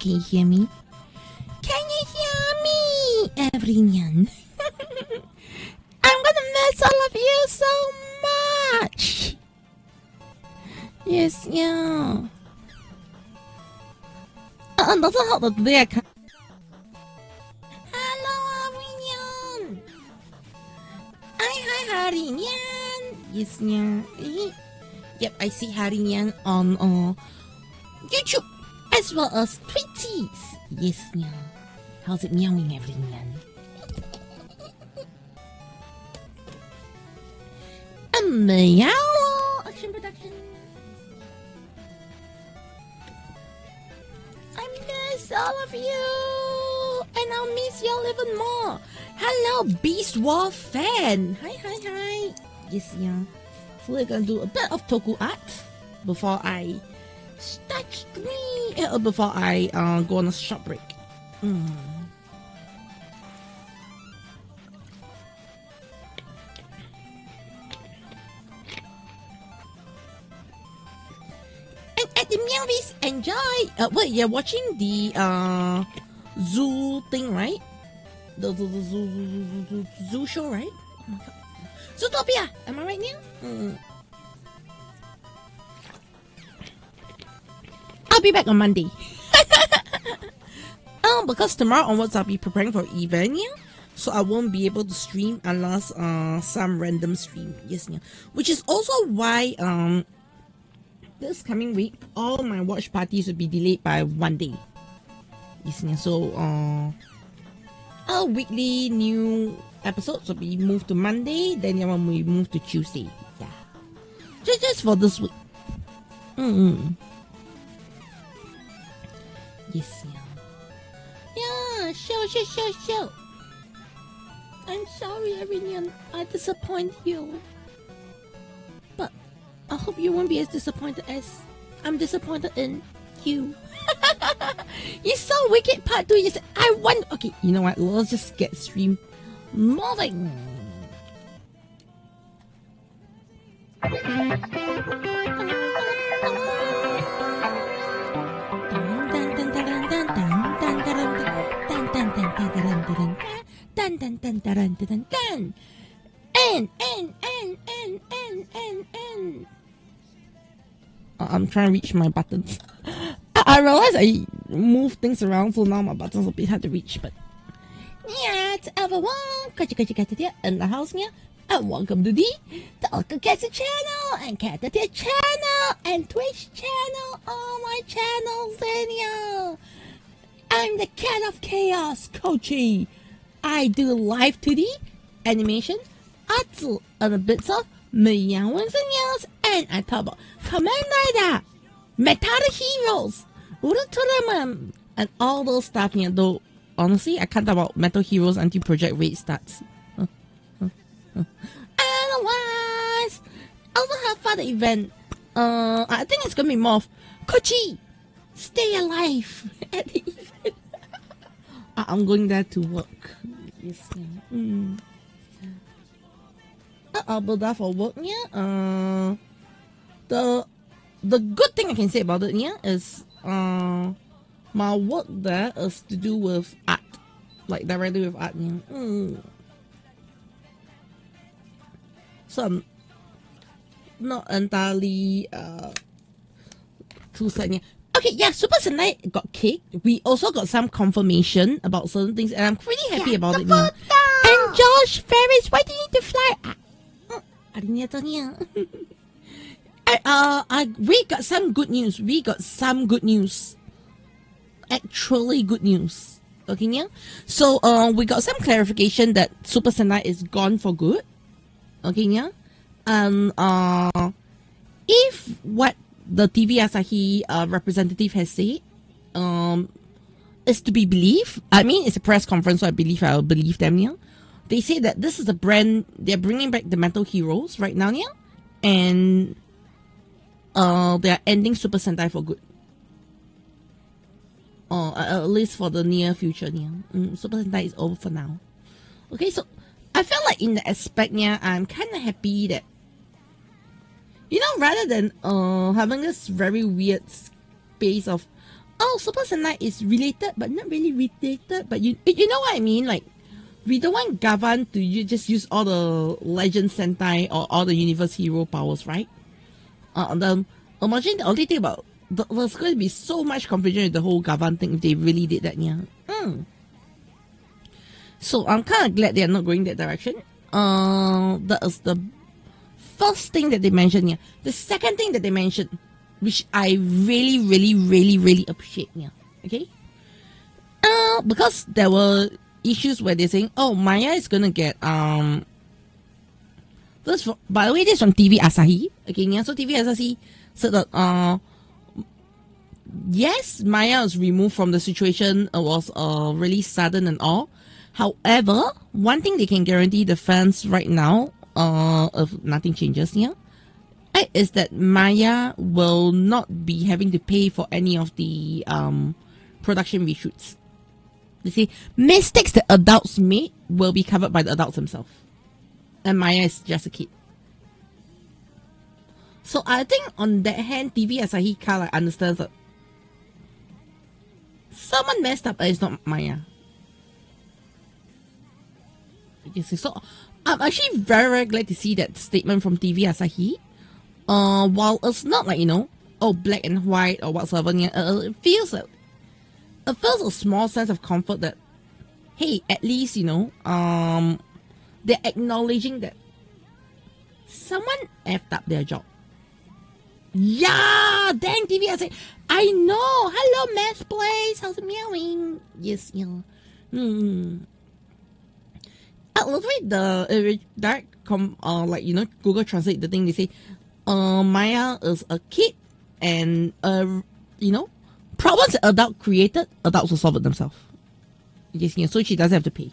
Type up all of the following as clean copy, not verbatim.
Can you hear me? Can you hear me, everyone? I'm gonna miss all of you so much. Yes, yeah. That's how the day I can. Hello, everyone. Hi, AriNyaTou. Yes, yeah. Yep, I see AriNyaTou on YouTube as well as Twitties. Yes, yeah. How's it meowing, everyone? A meow action production. I miss all of you, and I'll miss y'all even more. Hello, Beast War fan. Hi. Yes, yeah. So we're gonna do a bit of Toku art before I start stream. Before I go on a short break. And at the movies, enjoy. Wait, you're watching the zoo thing, right? The zoo show, right? Oh my god. Zootopia, am I right now? I'll be back on Monday. Because tomorrow onwards I'll be preparing for event, yeah? So I won't be able to stream unless some random stream, yes, yeah. Which is also why this coming week all my watch parties will be delayed by 1 day. Yes, yeah. So our weekly new episodes will be moved to Monday, then the one we move to Tuesday. Yeah. Just for this week. Yes, yeah. Yeah, show. I'm sorry, everyone. I disappoint you. But I hope you won't be as disappointed as I'm disappointed in you. You saw Wicked Part 2. You said, I want. Okay, you know what? Let's just get stream moving. I'm trying to reach my buttons. I realize I move things around, so now my buttons are a bit hard to reach, but yeah, it's everyone. Caturteer in the house here, and welcome to the Tokusatsu channel and Caturteer channel and Twitch channel. All my channels in here. I'm the Cat of Chaos, Kochi. I do live 2D animation, arts, and a bit of meows and yells, and I talk about Kamen Rider, Metal Heroes, Ultraman, and all those stuff here. Though honestly, I can't talk about Metal Heroes until Project Raid starts. Otherwise, also have fun event. I think it's gonna be more of Kochi, stay alive at the event. I'm going there to work. Yes. But that for work, yeah. The good thing I can say about it, yeah, is my work there is to do with art, like directly with art, yeah. So I'm not entirely too sad, yeah. Okay, yeah, Super Sentai got kicked. We also got some confirmation about certain things, and I'm pretty happy about it. Yeah. And Josh Ferris, why do you need to fly? We got some good news. Actually good news. Okay, yeah. So we got some clarification that Super Sentai is gone for good. Okay, yeah. And if what the TV Asahi representative has said is to be believed. I mean, it's a press conference, so I'll believe them, yeah. They say that this is a brand, they're bringing back the Metal Heroes right now, yeah. And they're ending Super Sentai for good. At least for the near future, yeah. Super Sentai is over for now. Okay, so I feel like in the aspect, yeah, I'm kind of happy that, you know, rather than having this very weird space of, oh, Super Sentai is related, but not really related. But you know what I mean? Like, we don't want Gavan to just use all the Legend Sentai or all the Universe Hero powers, right? Imagine the only thing about there's going to be so much confusion with the whole Gavan thing if they really did that, yeah. So I'm kind of glad they are not going that direction. That is the first thing that they mentioned here. The second thing that they mentioned, which I really appreciate, yeah. Okay. Because there were issues where they're saying, oh, Maya is gonna get this. By the way, this is from TV Asahi. Okay, yeah. So TV Asahi said that yes, Maya was removed from the situation. It was really sudden and all. However, one thing they can guarantee the fans right now, if nothing changes, yeah, is that Maya will not be having to pay for any of the production reshoots. You see, mistakes that adults made will be covered by the adults themselves. And Maya is just a kid. So I think on that hand, TV Asahi kind of understands that someone messed up, it's not Maya. You see, so I'm actually very glad to see that statement from TV Asahi. While it's not like, you know, oh, black and white or whatsoever, it feels a small sense of comfort that, hey, at least, you know, they're acknowledging that someone effed up their job. Yeah, dang TV Asahi. I know. Hello, Math Place. How's it meowing? Yes, yeah. I'll read the direct like, you know, Google Translate the thing. They say, Maya is a kid, and you know, problems adult created, adults will solve it themselves. Yes, yeah, so she doesn't have to pay.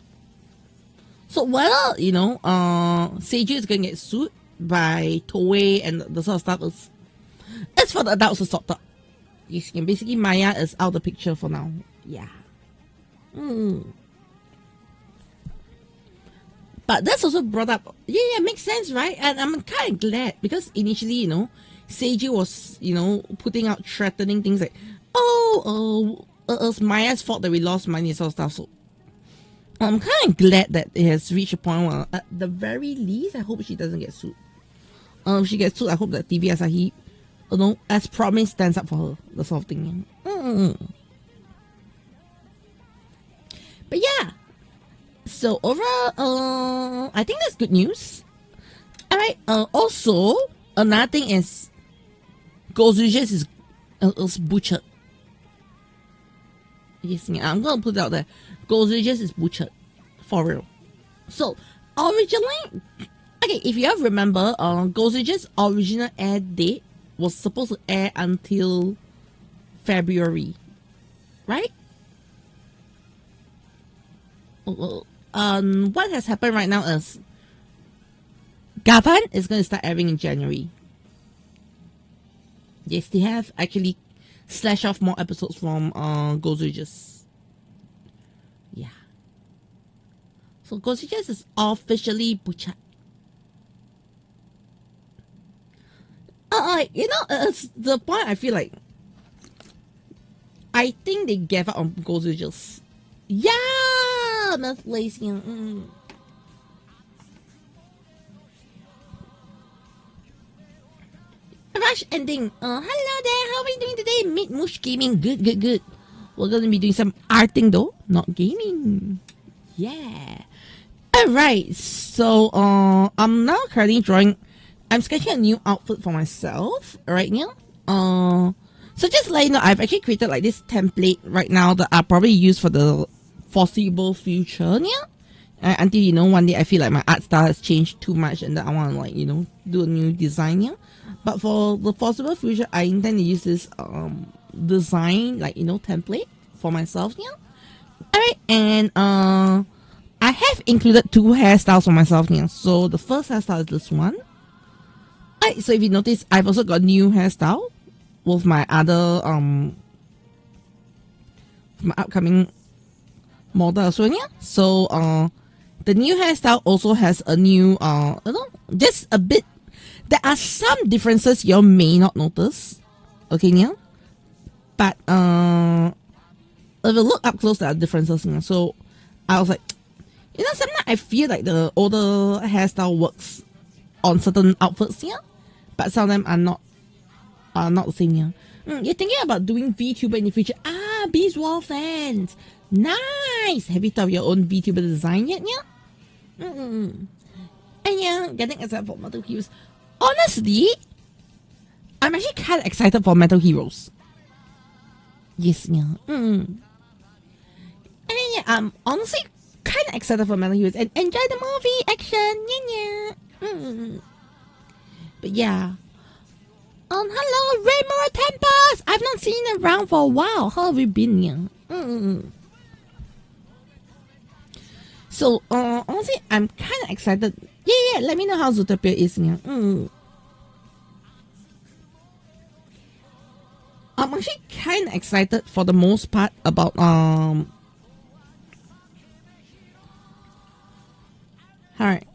So whether, you know, Seiji is going to get sued by Toei and the sort of stuff, it's for the adults to sort out. Yes, yeah, basically Maya is out of the picture for now. Yeah. But that's also brought up. Yeah, makes sense, right? And I'm kind of glad because initially, you know, Seiji was, you know, putting out threatening things like, it's Maya's fault that we lost money and sort of stuff. So I'm kind of glad that it has reached a point where, at the very least, I hope she doesn't get sued. If she gets sued, I hope that TV Asahi, you know, as promised, stands up for her. The sort of thing. But yeah. So overall, I think that's good news. Alright, also, another thing is, Godzilla is butchered. Yes, I'm gonna put it out there. Godzilla is butchered. For real. So, originally, okay, if you have remember, Godzilla's original air date was supposed to air until February. Right? What has happened right now is Gavan is going to start airing in January. Yes, they have actually slashed off more episodes from Godzilla. Yeah. So Godzilla is officially butchered. You know, it's the point I feel like I think they gave up on Godzilla. Yeah, Math Place. Rush ending. Hello there. How are you doing today? Meet Mush Gaming. Good. We're gonna be doing some arting though, not gaming. Yeah. Alright. So I'm now currently drawing. I'm sketching a new outfit for myself right now. So just to let you know, I've actually created like this template right now that I'll probably use for the foreseeable future, yeah. Until, you know, one day I feel like my art style has changed too much and that I want to, like, you know, do a new design, yeah. But for the foreseeable future, I intend to use this design, like, you know, template for myself, yeah. Alright, and I have included two hairstyles for myself, yeah. So the first hairstyle is this one. Alright, so if you notice, I've also got a new hairstyle with my other my upcoming model as well, yeah. So the new hairstyle also has a new you know, just a bit. There are some differences you may not notice, okay, yeah. But if you look up close, there are differences. So I was like, sometimes I feel like the older hairstyle works on certain outfits, but some of them are not the same. You're thinking about doing VTuber in the future? Beast Wall fans, nice. Have you thought of your own VTuber design yet? And getting excited for Metal Heroes. Honestly, I'm actually kind of excited for Metal Heroes. Yes, And then I'm honestly kind of excited for Metal Heroes and enjoy the movie action. But yeah. Hello, Rainbow Tempest. I've not seen you around for a while. How have you been? So honestly, I'm kind of excited. Yeah. Let me know how Zootopia is. I'm actually kind of excited for the most part about Alright,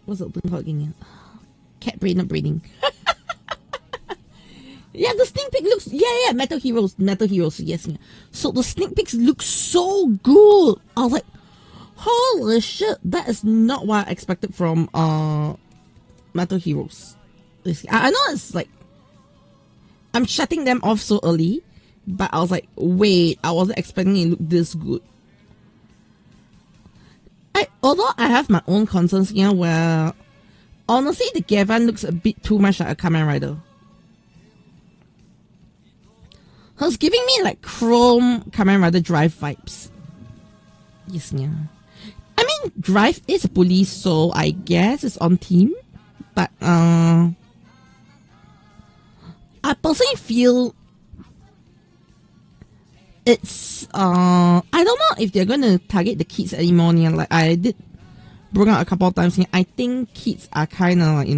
what's the thing called again? Cat brain, not breathing. Yeah, the sneak peek looks, Metal Heroes, yes. So the sneak peeks look so good. I was like, holy shit, that is not what I expected from Metal Heroes. I know it's like, I'm shutting them off so early, but I was like, wait, I wasn't expecting it to look this good. Although I have my own concerns here where honestly the Gavan looks a bit too much like a Kamen Rider. It's giving me like Chrome Kamen Rider Drive vibes. Yes, I mean Drive is a police, so I guess it's on team. But I personally feel it's I don't know if they're gonna target the kids anymore. Like I did bring out a couple of times. I think kids are kind of like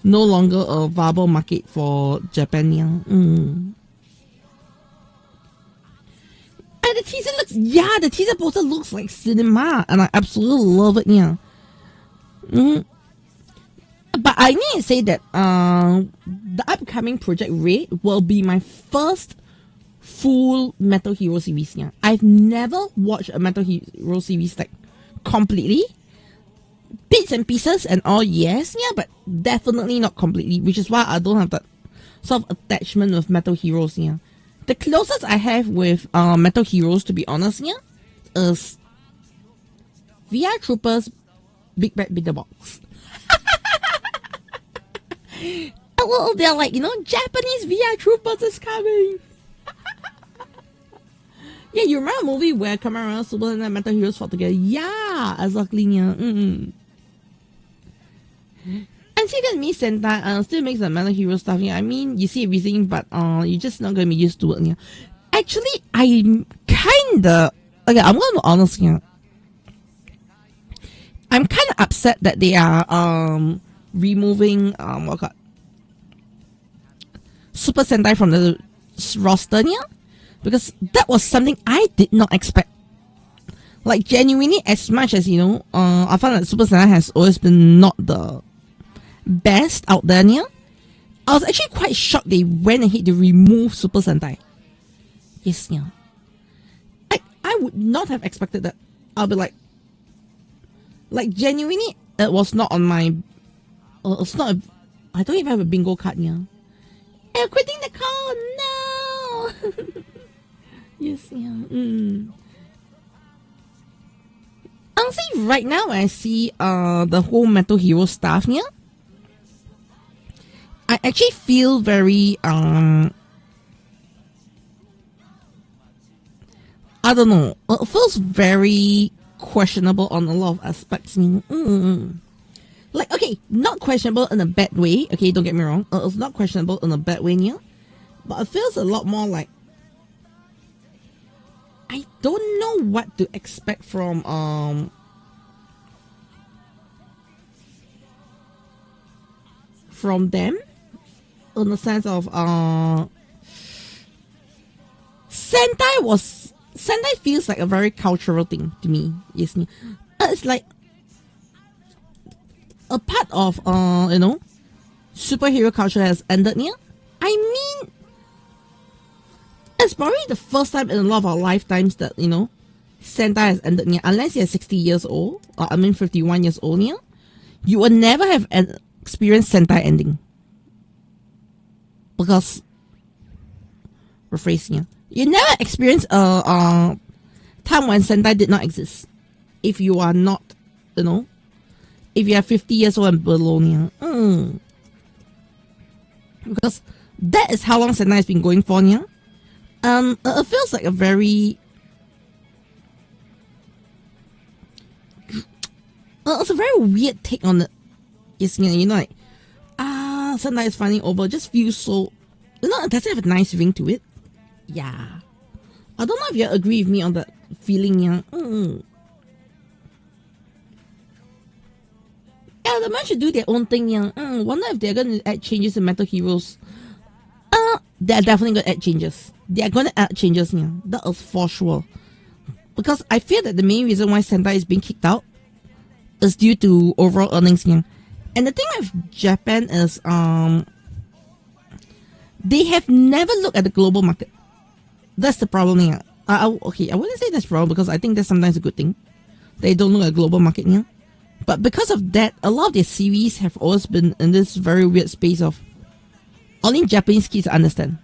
no longer a viable market for Japan. And the teaser looks, the teaser poster looks like cinema, and I absolutely love it. But I need to say that the upcoming Project Red will be my first full Metal Hero series. I've never watched a Metal Hero series like completely. Bits and pieces and all, yes, but definitely not completely, which is why I don't have that sort of attachment with Metal Heroes. The closest I have with Metal Heroes, to be honest, is VR Troopers Big Bad Bitter Box. Well, they're like, Japanese VR Troopers is coming. Yeah, you remember a movie where Kamen Rider, Super and Metal Heroes fought together? Yeah, exactly. And still me Sentai still makes the Metal Hero stuff. I mean, you see everything, but you're just not gonna be used to it. Actually, I'm kinda I'm gonna be honest. I'm kinda upset that they are removing Super Sentai from the roster. Because that was something I did not expect. Like, genuinely, as much as, I found that Super Sentai has always been not the best out there. I was actually quite shocked they went ahead to remove Super Sentai. Yes, I would not have expected that. I'll be like genuinely, it was not on my, it's not, I don't even have a bingo card. I'm quitting the call, no! Yes, Honestly, right now I see the whole Metal Hero stuff. I actually feel very I don't know. It feels very questionable on a lot of aspects. Like, okay, not questionable in a bad way. Okay, don't get me wrong. It's not questionable in a bad way, but it feels a lot more like I don't know what to expect from them, in the sense of Sentai feels like a very cultural thing to me. Yes, it's like a part of superhero culture has ended here. I mean, it's probably the first time in a lot of our lifetimes that, you know, Sentai has ended here. Unless you're 60 years old, or 51 years old here, you will never have experienced Sentai ending. Because, rephrasing here, you never experienced a time when Sentai did not exist. If you are not, you know, if you are 50 years old and below here. Because that is how long Sentai has been going for here. It feels like a very... it's a very weird take on it. It's, you know, like, Sentai is finally over. It just feels so... You know, it doesn't have a nice ring to it. Yeah. I don't know if you agree with me on that feeling, yeah. Yeah, the man should do their own thing, yeah. Wonder if they're going to add changes in Metal Heroes. They're definitely going to add changes. They're going to add changes, yeah. That is for sure. Because I feel that the main reason why Sentai is being kicked out is due to overall earnings, yeah. And the thing with Japan is, they have never looked at the global market. That's the problem, yeah. Okay, I wouldn't say that's wrong because I think that's sometimes a good thing. They don't look at the global market, yeah. But because of that, a lot of their series have always been in this very weird space of only Japanese kids understand.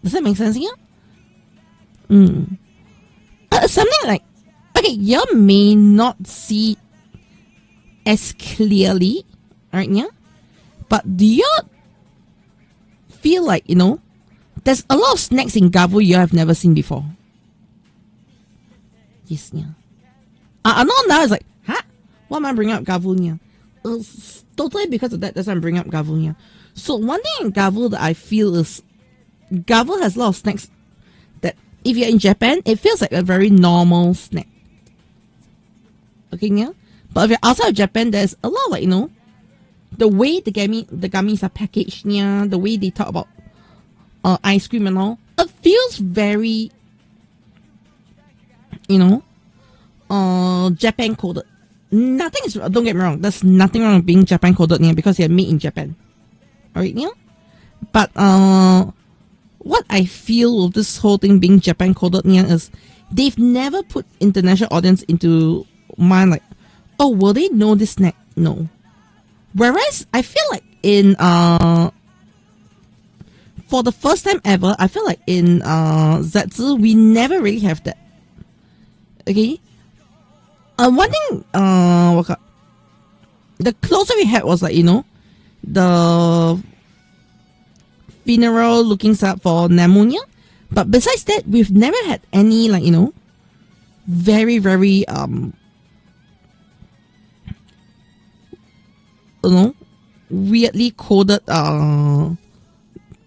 Does that make sense, yeah? Something like, okay, you may not see as clearly, right, yeah? But do you feel like, you know, there's a lot of snacks in Gavu you have never seen before? Yes, yeah. I know now it's like, huh? Why am I bringing up Gavu, yeah? It's totally because of that, that's why I'm bringing up Gavu, yeah. So one thing in Gavu that I feel is, Gavu has a lot of snacks that if you're in Japan, it feels like a very normal snack. Okay, yeah? But if you're outside of Japan, there's a lot of, like, you know, the way the gummies are packaged, yeah, the way they talk about ice cream and all, it feels very, you know, Japan coded. Nothing is, don't get me wrong, there's nothing wrong with being Japan coded, yeah, because they're made in Japan. Alright, yeah? But what I feel with this whole thing being Japan coded, yeah, is they've never put international audience into mind, like, oh, will they know this snack? No. Whereas I feel like in for the first time ever, I feel like in Zetsu we never really have that. Okay. One thing the closer we had was, like, you know, the funeral looking setup for Namunia. But besides that, we've never had any, like, you know, very, very you know, weirdly coded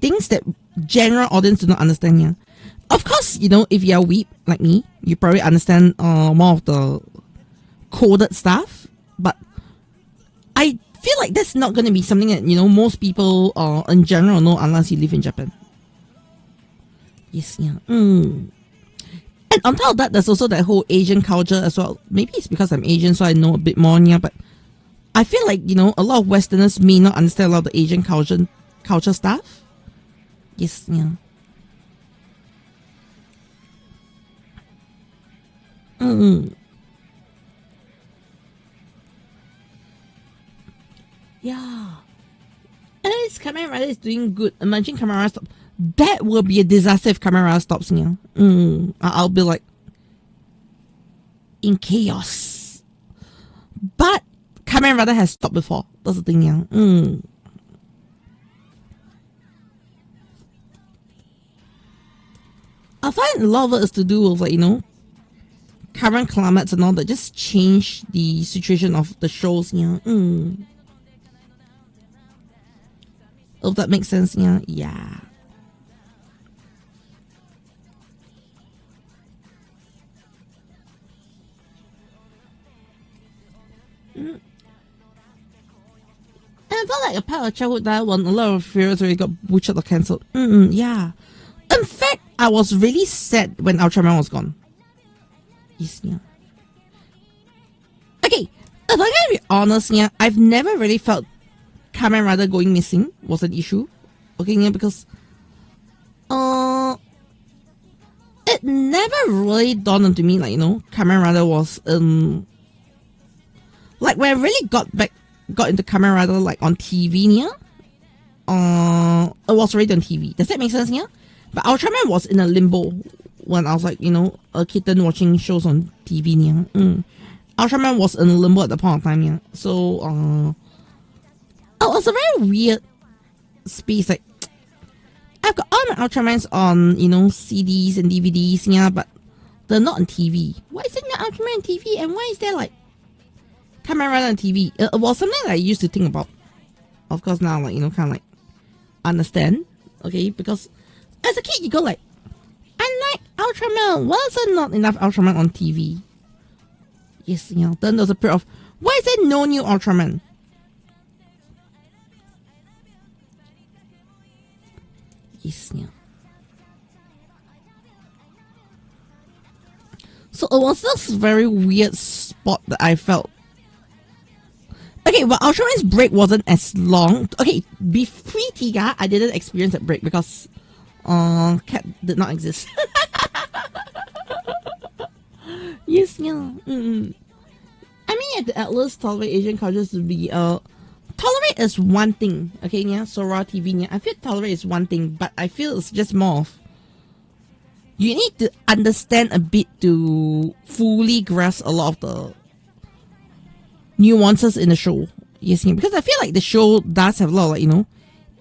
things that general audience do not understand, yeah. Of course, you know, if you're a weeb like me, you probably understand more of the coded stuff, but I feel like that's not going to be something that, you know, most people in general know unless you live in Japan. Yes, yeah. And on top of that, there's also that whole Asian culture as well. Maybe it's because I'm Asian, so I know a bit more, yeah, but I feel like, you know, a lot of Westerners may not understand a lot of the Asian culture stuff. Yes, yeah. Yeah. And this Kamen Rider is doing good. Imagine Kamen Rider stop. That will be a disaster if Kamen Rider stops, yeah. I'll be like in chaos. But Kamen Rider has stopped before. That's the thing, yeah. I find a lot of it is to do with, like, you know, current climates and all that just change the situation of the shows, yeah. If that makes sense, yeah. Yeah. And I felt like a part of childhood that one, a lot of heroes already got butchered or cancelled. Yeah. In fact, I was really sad when Ultraman was gone. Yes, yeah. Okay, if I gotta be honest, yeah, I've never really felt Kamen Rider going missing was an issue. Okay, yeah, because it never really dawned onto me, like, you know, Kamen Rider was like when I really got into Kamen Rider, like on TV, yeah. It was already on TV. Does that make sense, yeah? But Ultraman was in a limbo when I was like, you know, a kitten watching shows on TV, yeah. Ultraman was in a limbo at the point of time, yeah. So it was a very weird space. Like, I've got all my Ultramans on, you know, CDs and DVDs, yeah, but they're not on TV. Why is it not Ultraman on TV? And why is there like Kamen Rider on TV? It was something that I used to think about. Of course, now, like, you know, kind of like understand, okay? Because as a kid, you go like, I like Ultraman. Why is there not enough Ultraman on TV? Yes, you know, then there's a period of, why is there no new Ultraman? Yes, yeah. So it was this very weird spot that I felt. Okay, well, Ultraman's break wasn't as long. Okay, pre-Tiga, I didn't experience that break because Cat did not exist. Yes, yeah. I mean, at least tolerate Asian cultures to be tolerate is one thing, okay, yeah. So raw TV, yeah. I feel tolerate is one thing, but I feel it's just more of you need to understand a bit to fully grasp a lot of the nuances in the show. Yes, yeah. Because I feel like the show does have a lot of, like, you know,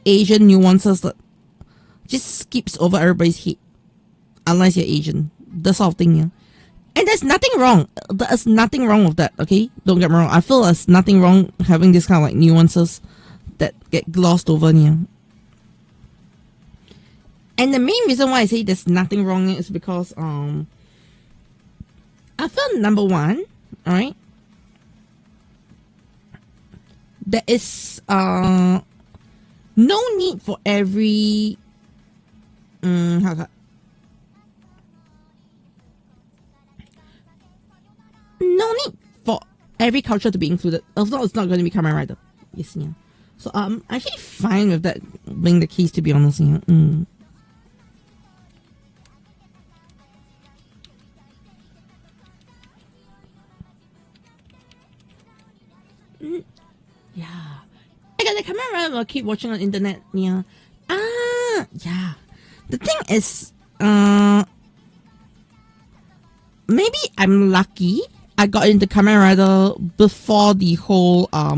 Asian nuances that just skips over everybody's head, unless you're Asian. That sort of thing, yeah. And there's nothing wrong. There's nothing wrong with that, okay? Don't get me wrong. I feel there's nothing wrong having this kind of like nuances that get glossed over here. And the main reason why I say there's nothing wrong is because I feel, number one, alright, there is no need for every no need for every culture to be included. If not, it's not going to be Kamen Rider. Yes, yeah. So I'm actually fine with that being the case, to be honest. Yeah. Yeah. I got the Kamen Rider. I'll keep watching on internet. Yeah. Yeah. The thing is, maybe I'm lucky. I got into Kamen Rider before the whole I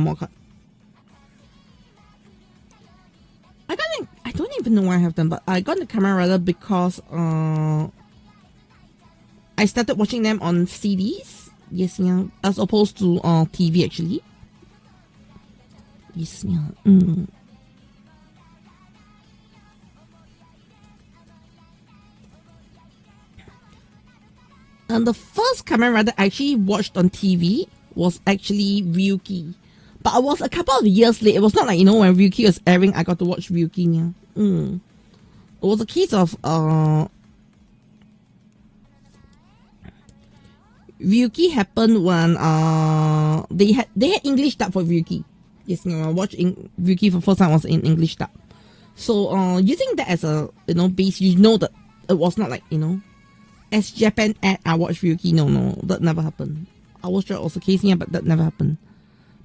don't even know why I have them, but I got into Kamen Rider because I started watching them on CDs. Yes, yeah, as opposed to TV actually. Yes, yeah. And the first Kamen Rider I actually watched on TV was actually Ryuki. But it was a couple of years late. It was not like, you know, when Ryuki was airing, I got to watch Ryuki. Yeah. It was a case of Ryuki happened when they had English dub for Ryuki. Yes, you know, I watched Ryuki for the first time was in English dub. So using that as a, you know, base, you know that it was not like, you know, as Japan ad, I watched Ryuki. No, that never happened. I was sure it was the case, yeah, but that never happened.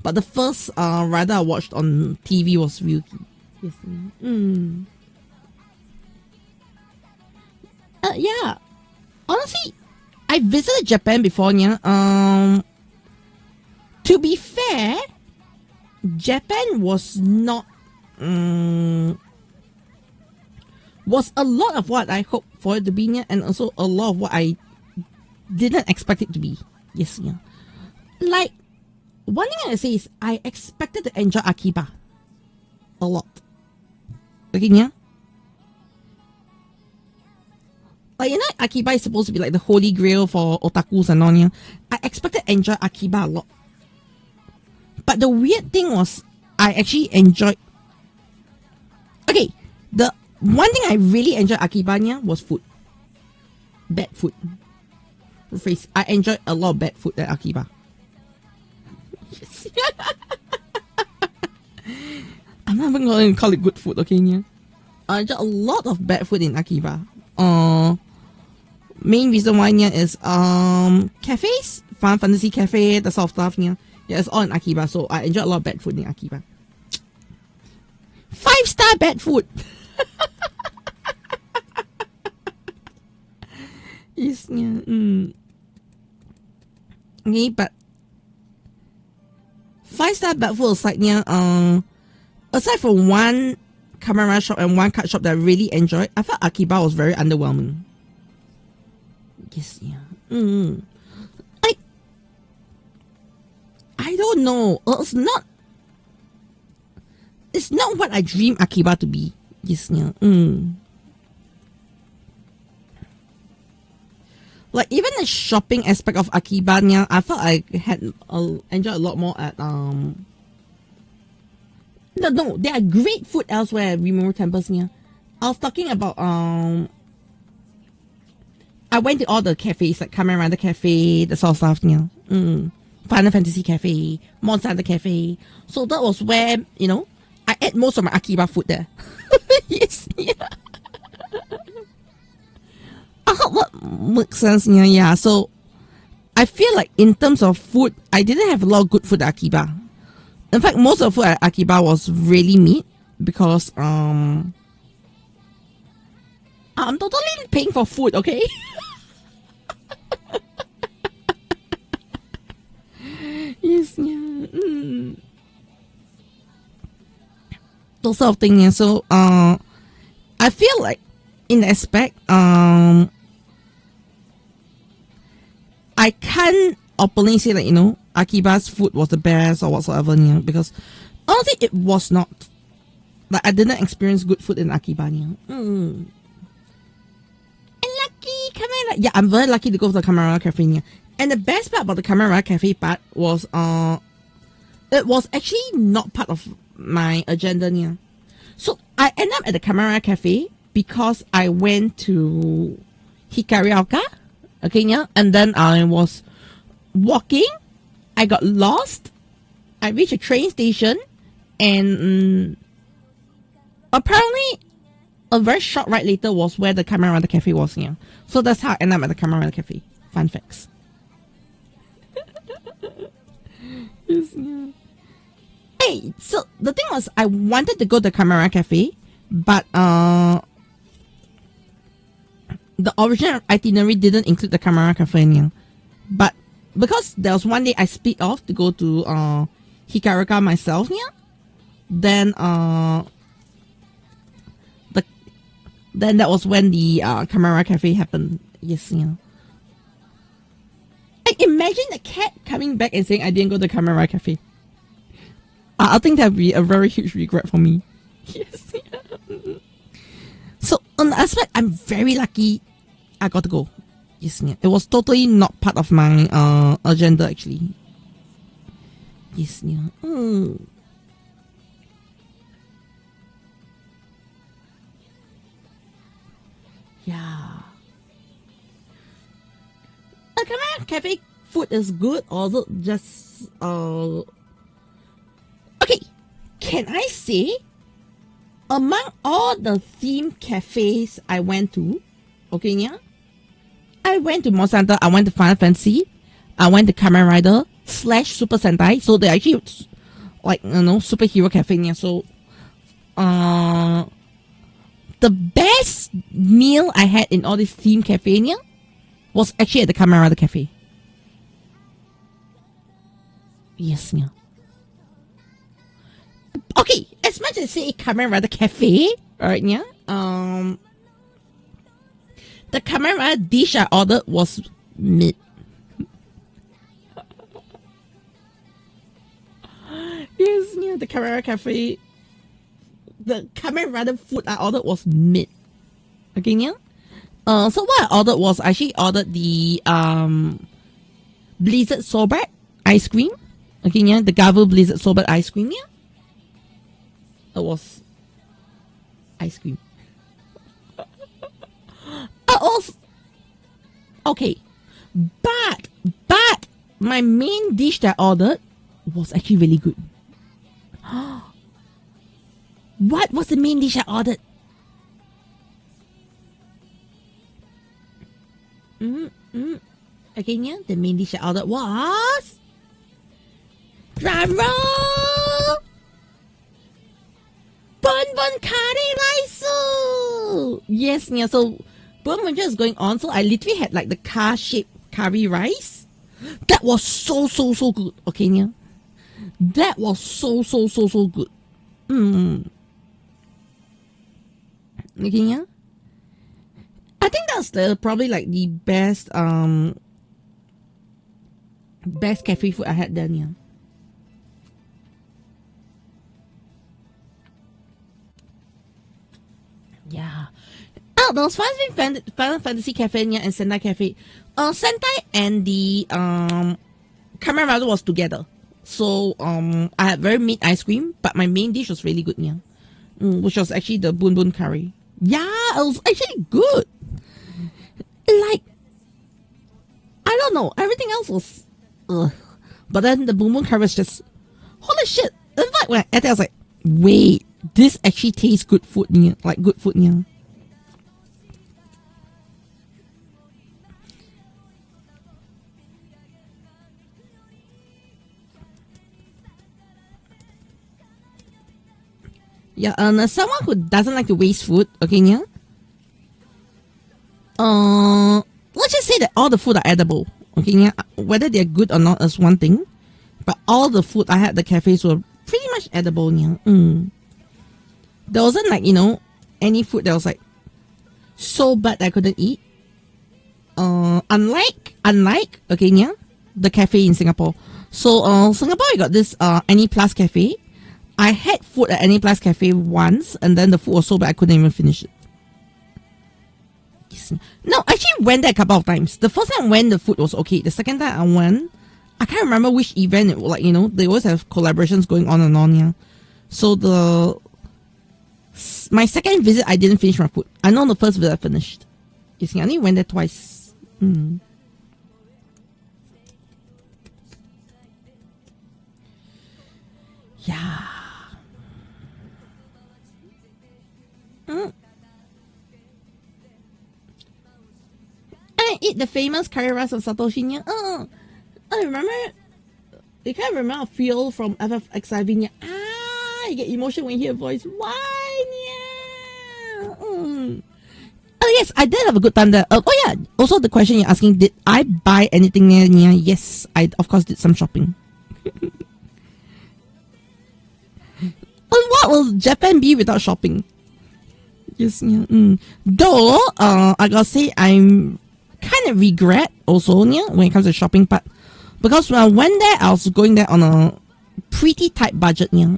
But the first rider I watched on TV was Ryuki. Yes. Yeah. Honestly, I visited Japan before, yeah. To be fair, Japan was not was a lot of what I hoped for it to be, yeah, and also a lot of what I didn't expect it to be. Yes, yeah. Like, one thing I say is I expected to enjoy Akiba a lot. Okay, yeah. Like, you know, Akiba is supposed to be like the holy grail for otakus and all, yeah. I expected to enjoy Akiba a lot. But the weird thing was, I actually enjoyed... Okay, the one thing I really enjoyed Akiba was food. Bad food. Rephrase. I enjoyed a lot of bad food at Akiba. I'm not even going to call it good food, okay? Yeah. Just a lot of bad food in Akiba. Main reason why yeah, is cafes, Final Fantasy Cafe, the sort of stuff. Yeah, it's all in Akiba, so I enjoy a lot of bad food in Akiba. 5-star bad food. Yes, yeah. Okay, but 5-star bad food aside, yeah, aside from one camera shop and one card shop that I really enjoyed, I thought Akiba was very underwhelming. Yes, yeah. I don't know. It's not what I dream Akiba to be. Yes, yeah. Like even the shopping aspect of Akiba, yeah, I thought I had enjoyed a lot more at No, there are great food elsewhere at Rimuru Temples. Yeah, I was talking about I went to all the cafes like Kamen Rider Cafe, the sort of stuff. Yeah, Final Fantasy Cafe, Monster Hunter Cafe. So that was where I ate most of my Akiba food there. Yes, yeah. I hope that makes sense. Yeah. So I feel like in terms of food, I didn't have a lot of good food at Akiba. In fact, most of the food at Akiba was really meat because I'm totally paying for food, okay? Yes, yeah. Those sort of things. Yeah. So I feel like in the aspect I can't openly say that Akiba's food was the best or whatsoever, because honestly it was not. Like I didn't experience good food in Akiba. And lucky, Kamen. Yeah, I'm very lucky to go to the Kamen Rider Cafe. And the best part about the Kamen Rider Cafe part was it was actually not part of my agenda. So I ended up at the Kamen Rider Cafe because I went to Hikariuka. Okay, yeah, and then I was walking. I got lost. I reached a train station, and apparently, a very short ride later was where the Kamen Rider Cafe was here. So that's how I ended up at the Kamen Rider Cafe. Fun facts. Yes, yeah. Hey, so the thing was, I wanted to go to the Kamen Rider Cafe, but the original itinerary didn't include the Kamen Rider Cafe. But because there was one day I split off to go to Hikariuka myself, then then that was when the Kamen Rider Cafe happened. Yes, yeah. And imagine the cat coming back and saying I didn't go to the Kamen Rider Cafe. I think that would be a very huge regret for me. Yes, yeah. So on the aspect, I'm very lucky I got to go. Yes, yeah. It was totally not part of my agenda actually. Yes, yeah. Yeah. The Kamen Rider Cafe food is good, although just okay. Can I say among all the themed cafes I went to, okay, yeah, I went to Monster Hunter, I went to Final Fantasy, I went to Kamen Rider / Super Sentai, so they're actually like superhero cafe. Yeah. So the best meal I had in all this theme cafe was actually at the Kamen Rider Cafe. Yes, yeah. Okay, as much as say Kamen Rider Cafe, right? Yeah. The Kamen Rider dish I ordered was meat. Yes, yeah. The Kamen Rider Cafe. The Kamen Rider food I ordered was meat. Okay, yeah. So what I ordered was I actually ordered the Blizzard Sorbet ice cream. Okay, yeah, the Garo Blizzard Sorbet ice cream. Yeah, it was ice cream. Okay, but my main dish that I ordered was actually really good. What was the main dish I ordered? Okay, yeah, the main dish I ordered was drum roll, bonbon curry rice. Yes, yeah. So boonboomger is going on. So I literally had like the car-shaped curry rice. That was so good. Okay, yeah. That was so good. Okay, yeah. I think that's probably like the best best cafe food I had then, yeah. Yeah. Oh, those Final Fantasy Cafe and Sentai Cafe. Sentai and the Kamen was together. So I had very meat ice cream, but my main dish was really good, yeah. Which was actually the boonboomger curry. Yeah, it was actually good. Like, I don't know, everything else was but then the boonboomger curry was just holy shit. In fact, when I ate it, I was like, wait, this actually tastes good food, yeah. Like good food, yeah. Yeah, and someone who doesn't like to waste food, okay, yeah. Let's just say that all the food are edible, okay, yeah. Whether they're good or not is one thing, but all the food I had at the cafes were pretty much edible, yeah. There wasn't like, you know, any food that was like so bad that I couldn't eat. Unlike, okay, yeah, the cafe in Singapore. So, Singapore, you got this Any Plus Cafe. I had food at Any Plus Cafe once, and then the food was so bad I couldn't even finish it. No, I actually went there a couple of times. The first time I went, the food was okay. The second time I went, I can't remember which event it was. Like, you know, they always have collaborations going on and on, yeah. So my second visit, I didn't finish my food. I know the first visit I finished. You see, I only went there twice. Yeah. I eat the famous curry rice of Satoshi. I remember. You can't remember a feel from FFXIV. You get emotion when you hear a voice. Why? Oh yes, I did have a good time there. Oh yeah. Also, the question you're asking: did I buy anything there? Yes, I of course did some shopping. What will Japan be without shopping? Yes, yeah. Though, I gotta say, I'm kind of regret also, yeah, when it comes to shopping part, because when I went there, I was going there on a pretty tight budget, yeah.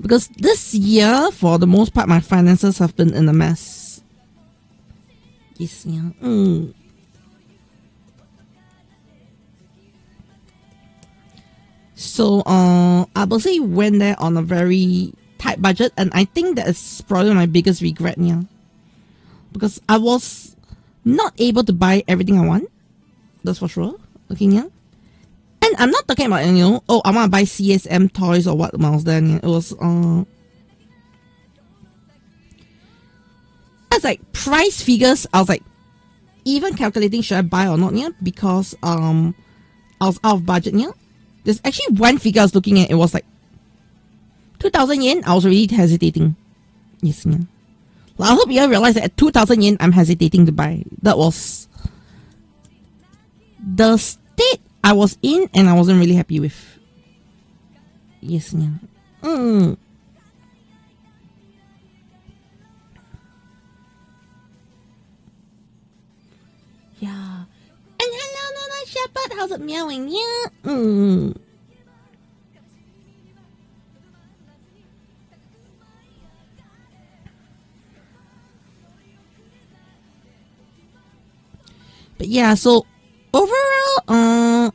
Because this year, for the most part, my finances have been in a mess. Yes, yeah. So, I will say went there on a very tight budget, and I think that is probably my biggest regret, yeah. Because I was not able to buy everything I want. That's for sure. Okay, yeah. And I'm not talking about, you know, oh, I want to buy CSM toys or what else then. Yeah. It was, as like price figures, I was like, even calculating should I buy or not, yeah, because, I was out of budget, yeah. There's actually one figure I was looking at, it was like 2,000 yen. I was already hesitating. Yes, yeah. Well, I hope you all realize that at 2,000 yen, I'm hesitating to buy. That was the state I was in, and I wasn't really happy with. Yes, yeah. Yeah. And hello, Nana Shepherd. How's it meowing? Yeah. But yeah, so overall,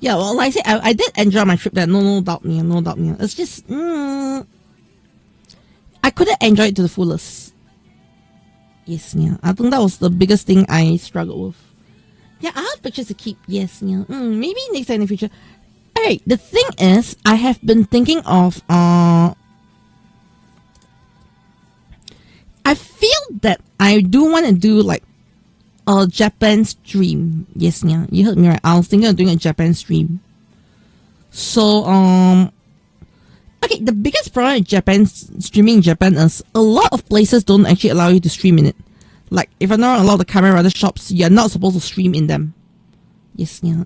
yeah, well, like I said, I did enjoy my trip there. No doubt, me. It's just, I couldn't enjoy it to the fullest. Yes, yeah. I think that was the biggest thing I struggled with. Yeah, I have pictures to keep. Yes, yeah. Maybe next time in the future. I Okay, the thing is, I have been thinking of I feel that I do want to do like a Japan stream. Yes, yeah, you heard me right. I was thinking of doing a Japan stream. So okay, the biggest problem with Japan streaming in Japan is a lot of places don't actually allow you to stream in it. Like if I know a lot of the Kamen Rider shops, you're not supposed to stream in them. Yes, yeah.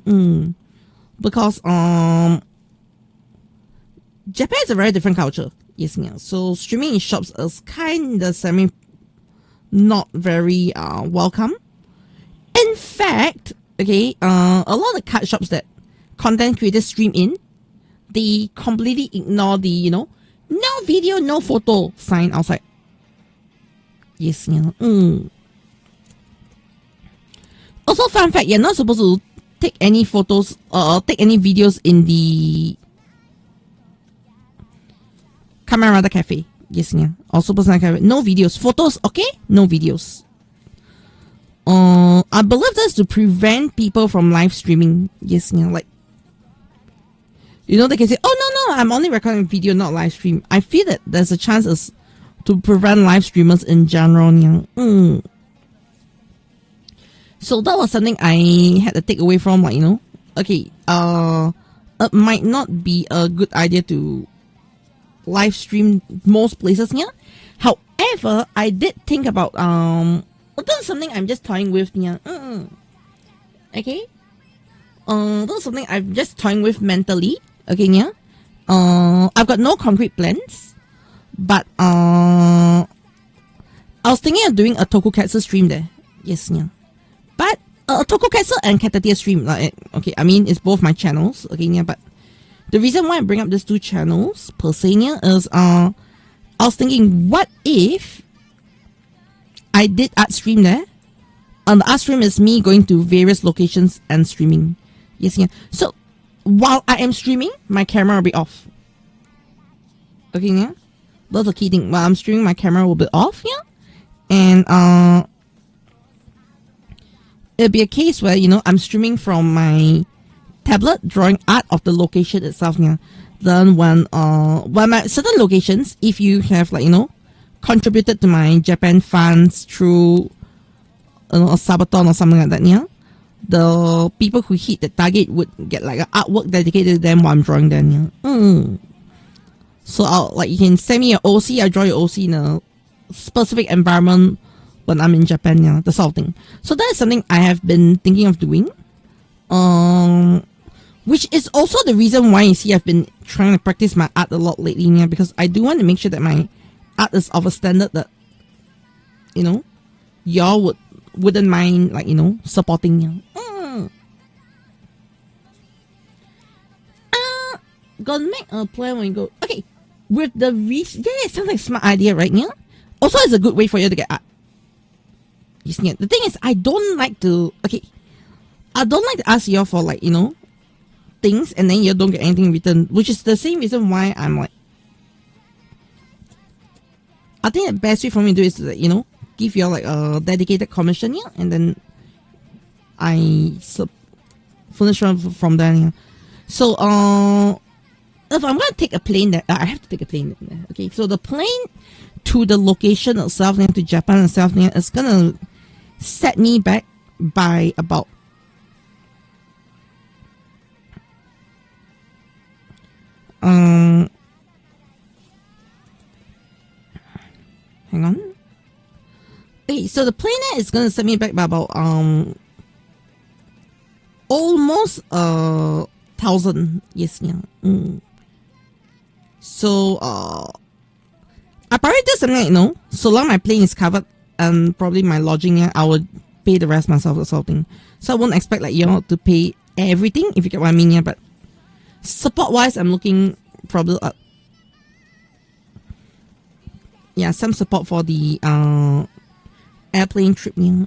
Because Japan is a very different culture. Yes, yeah. So streaming in shops is kind of not very welcome. In fact, okay, a lot of the card shops that content creators stream in, they completely ignore the no video, no photo sign outside. Yes, yeah. Also, fun fact, you're not supposed to take any photos or take any videos in the Kamen Rider Cafe. Yes, yeah. Also, personal cafe. No videos. Photos, okay? No videos. I believe that's to prevent people from live streaming. Yes, yeah. Like, they can say, oh, no, I'm only recording video, not live stream. I feel that there's a chance to prevent live streamers in general. Yeah. So that was something I had to take away from, like, okay, it might not be a good idea to live stream most places, yeah. However, I did think about, that's something I'm just toying with, yeah. Okay. That's something I'm just toying with mentally, okay, yeah. I've got no concrete plans, but, I was thinking of doing a tokusatsu stream there. Yes, yeah. But a tokusatsu and Caturteer stream, like, okay, I mean, it's both my channels, okay, yeah, but the reason why I bring up these two channels, per se, yeah, is, I was thinking, what if I did art stream there? And the art stream is me going to various locations and streaming. Yes, yeah. So, while I am streaming, my camera will be off. Okay, yeah? That's the key thing. While I'm streaming, my camera will be off, yeah? And, it'll be a case where, I'm streaming from my tablet, drawing art of the location itself, yeah. Then when my certain locations, if you have, like, contributed to my Japan funds through a subathon or something like that, yeah, the people who hit the target would get like an artwork dedicated to them while I'm drawing them, yeah. So you can send me your OC, I draw your OC in a specific environment when I'm in Japan, yeah, the sort of thing. So that is something I have been thinking of doing. Which is also the reason why you see I've been trying to practice my art a lot lately, yeah, because I do want to make sure that my art is of a standard that, y'all wouldn't mind, like, supporting, yeah. Gonna make a plan when you go, okay, with the it sounds like a smart idea, right, yeah? Also, it's a good way for you to get art. Yeah. The thing is, I don't like to ask y'all for, like, things and then you don't get anything in return, which is the same reason why I'm like, I think the best way for me to do is to, give you all like a dedicated commission, yeah, and then I finish from there, yeah. So if I'm gonna take a plane there, I have to take a plane there. Okay, so the plane to the location itself, to Japan itself, is gonna set me back by about hang on. Okay, so the plane is gonna set me back by about almost 1,000. Yes, yeah. So I probably do something so long my plane is covered and probably my lodging, yeah, I would pay the rest myself or something. So I won't expect like to pay everything, if you get what I mean, yeah. But support wise, I'm looking probably some support for the airplane trip, yeah.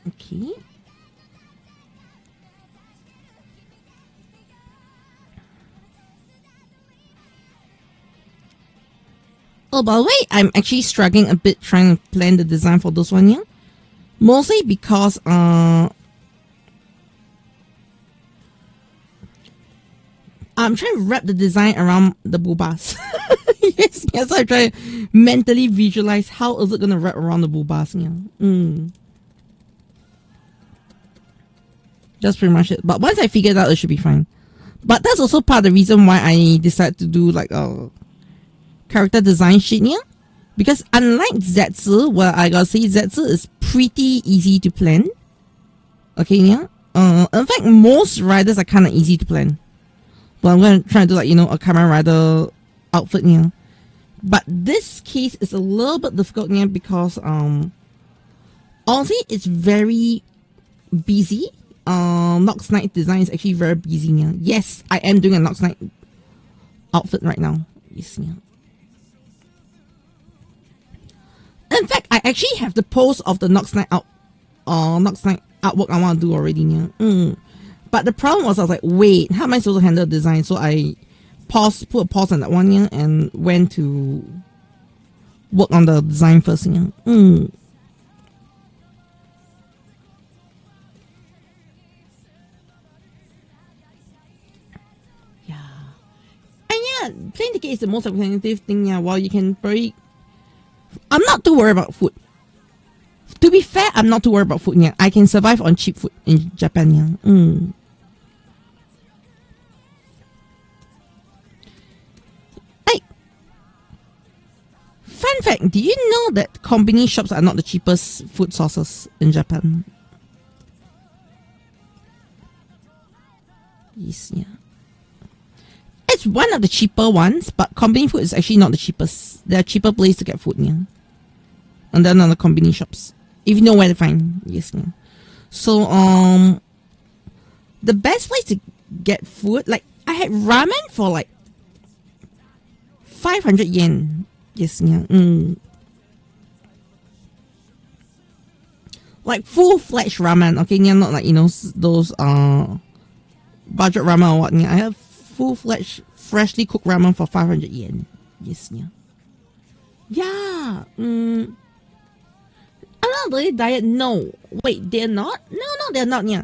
Okay. Oh, by the way, I'm actually struggling a bit trying to plan the design for this one, yeah. Mostly because I'm trying to wrap the design around the boobas. yes, so I'm trying to mentally visualize how is it gonna wrap around the boobas, yeah. That's pretty much it. But once I figure it out, it should be fine. But that's also part of the reason why I decided to do like a character design sheet, yeah. Because unlike Zetsu, well, I gotta say Zetsu is pretty easy to plan. Okay, yeah. In fact, most riders are kind of easy to plan. But I'm gonna try to do like, you know, a Kamen Rider outfit, yeah. But this case is a little bit difficult, yeah, because honestly, it's very busy. Nox Knight design is actually very busy, yeah. Yes, I am doing a Nox Knight outfit right now. Yes, yeah. In fact, I actually have the post of the Nox Knight artwork I want to do already, yeah. But the problem was I was like, wait, how am I supposed to handle the design? So I put a pause on that one, yeah, and went to work on the design first, yeah. Playing the game is the most representative thing, yeah. While you can very, I'm not too worried about food. To be fair, I'm not too worried about food, yeah. I can survive on cheap food in Japan, yeah. Hey, fun fact, do you know that convenience shops are not the cheapest food sources in Japan? Yes, yeah. It's one of the cheaper ones, but convenience food is actually not the cheapest. There are cheaper places to get food, yeah. And then on the convenience shops, if you know where to find, yes, yeah. So the best place to get food, like I had ramen for like 500 yen. Yes, yeah. Like full-fledged ramen, okay, yeah, not like, you know, those budget ramen or what. Yeah, I have full-fledged, freshly cooked ramen for 500 yen. Yes, yeah. Yeah. I'm not really diet. No. Wait, they're not? No, they're not, yeah.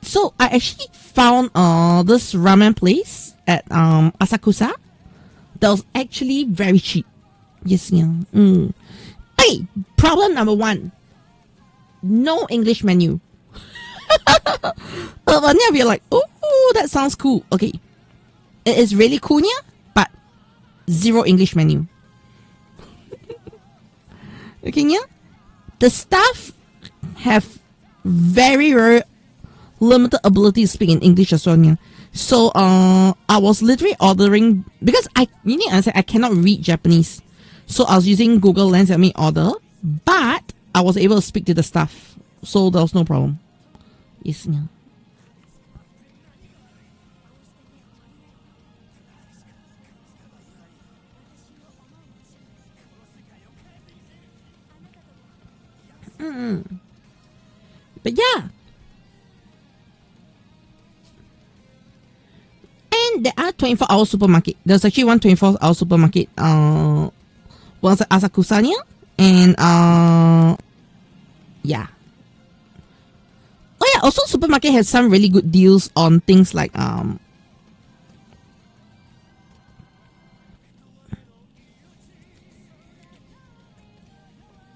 So I actually found this ramen place at Asakusa that was actually very cheap. Yes, yeah. Hey, problem number one. No English menu. But then you'll be like, oh, that sounds cool. Okay. It is really cool, yeah, but zero English menu. Okay, yeah. The staff have very, very limited ability to speak in English as well, yeah. So I was literally ordering because you need to understand I cannot read Japanese. So I was using Google Lens to make order, but I was able to speak to the staff. So there was no problem. Yes, yeah. But yeah. And there are 24-hour supermarket. There's actually one 24-hour supermarket. One's at Asakusa, and yeah. Oh yeah, also supermarket has some really good deals on things like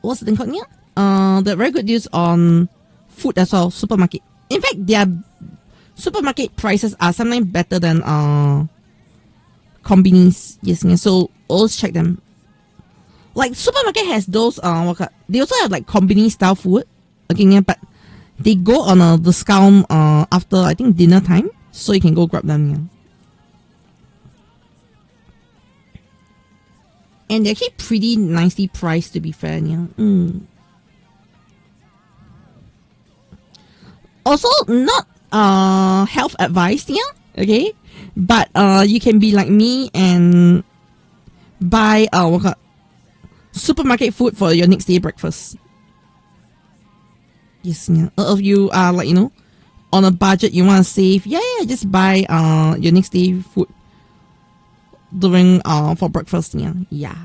what's the thing called here? They're very good deals on food as well, supermarket. In fact, their supermarket prices are sometimes better than convenience. Yes, yeah. So always check them. Like supermarket has those they also have like convenience style food. Okay, yeah, but they go on a discount after I think dinner time, so you can go grab them, yeah. And they're actually pretty nicely priced, to be fair, yeah. Also, not health advice, yeah, okay? But you can be like me and buy supermarket food for your next day breakfast. Yes, yeah. If you are like, you know, on a budget, you want to save, yeah, just buy your next day food during for breakfast, yeah.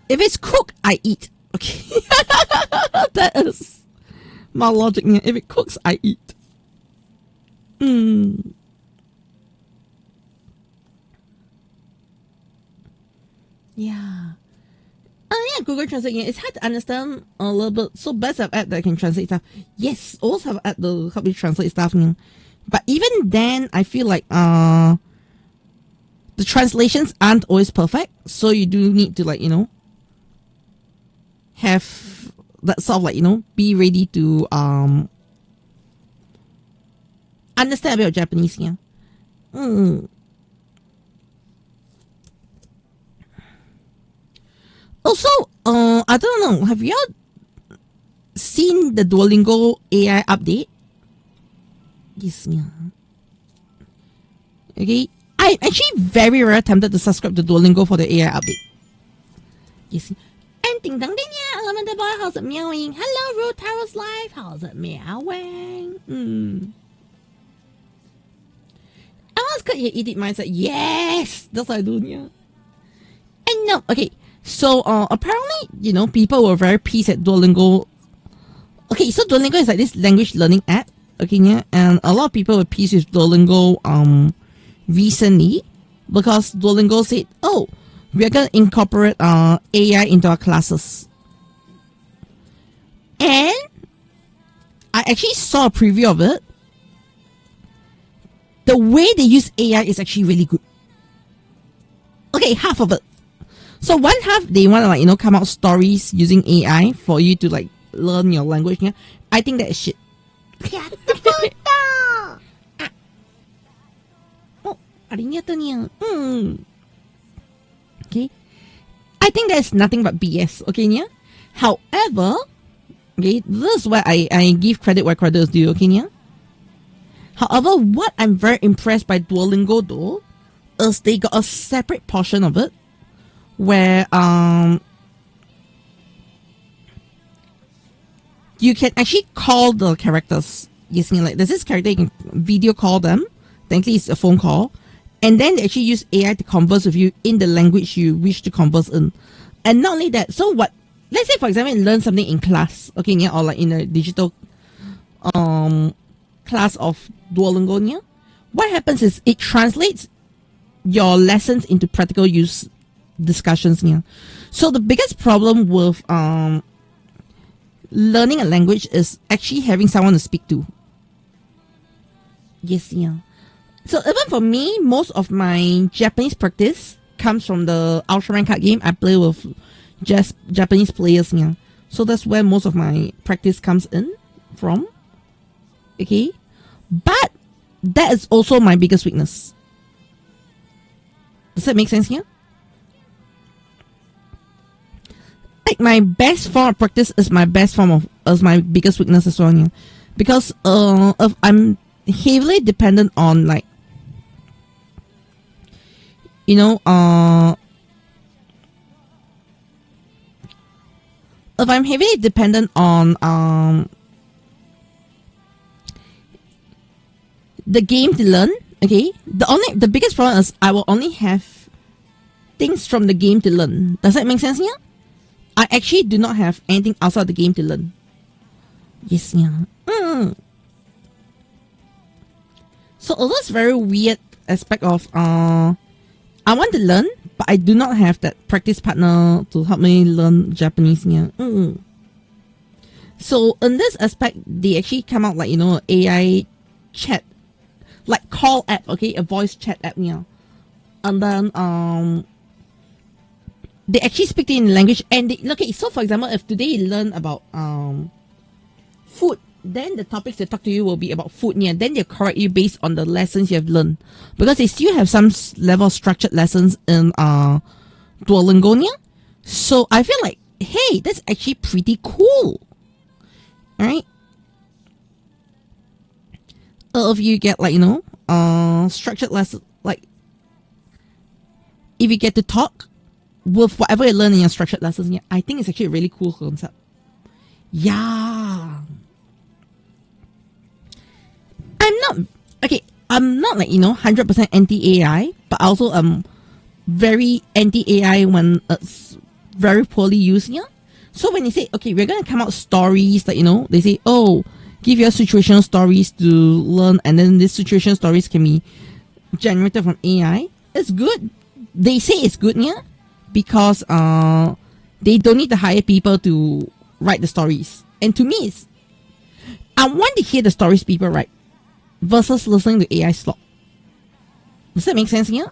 If it's cooked, I eat. Okay. That is my logic. If it cooks, I eat. Yeah. Yeah, Google Translate. Yeah, it's hard to understand a little bit. So best have app that can translate stuff. Yes, also have app to help you translate stuff. Yeah. But even then, I feel like the translations aren't always perfect. So you do need to, like, you know, have that sort of, like, you know, be ready to understand a bit of Japanese. Yeah. Also, I don't know, have y'all seen the Duolingo AI update? Yes, yeah. Okay, I'm actually very tempted to subscribe to Duolingo for the AI update. Yes. And ding dong ding, yeah, Elemental Boy, how's it meowing? Hello, Root Taro's Life, how's it meowing? I was cut your edit mindset. Yes, that's what I do, yeah. And no, okay. So, apparently, you know, people were very pissed at Duolingo. Okay, so Duolingo is like this language learning app. Okay, yeah, and a lot of people were pissed with Duolingo, recently, because Duolingo said, oh, we're gonna incorporate, AI into our classes. And I actually saw a preview of it. The way they use AI is actually really good. Okay, half of it. So one half, they want to, like, you know, come out stories using AI for you to, like, learn your language. Yeah? I think that is shit. Oh, AriNyaTou. Okay. I think that's nothing but BS. Okay, yeah? However, okay, this is where I give credit where credit is due. Okay, yeah? However, what I'm very impressed by Duolingo, though, is they got a separate portion of it where you can actually call the characters. Yes, you know, like there's this character, you can video call them. Thankfully, it's a phone call, and then they actually use AI to converse with you in the language you wish to converse in. And not only that, so what? Let's say, for example, you learn something in class, okay, yeah, or like in a digital class of Duolingo. Yeah? What happens is it translates your lessons into practical use discussions. Yeah. So the biggest problem with learning a language is actually having someone to speak to. Yes, yeah. So even for me, most of my Japanese practice comes from the Ultraman card game. I play with just Japanese players. Yeah. So that's where most of my practice comes in from. Okay. But that is also my biggest weakness. Does that make sense here? Like my best form of practice is my best form of my biggest weakness as well. Yeah? Because if I'm heavily dependent on, like, you know, if I'm heavily dependent on the game to learn, okay, the biggest problem is I will only have things from the game to learn. Does that make sense here? I actually do not have anything outside the game to learn. Yes, yeah. So that's very weird aspect of I want to learn, but I do not have that practice partner to help me learn Japanese. Yeah. So in this aspect, they actually come out, like, you know, AI chat, like call app, okay, a voice chat app. Yeah. And then they actually speak in language, and they, okay, so for example, if today you learn about food, then the topics they talk to you will be about food. Yeah, then they correct you based on the lessons you have learned, because they still have some level of structured lessons in Duolingo. Yeah? So I feel like, hey, that's actually pretty cool. All right. If you get, like, you know, structured lessons, like if you get to talk with whatever you learn in your structured lessons, yeah, I think it's actually a really cool concept. Yeah. I'm not okay. I'm not like 100% anti-AI, but also very anti-AI when it's very poorly used. Yeah. So when they say, okay, we're gonna come out stories like they say, oh, give your situational stories to learn, and then these situational stories can be generated from AI. It's good. They say it's good, yeah, because they don't need to hire people to write the stories. And to me, I want to hear the stories people write versus listening to AI slop. Does that make sense, yeah?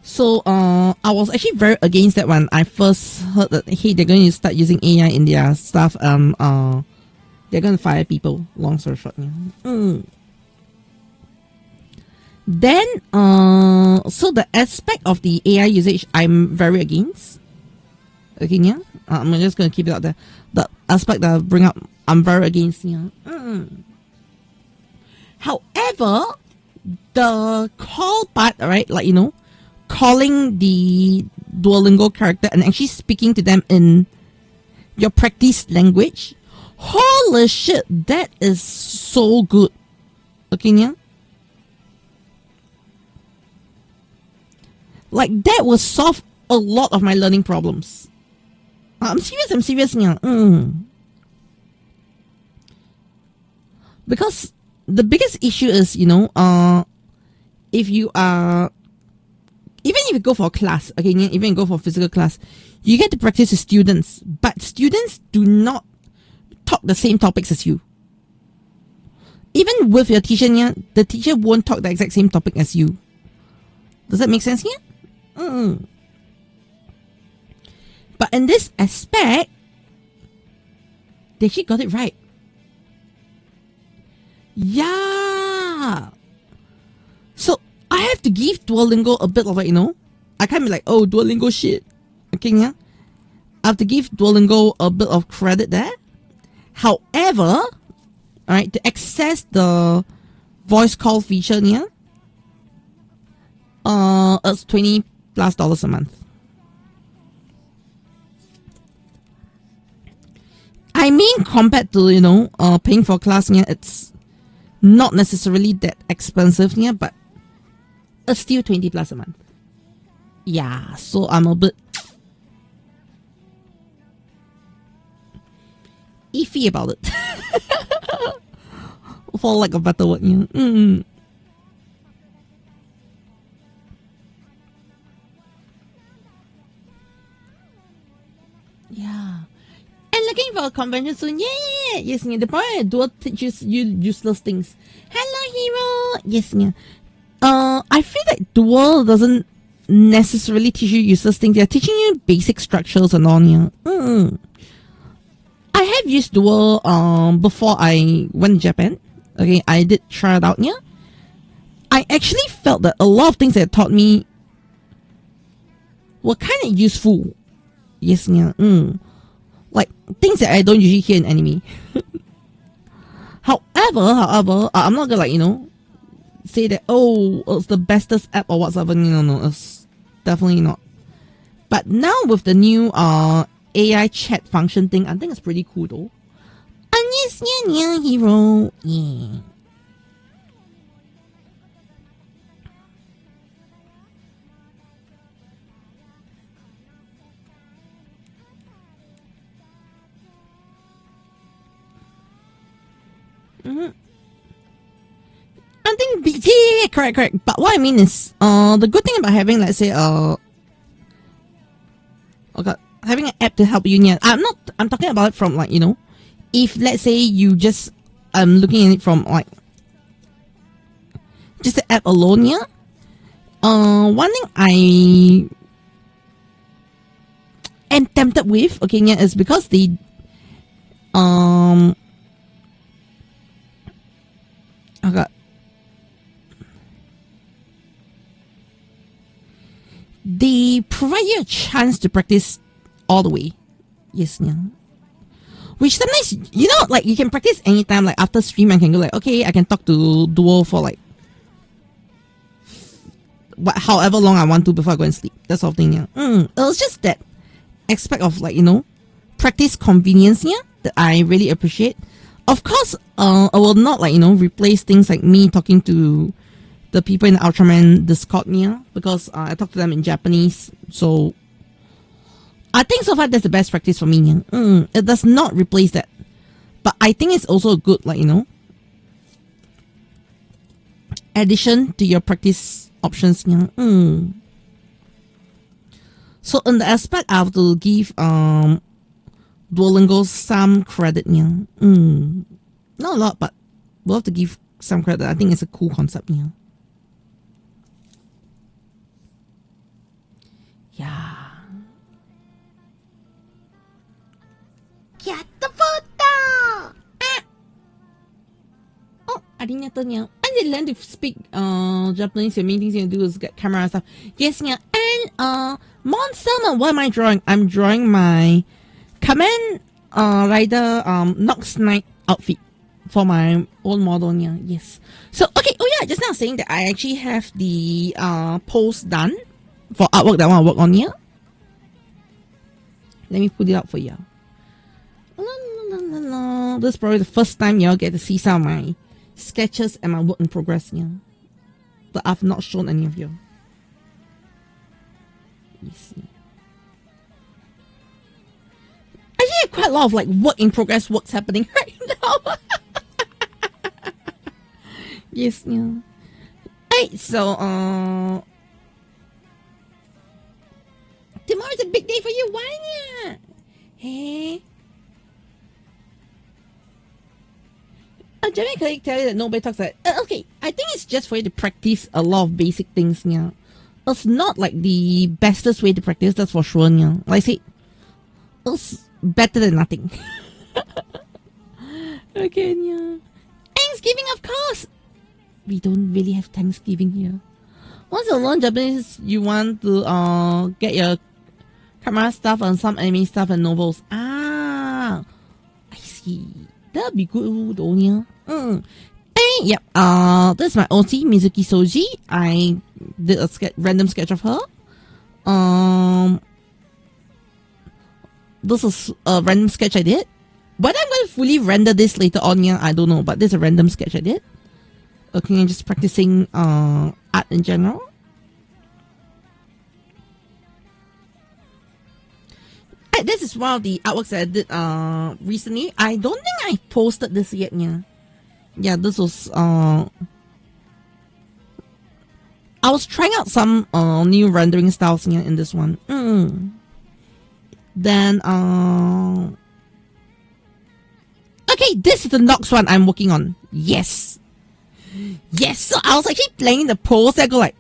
So I was actually very against that when I first heard that, hey, they're going to start using AI in their stuff. They're going to fire people. Long story short, yeah. Then, so the aspect of the AI usage, I'm very against. Okay, yeah. I'm just going to keep it out there. The aspect that I bring up, I'm very against. Yeah. However, the call part, right? Like calling the Duolingo character and actually speaking to them in your practice language. Holy shit, that is so good. Okay, yeah. Like that will solve a lot of my learning problems. I'm serious, yeah. Because the biggest issue is, if you are, even if you go for a class, okay, even if you go for a physical class, you get to practice with students, but students do not talk the same topics as you. Even with your teacher, yeah, the teacher won't talk the exact same topic as you. Does that make sense here? But in this aspect, they actually got it right. Yeah. So I have to give Duolingo a bit of like, I can't be like, oh, Duolingo shit. Okay, yeah. I have to give Duolingo a bit of credit there. However, alright, to access the voice call feature, yeah, it's $20+ a month. I mean, compared to paying for class, yeah, it's not necessarily that expensive, yeah, but it's still $20+ a month. Yeah, so I'm a bit iffy about it. For like a better word, yeah. Yeah. And looking for a convention soon. Yeah. Yes, yeah. The point Duo teaches you useless things. Hello, hero. Yes, yeah. I feel like Duo doesn't necessarily teach you useless things. They're teaching you basic structures and all, yeah. I have used Duo before I went to Japan. Okay, I did try it out, yeah. I actually felt that a lot of things that it taught me were kind of useful. Yes, yeah. Like things that I don't usually hear in anime. However, I'm not gonna say that it's the bestest app or whatsoever. No, it's definitely not. But now with the new AI chat function thing, I think it's pretty cool though. And yes, yeah, hero, yeah. I think yeah, correct. But what I mean is, the good thing about having, let's say, having an app to help you. Yeah, I'm talking about it from like if let's say you just looking at it from like just the app alone. Yeah. One thing I am tempted with, okay, yeah, is because they they provide you a chance to practice all the way. Yes, yeah. Which sometimes, like you can practice anytime, like after stream I can go like, okay, I can talk to Duo for like however long I want to before I go and sleep. That sort of thing, yeah. It was just that aspect of like, practice convenience, yeah. that I really appreciate. Of course, I will not like, replace things like me talking to the people in the Ultraman Discord here, because I talk to them in Japanese. So I think so far that's the best practice for me. It does not replace that, but I think it's also a good, like, addition to your practice options. So in the aspect, I have to give Duolingo some credit. Not a lot, but we'll have to give some credit. I think it's a cool concept. Yeah. Get the photo! Oh, AriNyaTou niya. I did learn to speak Japanese. The main things you do is get camera and stuff. Yes, niya. And Monster, what am I drawing? I'm drawing my Kamen Rider Nox Knight outfit for my own model niya. Yes. So okay. Oh yeah, just now saying that I actually have the post done for artwork that I want to work on here. Let me put it out for you. This is probably the first time y'all get to see some of my sketches and my work in progress here. But I've not shown any of you. You see. Actually, quite a lot of like work in progress works happening right now. Yes, yeah. Alright, so tomorrow's a big day for you, why not? Hey. A German colleague tell you that nobody talks like okay, I think it's just for you to practice a lot of basic things, yeah. It's not like the bestest way to practice, that's for sure, yeah. Like I said, it's better than nothing. Okay, yeah. Thanksgiving, of course. We don't really have Thanksgiving here. Once you learn Japanese, you want to get your camera stuff and some anime stuff and novels. Ah, I see. That'd be good, though, yeah. Hey, yep. This is my OT, Mizuki Soji. I did a random sketch of her. This is a random sketch I did. Whether I'm going to fully render this later on, yeah, I don't know. But this is a random sketch I did. Okay, I'm just practicing art in general. This is one of the artworks that I did recently. I don't think I posted this yet, yeah. Yeah, this was I was trying out some new rendering styles here in this one. Then okay, this is the Nox one I'm working on. Yes. Yes, so I was actually playing the pose. I go like,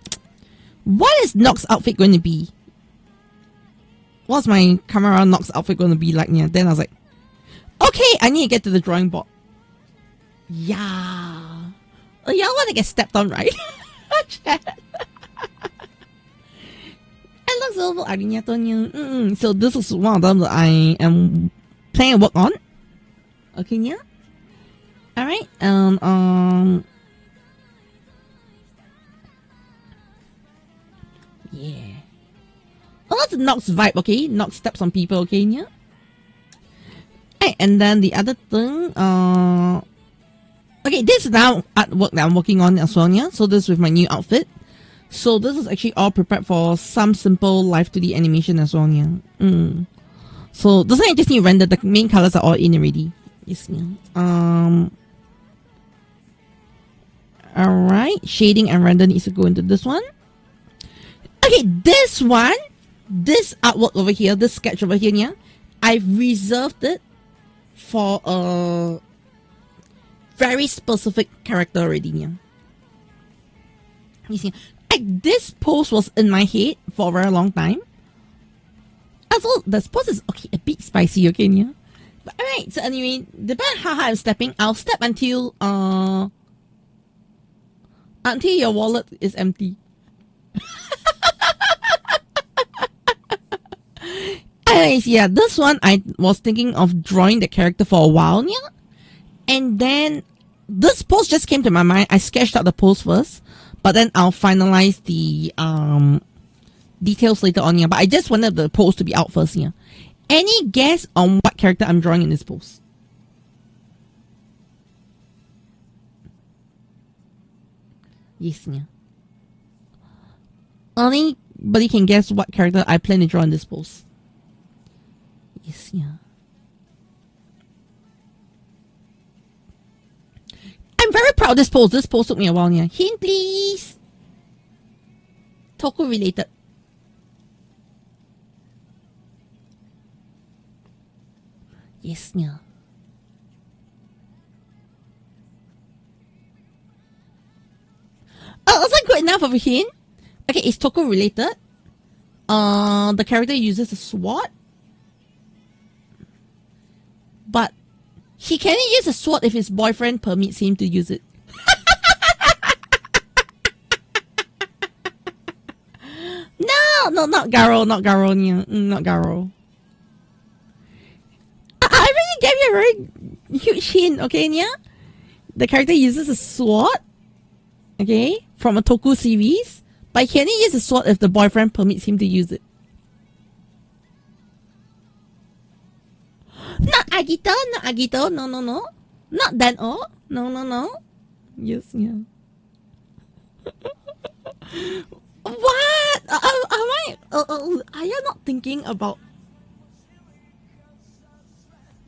what is Nox outfit going to be? What's my camera Nox outfit going to be like? Yeah. Then I was like, okay, I need to get to the drawing board. Yeah. Oh, y'all want to get stepped on, right? Chat. It looks over AriNyaTou. So this is one of them that I am planning to work on. Okay, yeah. All right. Yeah. Oh, that's a Nox vibe, okay? Nox steps on people, okay, yeah? Hey, and then the other thing, okay, this is now artwork that I'm working on as well, yeah? So this is with my new outfit. So this is actually all prepared for some simple live 2D animation as well, yeah? So this one I just need to render, the main colors are all in already. Yes, yeah. Alright, shading and render needs to go into this one. Okay, this one, this artwork over here, this sketch over here, yeah, I've reserved it for a very specific character already, yeah. You see, like this pose was in my head for a very long time. I thought this pose is okay, a bit spicy, okay, yeah. But alright, so anyway, depending on how high I'm stepping, I'll step until your wallet is empty. Anyways, yeah, this one I was thinking of drawing the character for a while, yeah. And then this pose just came to my mind. I sketched out the pose first, but then I'll finalize the details later on, yeah. But I just wanted the pose to be out first, yeah. Any guess on what character I'm drawing in this pose? Yes, yeah. Anybody can guess what character I plan to draw in this pose. Yes, yeah. I'm very proud of this pose. This pose took me a while, yeah. Hint, please. Toku related. Yes, yeah. Oh, is that good enough of a hint? Okay, it's Toku related. The character uses a sword. But he can only use a sword if his boyfriend permits him to use it. No, not Garo, not Garo, not Garo. I really gave you a very huge hint, okay, Nia? The character uses a sword, okay, from a Toku series, but he can only use a sword if the boyfriend permits him to use it. Not Agito, no. Not Dan-o, no. Yes, yeah. What? Are you not thinking about...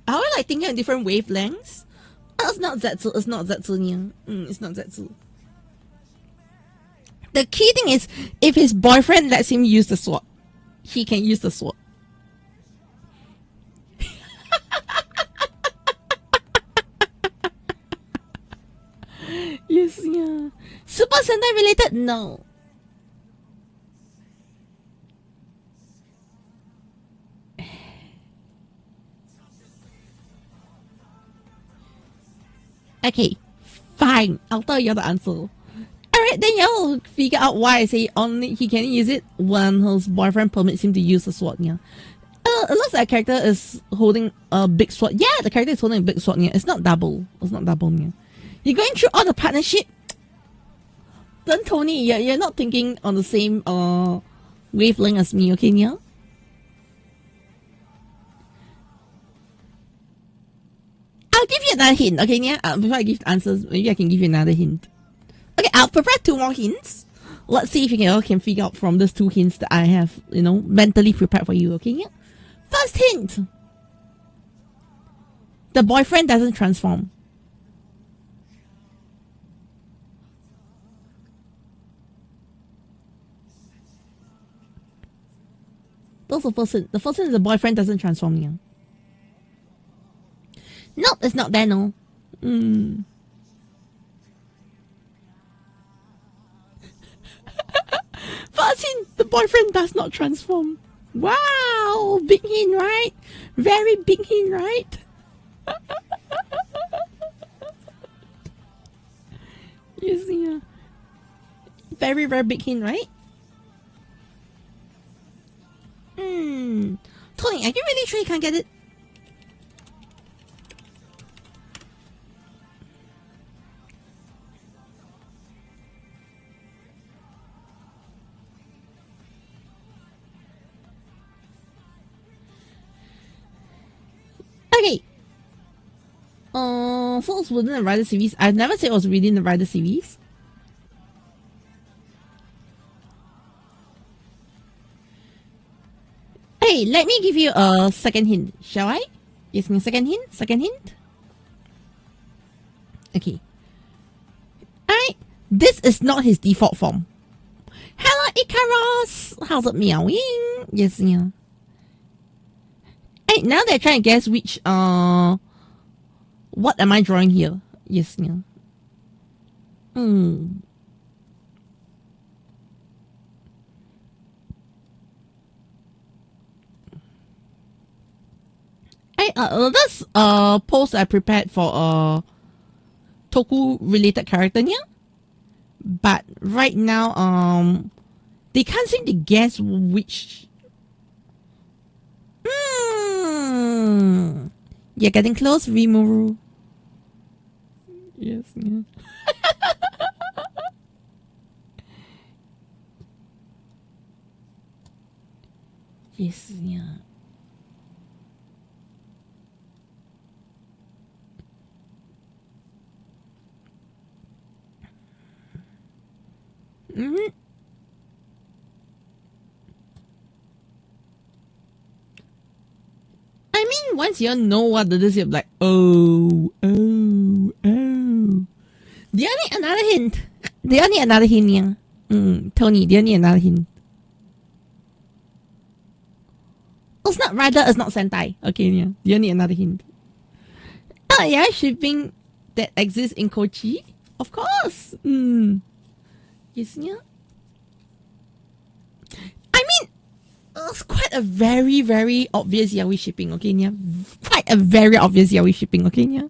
Are we like thinking of different wavelengths? Oh, it's not Zetsu, It's not Zetsu. The key thing is, if his boyfriend lets him use the sword, he can use the sword. Yes, yeah. Super Sentai related? No. Okay, fine. I'll tell you the answer. Alright, then you'll figure out why I say only he can use it when his boyfriend permits him to use the sword. Yeah. It looks like a character is holding a big sword. Yeah, the character is holding a big sword. Yeah. It's not double. Yeah. You're going through all the partnership. Then Tony, you're not thinking on the same wavelength as me, okay, yeah? I'll give you another hint, okay, yeah? Before I give the answers, maybe I can give you another hint. Okay, I'll prepare 2 more hints. Let's see if you can figure out from those 2 hints that I have, mentally prepared for you, okay, yeah? First hint. The boyfriend doesn't transform. That's the first hint. The first hint is the boyfriend doesn't transform, yeah. Nope, it's not there, no. First hint, the boyfriend does not transform. Wow, big hint, right? Very big hint, right? You see, very, very big hint, right? Tony, are you really sure you can't get it? Okay. So it's within the Rider series. I've never said it was within the Rider series. Hey, let me give you a second hint, shall I? Yes, second hint. Okay. Alright, this is not his default form. Hello, Icarus! How's it meowing? Yes, yeah. Hey, now they're trying to guess which, what am I drawing here? Yes, yeah. That's post I prepared for Toku related character, yeah. But right now, they can't seem to guess which. You're getting close, Rimuru. Yes, yeah. Yes, yeah. Mm-hmm. I mean, once you know what it is, you're like, oh. Do you need another hint? Yeah? Tony, do you need another hint? It's not Rider, it's not Sentai. Okay, yeah. Do you need another hint? Oh, yeah, shipping that exists in Kochi? Of course. Yes, yeah. I mean, it's quite a very, very obvious yaoi shipping, okay, yeah? Quite a very obvious yaoi shipping, okay, yeah?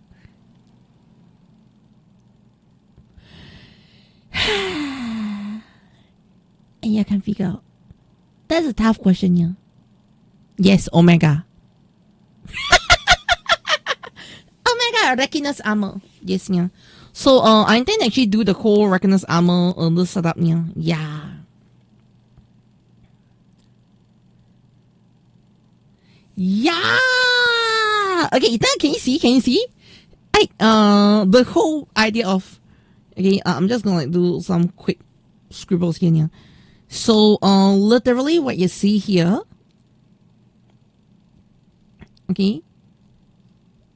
And you can figure out. That's a tough question, yeah. Yes, Omega. Omega Reckoners armor. Yes, yeah. So I intend to actually do the whole Reckoners armor on this setup, yeah. Yeah. Yeah. Okay, can you see? Can you see? The whole idea of, okay, I'm just gonna like do some quick scribbles here, yeah. So literally what you see here, okay,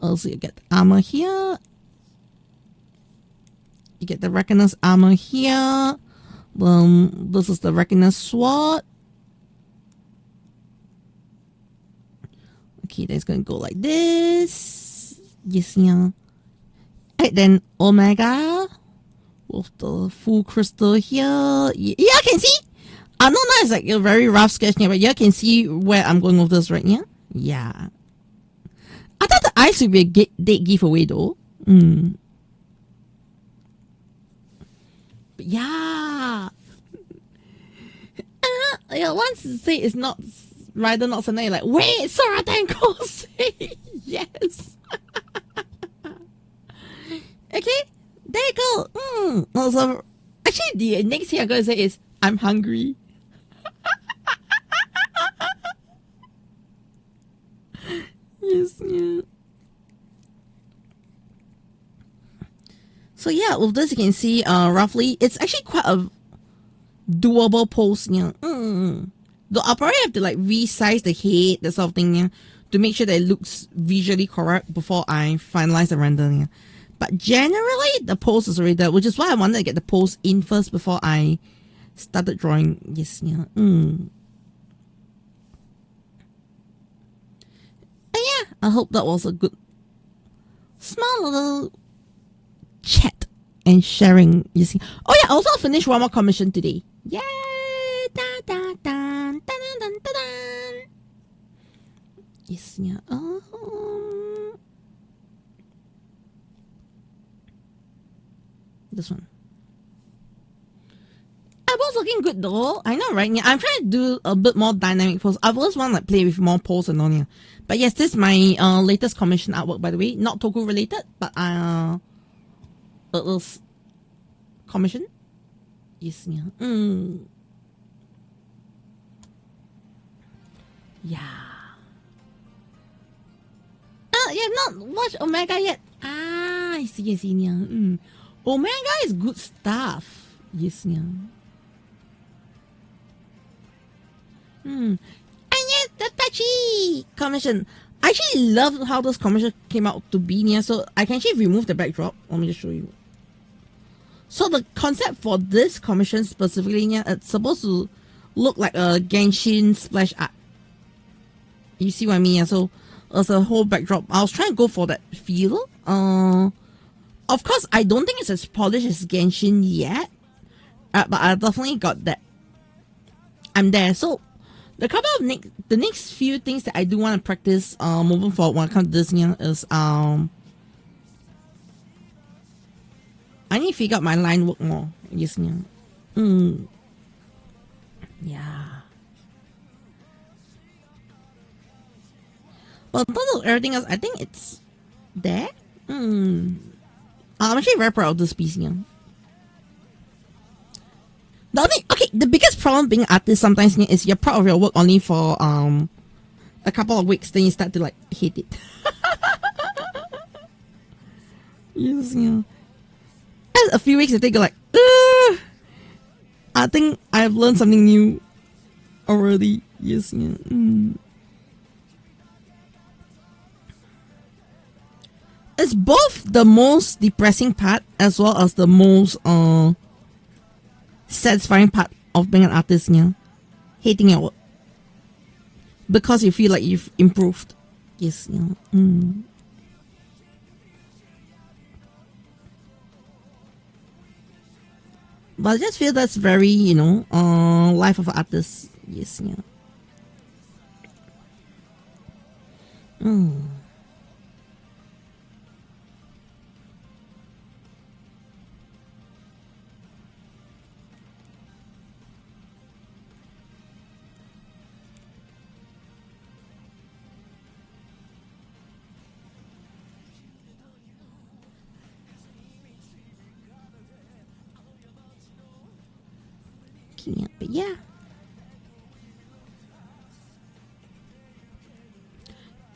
so you get the armor here, you get the Reckoner's armor here, this is the Reckoner's sword. Okay, that's gonna go like this. Yes, yeah. And then Omega with the full crystal here. Yeah, I can see. I know that it's like a very rough sketch here, but you can see where I'm going with this right here. Yeah. I thought the eyes would be a dead giveaway though. But yeah. Yeah, once you say it's not Rider, not Sentai, you're like, wait, Sora Tanko say yes. Okay, there you go. Also, actually, the next thing I'm going to say is, I'm hungry. Yes, yeah. So yeah, with this you can see roughly, it's actually quite a doable pose. Yeah. Though I'll probably have to like resize the head, that sort of thing, yeah, to make sure that it looks visually correct before I finalize the rendering. Yeah. But generally, the pose is already there, which is why I wanted to get the pose in first before I started drawing. Yes, yeah. And yeah, I hope that was a good, small little chat and sharing. You see. Oh yeah, I also finished one more commission today. Yay! Da, da, da, da, da, da, da, da. Yes, yeah. This one. I was looking good though. I know, right? Yeah, I'm trying to do a bit more dynamic pose. I've always want to like play with more pose and all. Yeah. But yes, this is my latest commission artwork, by the way. Not Toku related, but it was commission. Yes, yeah. Yeah. You have not watched Omega yet. I see, yeah. Omega is good stuff. Yes, yeah. And yes, the Tachi commission. I actually love how this commission came out to be near, so I can actually remove the backdrop. Let me just show you. So the concept for this commission specifically, yeah, it's supposed to look like a Genshin splash art. You see what I mean? Yeah? So as a whole backdrop, I was trying to go for that feel. Of course, I don't think it's as polished as Genshin yet, but I definitely got that. I'm there. So the couple of the next few things that I do want to practice moving forward when it comes to this year is I need to figure out my line work more. Yes, yeah. Yeah. But in terms of everything else, I think it's there. I'm actually very proud of this piece here. The biggest problem being an artist sometimes is you're proud of your work only for a couple of weeks, then you start to like hate it. Yes, yeah. And a few weeks, you think you're like, I think I've learned something new already. Yes, yeah. It's both the most depressing part as well as the most satisfying part of being an artist, yeah. Hating your work. Because you feel like you've improved. Yes, yeah. But I just feel that's very, you know, life of an artist. Yes, yeah. But yeah.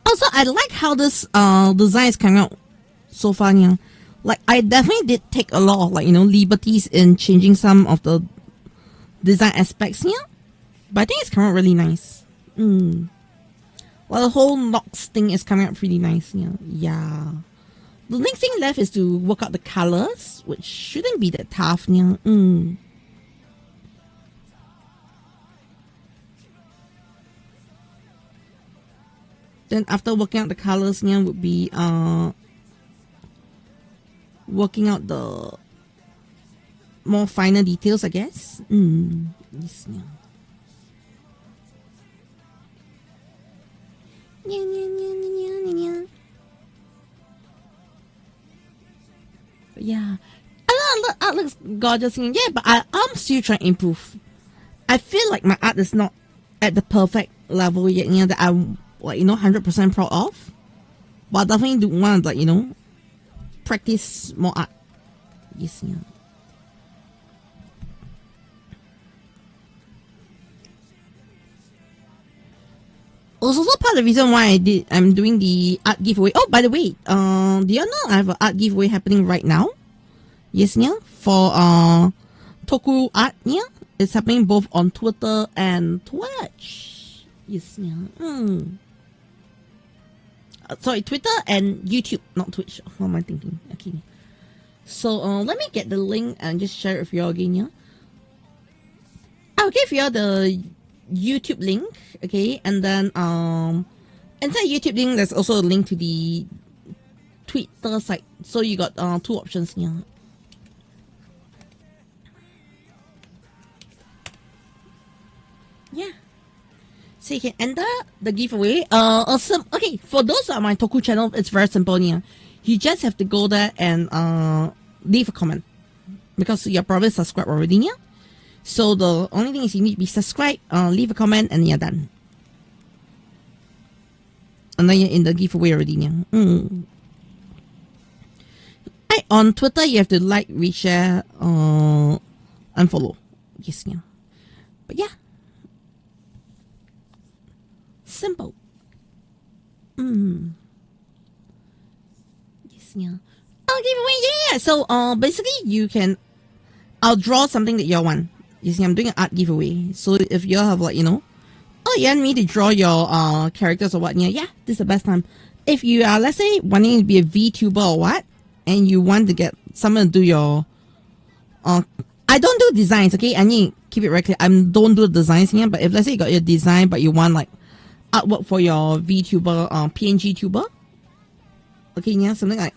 Also, I like how this design is coming out so far, yeah. Like, I definitely did take a lot of, like, you know, liberties in changing some of the design aspects, yeah. But I think it's coming out really nice. Well, the whole Nox thing is coming out pretty nice, yeah. Yeah. The next thing left is to work out the colors, which shouldn't be that tough, yeah. Then after working out the colors, yeah, would be working out the more finer details, I guess. Yes, yeah. But yeah, art looks gorgeous. Yeah, but I'm still trying to improve. I feel like my art is not at the perfect level yet, yeah, that I'm, like, you know, 100% proud of. But I definitely do want to, like, you know, practice more art. Yes, yeah. Also, part of the reason why I'm doing the art giveaway. Oh, by the way, do you know I have an art giveaway happening right now? Yes, yeah, for Toku Art, yeah. It's happening both on Twitter and Twitch. Yes, yeah. Sorry, Twitter and YouTube, not Twitch. What am I thinking? Okay. So let me get the link and just share it with you all again, yeah. I'll give you all the YouTube link, okay, and then inside YouTube link there's also a link to the Twitter site. So you got two options here. Yeah. So you can enter the giveaway. Awesome. Okay, for those on my Toku channel, it's very simple here. You just have to go there and leave a comment because you're probably subscribed already, yeah. So the only thing is you need to be subscribed, leave a comment, and you're done. And then you're in the giveaway already, yeah. Right, on Twitter, you have to like, reshare, and follow. Yes, yeah. But yeah. Simple. Yes, yeah. I'll give away, yeah. So basically you can, I'll draw something that you want. You see, I'm doing an art giveaway. So if you have, like, you know, oh, you want me to draw your characters or what, yeah, this is the best time. If you are, let's say, wanting to be a VTuber or what, and you want to get someone to do your, I don't do designs, okay? I need to keep it very clear. I don't do designs here, but if, let's say, you got your design, but you want, like, artwork for your VTuber, PNG tuber, okay, yeah, something like.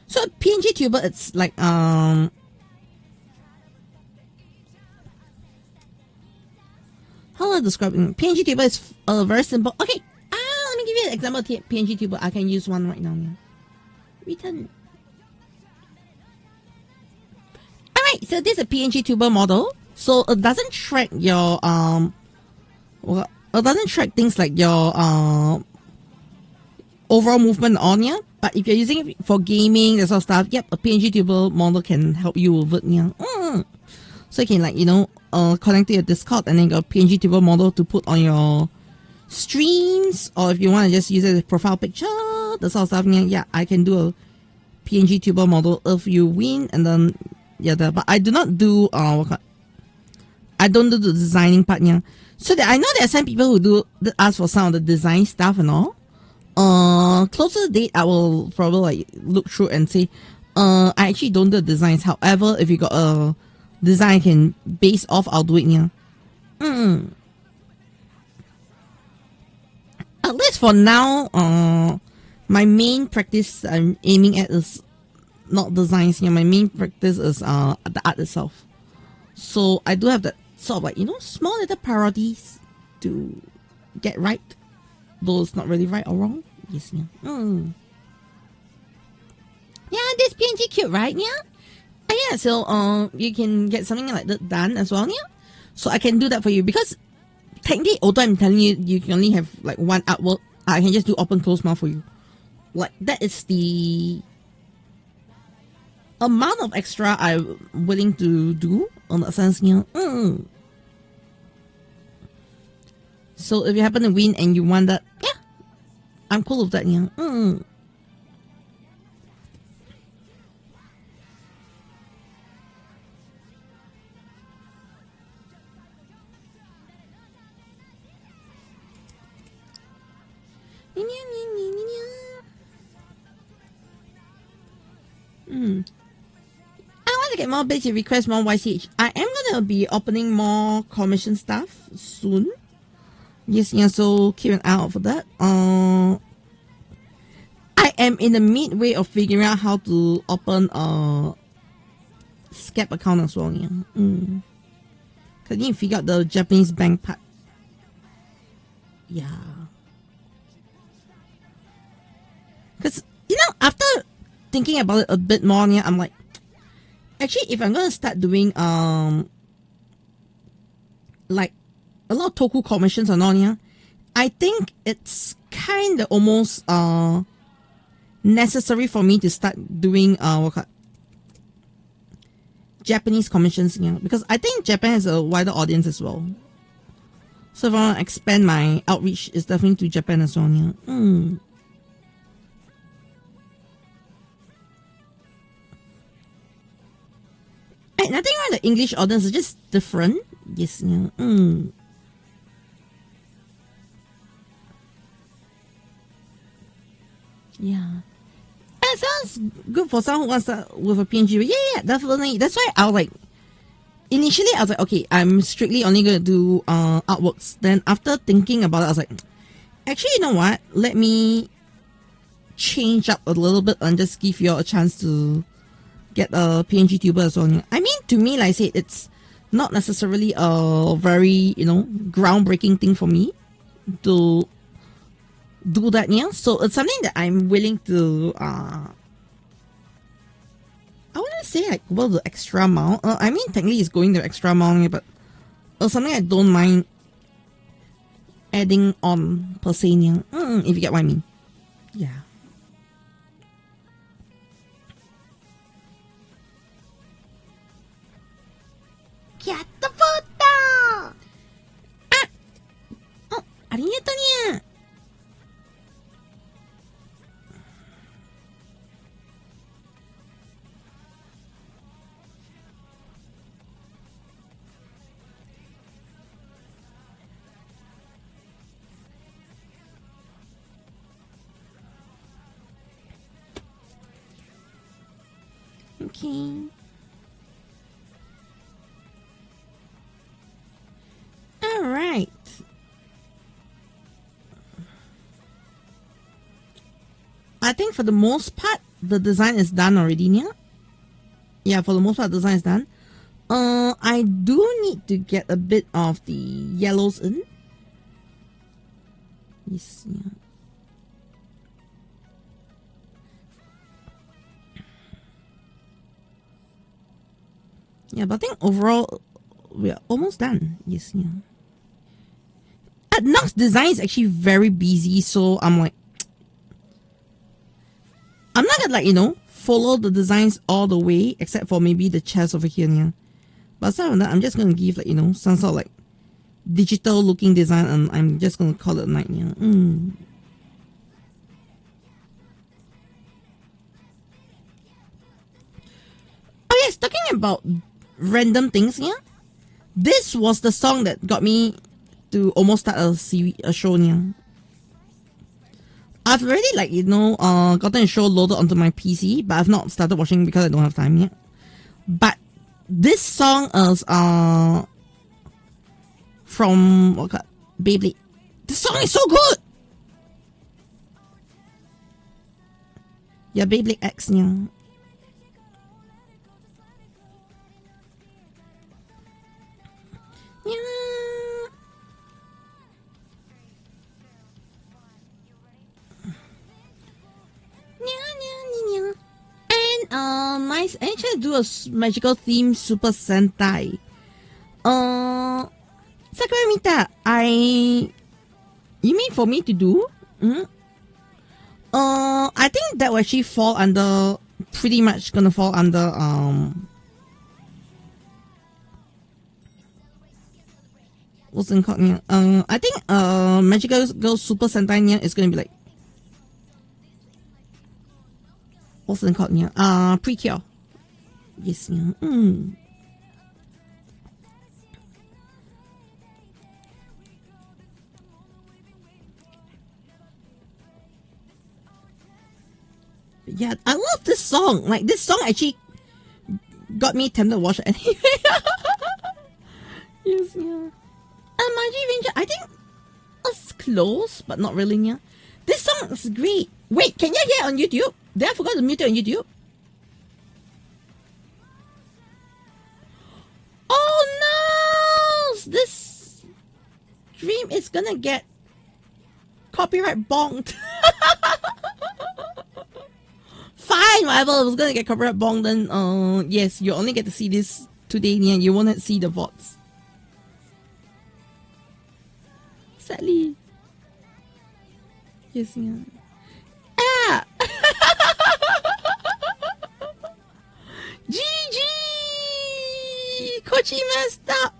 So PNG tuber, it's like how do I describe it? PNG tuber is very simple. Okay, let me give you an example of PNG tuber. I can use one right now. Yeah. Return. Alright, so this is a PNG tuber model. So it doesn't track your well, it doesn't track things like your overall movement on ya. But if you're using it for gaming, that sort of stuff, yep, a PNG tuber model can help you with it. Yeah. So you can, like, you know, connect to your Discord and then got a PNG tuber model to put on your streams, or if you want to just use it as a profile picture, that sort of stuff. Yeah, I can do a PNG tuber model if you win, and then yeah, but I do not do I don't do the designing part, yeah. So that I know there are some people who do ask for some of the design stuff and all. Closer to the date, I will probably like look through and say, I actually don't do the designs. However, if you got a design I can base off, I'll do it, yeah. At least for now, my main practice I'm aiming at is not designs, yeah. My main practice is the art itself. So I do have that sort of like, you know, small little parodies to get right. Though it's not really right or wrong. Yes, yeah. Yeah, this PNG cute, right? Yeah. Yeah, so you can get something like that done as well, yeah. So I can do that for you because technically, although I'm telling you, you can only have like one artwork, I can just do open close mouth for you. Like that is the amount of extra I'm willing to do on that sense, yeah. So if you happen to win and you want that, yeah, I'm cool with that, yeah. I want to get more basic request, more YCH. I am gonna be opening more commission stuff soon. Yes, yeah, so keep an eye out for that. I am in the midway of figuring out how to open a Scap account as well, yeah. Cause you need to figure out the Japanese bank part. Yeah. Cause, you know, after thinking about it a bit more, yeah, I'm like, actually, if I'm gonna start doing like a lot of toku commissions and all, yeah, I think it's kind of almost necessary for me to start doing Japanese commissions, yeah, because I think Japan has a wider audience as well. So if I want to expand my outreach, it's definitely to Japan as well, yeah. Hey, nothing wrong with the English audience, it's just different. Yes, yeah. Yeah. It sounds good for someone who wants to with a PNG. Yeah, definitely. That's why I was like, initially I was like, okay, I'm strictly only going to do artworks. Then after thinking about it, I was like, actually, you know what? Let me change up a little bit and just give you a chance to get a PNG tuber as well. I mean, to me, like I said, it's not necessarily a very, you know, groundbreaking thing for me to do that, yeah. So it's something that I'm willing to I wouldn't say like go the extra mile. I mean technically it's going the extra mile, yeah, but it's something I don't mind adding on per se, yeah. If you get what I mean. Yeah. Get the photo! Ah! Oh, AriNyaTou. Okay. All right. I think for the most part, the design is done already, yeah? Yeah, for the most part, the design is done. I do need to get a bit of the yellows in. Yes, yeah. Yeah, but I think overall, we are almost done. Yes, yeah. Nox design is actually very busy, so I'm like, I'm not gonna, like, you know, follow the designs all the way, except for maybe the chest over here, yeah. But aside from that, I'm just gonna give, like, you know, some sort of like digital looking design, and I'm just gonna call it a night, yeah. Oh yes, talking about random things, yeah. This was the song that got me to almost start a show, yeah. I've already gotten a show loaded onto my PC, but I've not started watching because I don't have time yet. But this song is from Beyblade. This song is so good. Yeah, Beyblade X, yeah. And I actually do a magical theme Super Sentai. Sakuramita, you mean for me to do? I think that will actually fall under, pretty much gonna fall under what's it called? I think Magical Girl Super Sentai is gonna be like, what's it called? Precure. Yes, Yeah, I love this song. Like, this song actually got me tempted to watch it anyway. Yes, yeah. Magi Ranger, I think it's close, but not really, yeah. This song is great. Wait, can you hear it on YouTube? Did I forgot to mute it on YouTube? Oh no! This stream is gonna get copyright bonked. Fine, whatever. I was gonna get copyright bonked. Then, yes, you only get to see this today. Yeah, you won't see the VODs. Sadly. Yes, yeah. Ah! GG! Kochi messed up.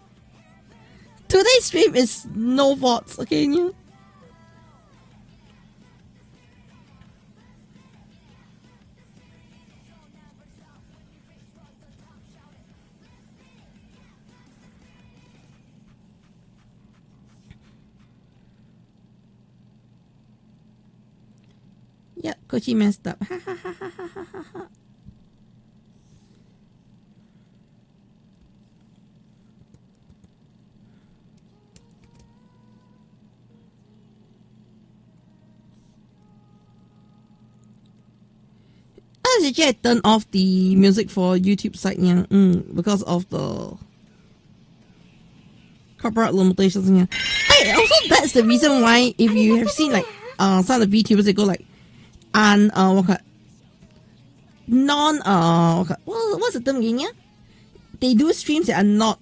Today's stream is no VODs. Okay, yeah. Yep, Kochi messed up. Ha ha ha ha ha ha ha. Actually, I turned off the music for YouTube site, yeah, because of the copyright limitations, yeah. Hey, also that's the reason why, if you have seen like some of the VTubers, they go like what's the term again, yeah? They do streams that are not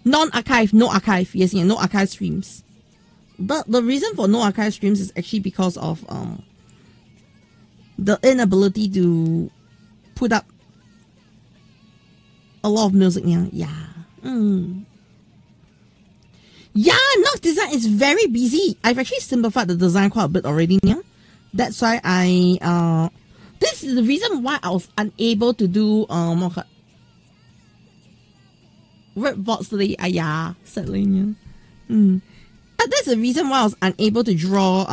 non-archive, no archive, yes, yeah, no archive streams. But the reason for no archive streams is actually because of the inability to put up a lot of music, yeah. Yeah, Nox design is very busy. I've actually simplified the design quite a bit already, yeah. That's why this is the reason why I was unable to do red bots today. Yeah, sadly, yeah. That's the reason why I was unable to draw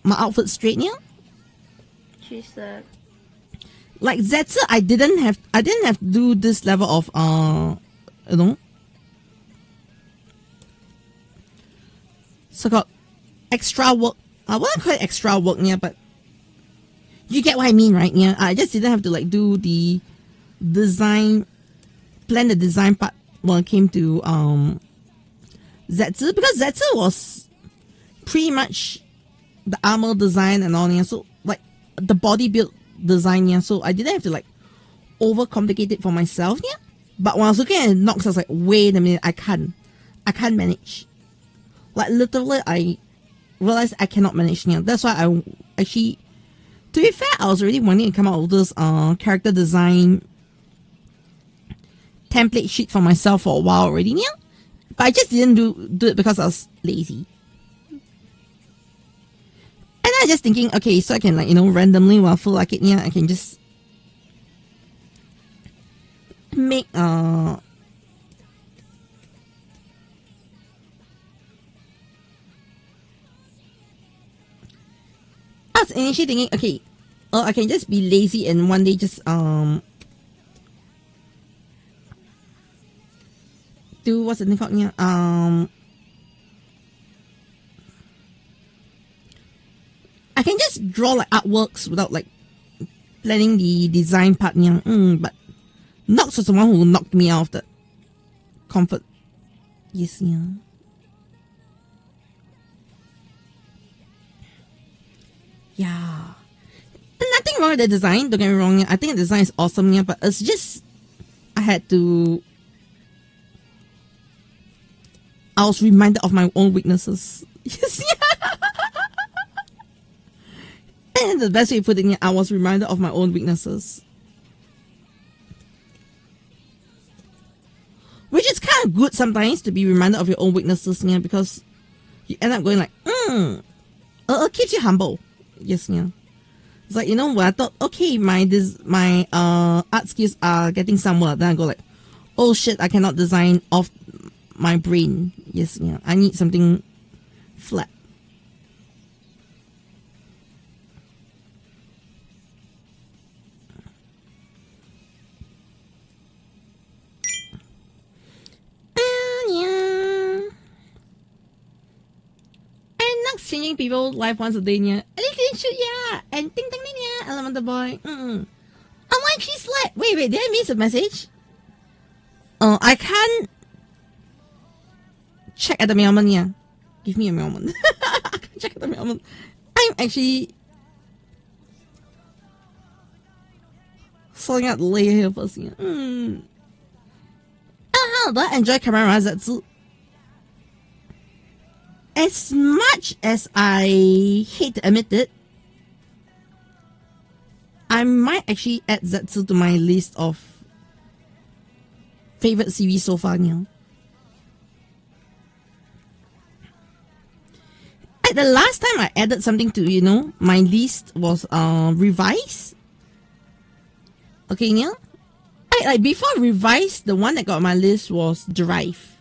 my outfit straight, yeah. She said, like Zetsu, I didn't have to do this level of so-called extra work. I wouldn't call it extra work, yeah, but you get what I mean, right? Yeah, I just didn't have to like do the design, plan the design part when it came to Zetsu, because Zetsu was pretty much the armor design and all, yeah. So like the body build design, yeah. So I didn't have to like overcomplicate it for myself, yeah. But when I was looking at Nox, I was like, wait a minute, I can't manage. Like literally, I realized I cannot manage, yeah. That's why I actually, to be fair, I was already wanting to come out with this character design template sheet for myself for a while already, yeah. But I just didn't do it because I was lazy. And I was just thinking, okay, so I can like, randomly when I feel like it, yeah, I can just make I was initially thinking, okay, I can just be lazy and one day just do what's the thing called? Yeah, I can just draw like artworks without like planning the design part. Yeah, but Nox was the one who knocked me out of the comfort. Yes, yeah. Yeah. Nothing wrong with the design, don't get me wrong. I think the design is awesome, yeah, but it's just I was reminded of my own weaknesses. Yes, yeah. And the best way to put it, I was reminded of my own weaknesses. Which is kind of good sometimes to be reminded of your own weaknesses, yeah, because you end up going like, it keeps you humble. Yes, yeah. It's like, when I thought, okay, my art skills are getting somewhere, then I go like, oh shit, I cannot design off my brain. Yes, yeah. I need something flat. Yeah. And not changing people's life once a day, yeah. Yeah. And ding ding ding, yeah. Elemental boy. I'm like, she's like, wait, did I miss a message? I can't check at the moment, yeah. Give me a moment. I can't check at the moment. I'm actually sorting out the layer here first, yeah. How do I enjoy Camera Zetsu? As much as I hate to admit it, I might actually add Zetsu to my list of favorite series so far now. The last time I added something to, my list was Revise. Okay, yeah. Like before Revise, the one that got on my list was Drive.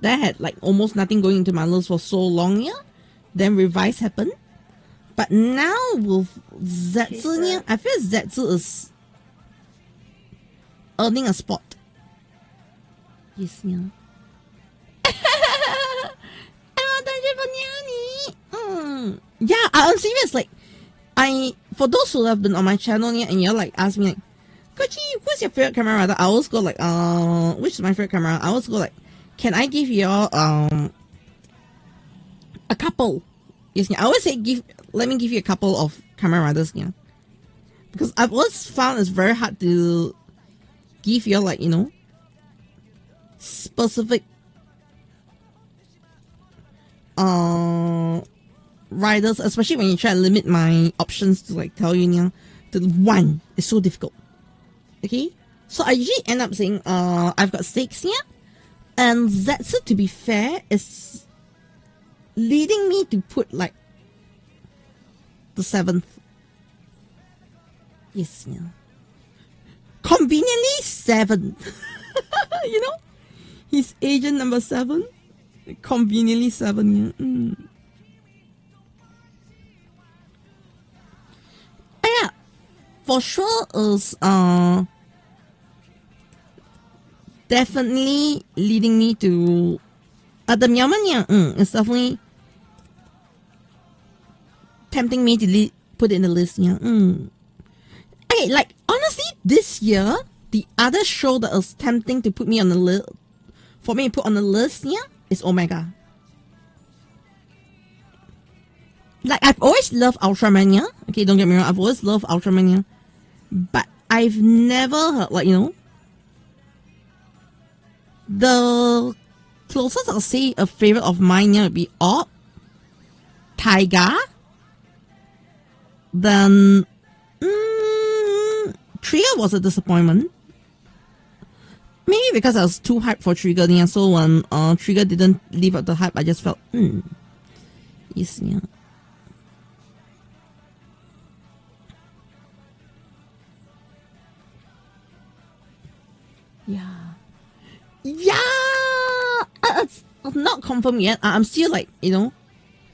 That had like almost nothing going into my list for so long, yeah. Then Revise happened. But now with Zetsu, yeah, I feel Zetsu is earning a spot. Yes, yeah. Yeah, I'm serious. Like, for those who have been on my channel, yeah, and you're like ask me like, Kochi, who's your favorite camera rider? I always go like, which is my favorite camera? I always go like, can I give you a couple? Yes, yeah. I always say let me give you a couple of camera riders, yeah. Because I've always found it's very hard to give you like, specific riders, especially when you try to limit my options to like tell you, to one. It's so difficult. Okay, so I usually end up saying I've got 6 here, and Zetsu, to be fair, is leading me to put like the 7th. Yes, yeah. Conveniently 7. He's agent number 7. Conveniently 7, yeah. Yeah, for sure is definitely leading me to the moment, yeah. It's definitely tempting me to put it in the list, yeah. Okay, like honestly, this year the other show that was tempting to put me on the list, for me to put on the list, yeah, is Omega. Like, I've always loved Ultraman, yeah. Okay, don't get me wrong, I've always loved Ultraman, yeah. But I've never heard, like, the closest I'll say a favorite of mine, yeah, would be Orb, Taiga, then Trigger was a disappointment. Maybe because I was too hyped for Trigger, yeah, so when Trigger didn't live up the hype, I just felt, yes, yeah. Yeah. Yeah! It's not confirmed yet. I'm still like, you know,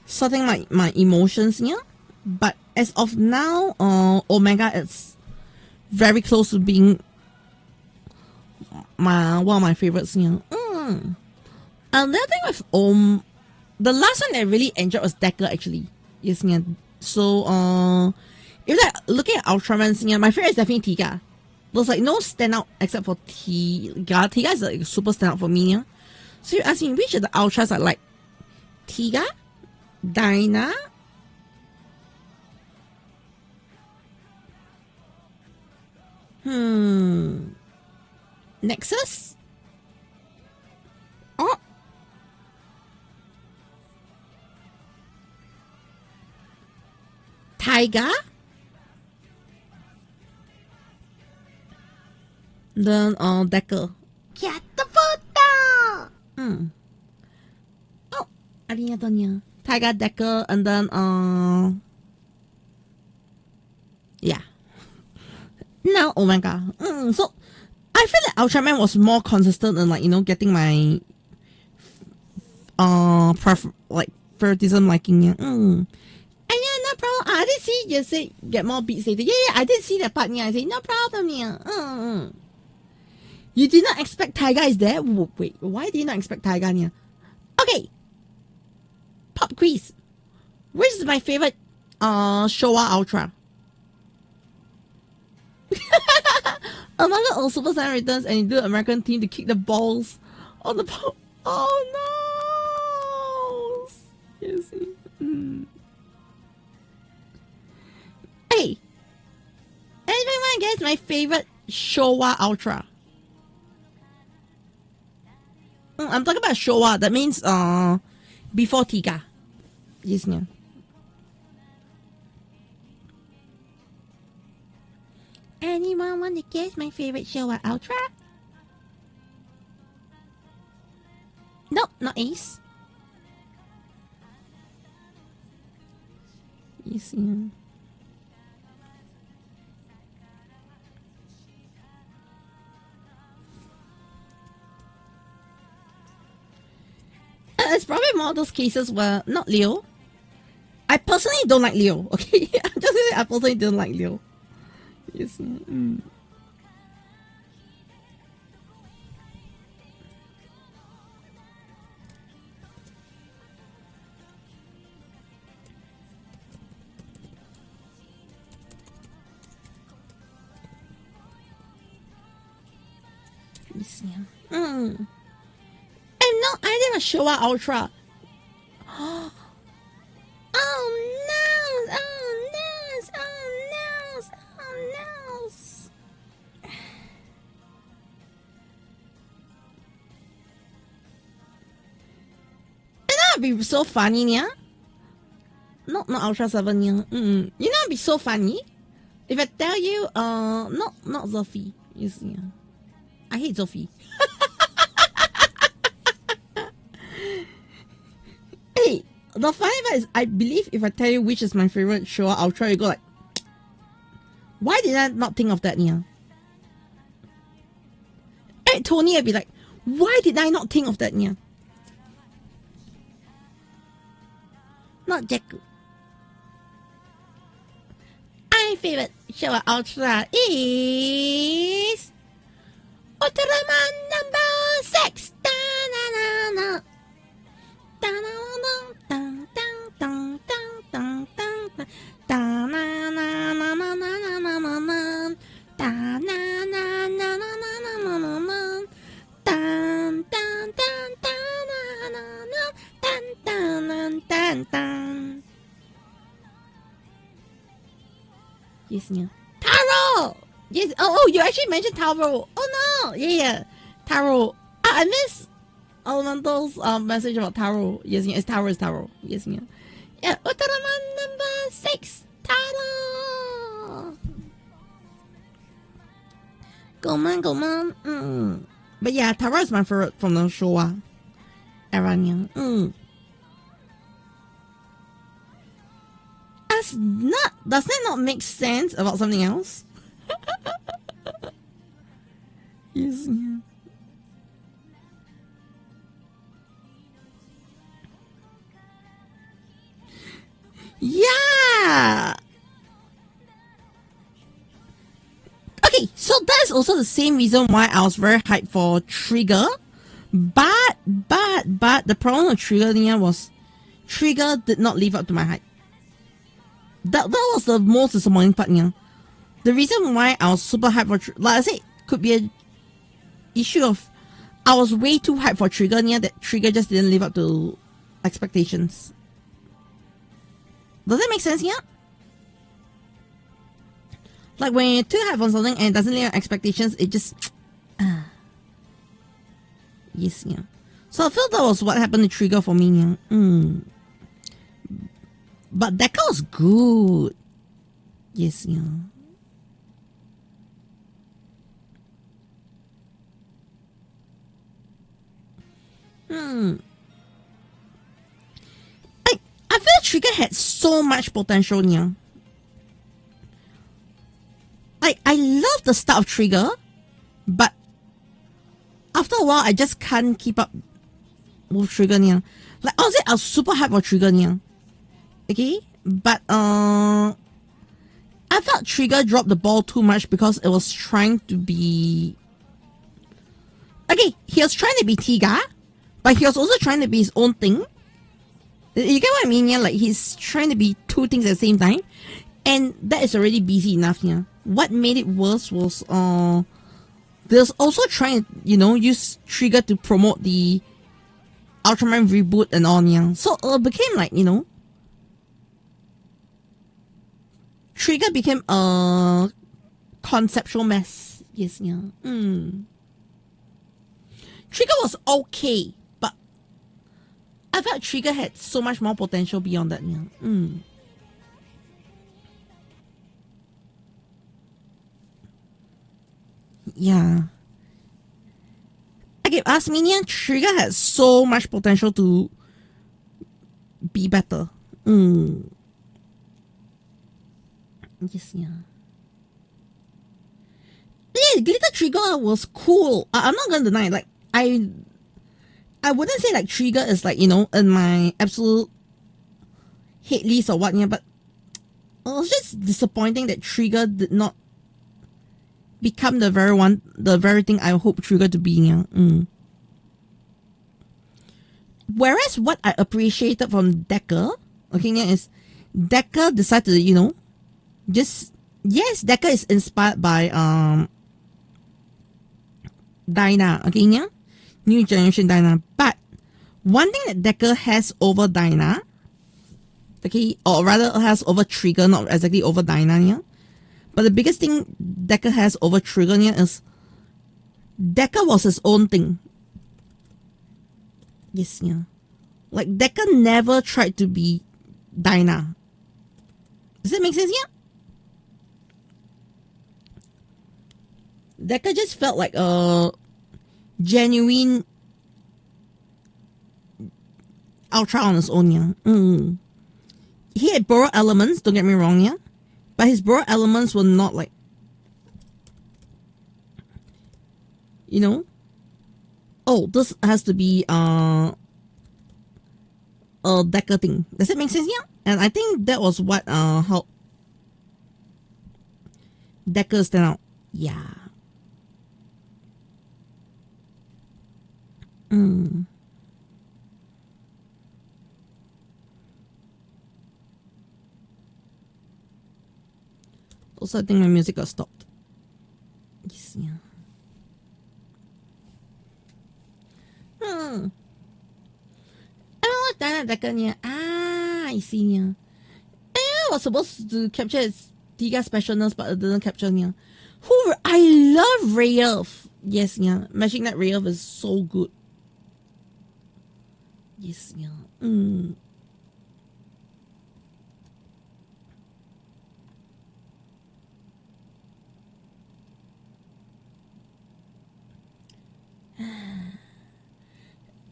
sorting my emotions here. But as of now, Omega is very close to being one of my favorites here. Another thing with the last one that I really enjoyed was Deco actually. Yes, yeah. So if like looking at Ultraman, yeah, my favorite is definitely Tiga. There's like no standout except for Tiga. Tiga is like super standout for me, yeah. So you're asking which of the Ultras are like Tiga, Dyna, Nexus? Oh, Tiger? Then Deco. Caturteer. Oh, AriNyaTou. Tiger, Deco, and then yeah. Now Omega. So I feel like Ultraman was more consistent in like, you know, getting my favoritism liking. Yeah. And yeah, no problem. I did see you say get more beats later. Yeah, I did see that part. Yeah, I say no problem. Yeah. You did not expect Tiger is there? Wait, why did you not expect Tiger? Yeah. Okay. Pop quiz. Which is my favorite Showa Ultra? Among all Super Saiyan returns and you do American team to kick the balls on the pop. Oh no! Yes. Hey, anyone guess my favorite Showa Ultra? I'm talking about Showa. That means before Tiga. Yes, yeah. Anyone want to guess my favorite Showa Ultra? No, not Ace. Yes, yeah. It's probably one of those cases where not Leo. I personally don't like Leo. Okay, I'm just saying I personally don't like Leo. Yes. Yes. And no, I didn't Showa Ultra. Oh no! Oh no! Oh no! Oh no! And that'd be so funny, yeah. Not Ultra 7, yeah. You know, it'd be so funny if I tell you, not Zophie. Yes, yeah. I hate Zophie. Hey, the funny part is, I believe if I tell you which is my favorite Showa Ultra, you go like, why did I not think of that, yeah? Hey, Tony, I'd be like, why did I not think of that, yeah? Not Deku. My favorite Showa Ultra is Ultraman number 6. Da-na-na-na. Yes, yeah. Taro! Yes. Oh, you actually mentioned Taro. Oh no! Yeah. Taro. I miss Elemental's message about Taro. Yes, yeah. It's Taro. Yes, yeah. Yeah, Ultraman number 6. Taro! Go man. But yeah, Taro is my favorite from the Showa era. Does that not make sense about something else? Yes, yeah. Yeah. Okay, so that's also the same reason why I was very hyped for Trigger. But the problem with Trigger was Trigger did not live up to my hype. That was the most disappointing part. The reason why I was super hyped for like I said, could be an issue of I was way too hyped for Trigger. That Trigger just didn't live up to expectations. Does that make sense? Like when you're too hyped on something and it doesn't live up to expectations, it just yes, yeah. So I feel that was what happened to Trigger for me. But Deco was good. Yes, yeah. I feel Trigger had so much potential. Like I love the start of Trigger, but after a while I just can't keep up with Trigger. Like honestly, I was super hyped for Trigger. Okay, but I felt Trigger dropped the ball too much because it was trying to be. Okay, he was trying to be Tiga, but he was also trying to be his own thing. You get what I mean? Like he's trying to be two things at the same time, and that is already busy enough. What made it worse was there's also trying to use Trigger to promote the Ultraman reboot and all. So it became like Trigger became a conceptual mess. Yes, yeah. Trigger was okay, but I felt Trigger had so much more potential beyond that. Yeah. Okay, ask me, Trigger has so much potential to be better. Yes, yeah. Yeah, Glitter Trigger was cool. I'm not gonna deny it. Like I wouldn't say like Trigger is like in my absolute hate list or what, but it was just disappointing that Trigger did not become the very thing I hope Trigger to be. Whereas what I appreciated from Deco, is Deco decided to, just yes, Deco is inspired by Dyna, new generation Dyna. But one thing that Deco has over Dyna, or rather has over Trigger, not exactly over Dyna, but the biggest thing Deco has over Trigger is Deco was his own thing. Yes, yeah. Like Deco never tried to be Dyna. Does that make sense? Deca just felt like a genuine Ultra on his own. He had borrowed elements, don't get me wrong, but his borrowed elements were not like, oh, this has to be a Deca thing. Does it make sense? And I think that was what helped Deca stand out. Yeah. Also, I think my music got stopped. Yes, yeah. I don't like Deca. I see. I was supposed to capture its Tiga specialness, but it didn't capture. Who I love Rayev. Yes, yeah. Magic Knight Rayev is so good. Yes, yeah.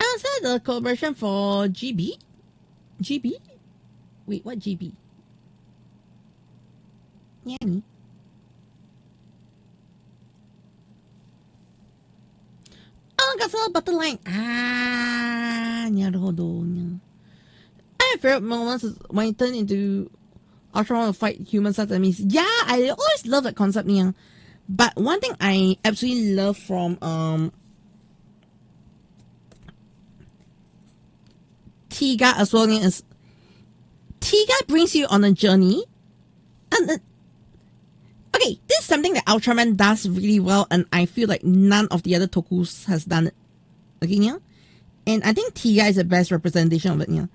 Outside the collaboration for GB? GB? Wait, what GB? Yeah. Godzilla Butterline. Naruhodo. My favorite moments is when it turned into Ultraman to fight human-sized enemies. Yeah, I always love that concept. Yeah. But one thing I absolutely love from Tiga as well is Tiga brings you on a journey. And okay, this is something that Ultraman does really well, and I feel like none of the other Tokus has done it. Okay, yeah? And I think Tiga is the best representation of it, yeah.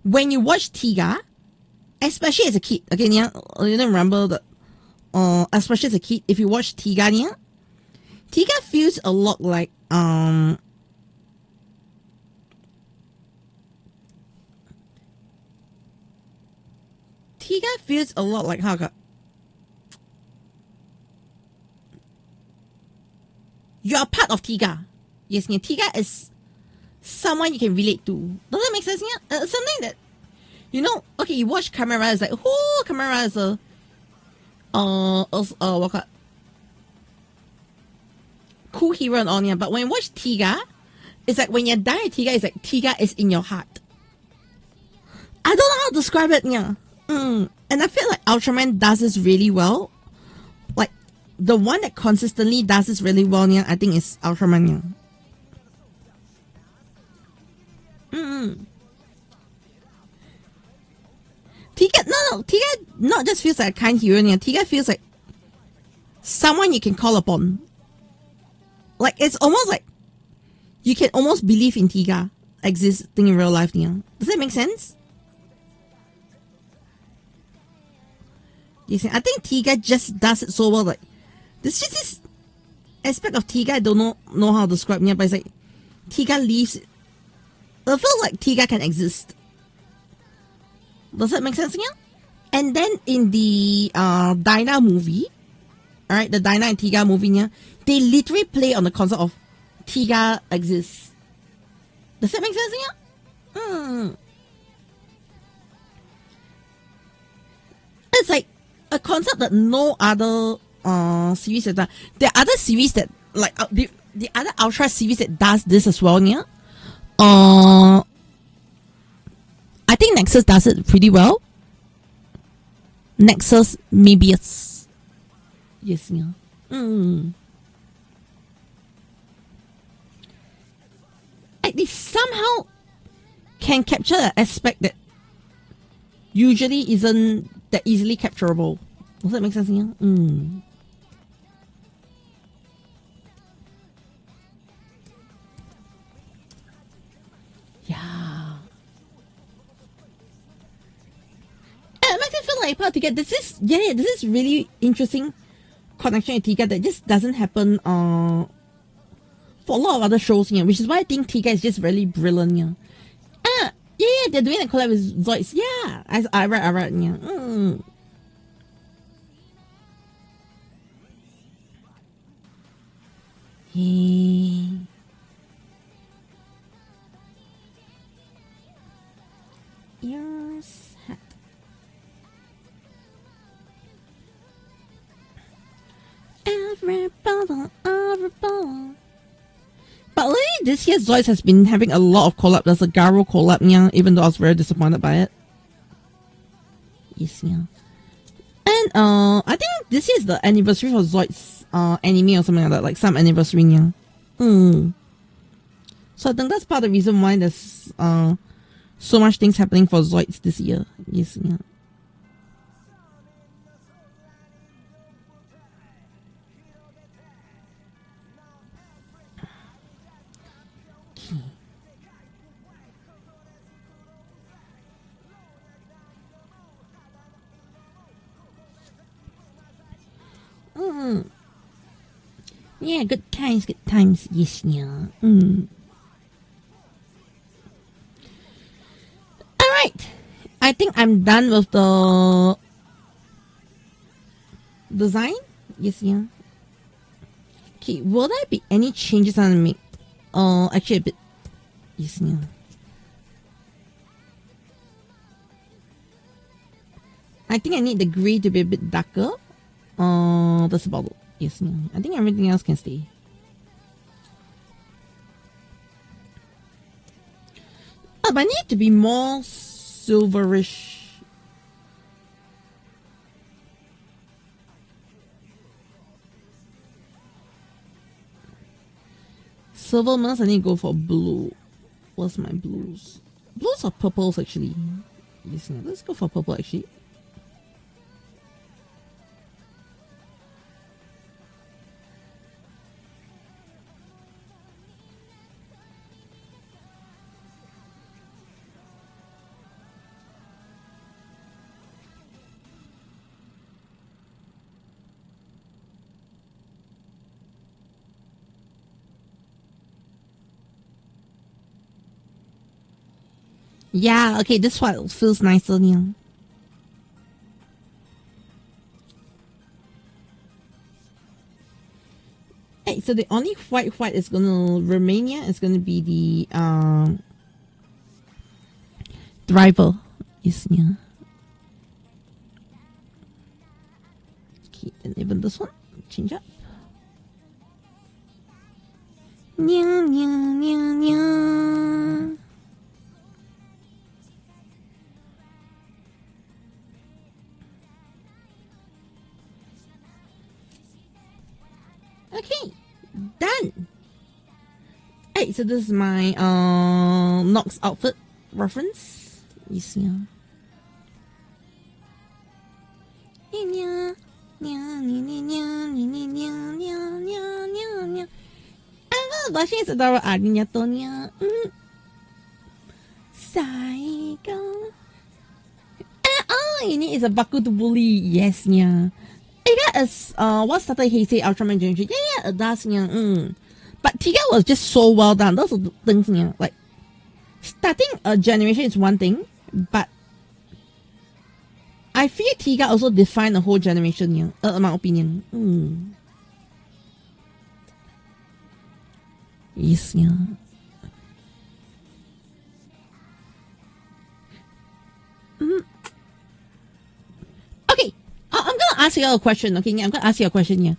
When you watch Tiga, especially as a kid, okay, yeah, you don't remember that, especially as a kid, if you watch Tiga, yeah, Tiga feels a lot like, Tiga feels a lot like how you're a part of Tiga. Yes, yeah. Tiga is someone you can relate to. Does that make sense? Yeah, something that you know. Okay, you watch Kamen Rider, it's like, oh, Kamen Rider is a what cool hero and all, yeah. But when you watch Tiga, it's like when you die at Tiga, it's like Tiga is in your heart. I don't know how to describe it, yeah. And I feel like Ultraman does this really well. Like the one that consistently does this really well, yeah, I think is Ultraman, yeah. Tiga not just feels like a kind hero, yeah. Tiga feels like someone you can call upon. Like it's almost like you can almost believe in Tiga existing in real life, yeah. Does that make sense? Yes, I think Tiga just does it so well. Like there's just this aspect of Tiga I don't know how to describe, yeah, but it's like Tiga leaves it. I feel like Tiga can exist. Does that make sense? Yeah. And then in the Dyna movie, alright, the Dyna and Tiga movie, yeah, they literally play on the concept of Tiga exists. Does that make sense? Yeah. It's like a concept that no other series has done. There are other series that like the other Ultra series that does this as well, yeah. I think Nexus does it pretty well. Nexus Mebius. Yes, yeah. Like they somehow can capture the aspect that usually isn't that easily capturable. Does that make sense? Yeah. Yeah. It makes me feel like part to get this is really interesting connection with Tiga that just doesn't happen for a lot of other shows, yeah, which is why I think Tiga is just really brilliant, yeah. Yeah, they're doing a collab with Zoids. Yeah, I read, yeah. Ears hat. Every bottle. But lately this year Zoids has been having a lot of collab. There's a Garo collab, yeah, even though I was very disappointed by it. Yes, yeah. And I think this year is the anniversary for Zoids anime or something like that, like some anniversary, yeah. So I think that's part of the reason why there's so much things happening for Zoids this year. Yes, yeah. Yeah, good times. Yes, yeah. Alright. I think I'm done with the design. Yes, yeah. Okay, will there be any changes I make? Actually a bit. Yes, yeah. I think I need the grey to be a bit darker. That's about it. Yes, yeah. I think everything else can stay. but I need to be more silverish. Silver means I need to go for blue. What's my blues? Blues or purples actually? Yes, let's go for purple actually. Yeah, okay, this one feels nicer now. Hey, so the only white is gonna remain here is gonna be the driver. Is yeah. Okay, then even this one, change up. Nya, nya, nya, nya. Okay, done. Hey, so this is my Nox outfit reference. You see, blushing is adorable. AriNyaTou. Psycho. All you need is a Baku to bully. Yes, yeah. Tiga is what started Heisei Ultraman generation. Yeah, it does. Yeah. But Tiga was just so well done. Those are the things. Yeah, like starting a generation is one thing, but I feel Tiga also defined the whole generation. Yeah, in my opinion. Yes, yeah. Okay, I'm gonna ask you a question. Okay, I'm gonna ask you a question here.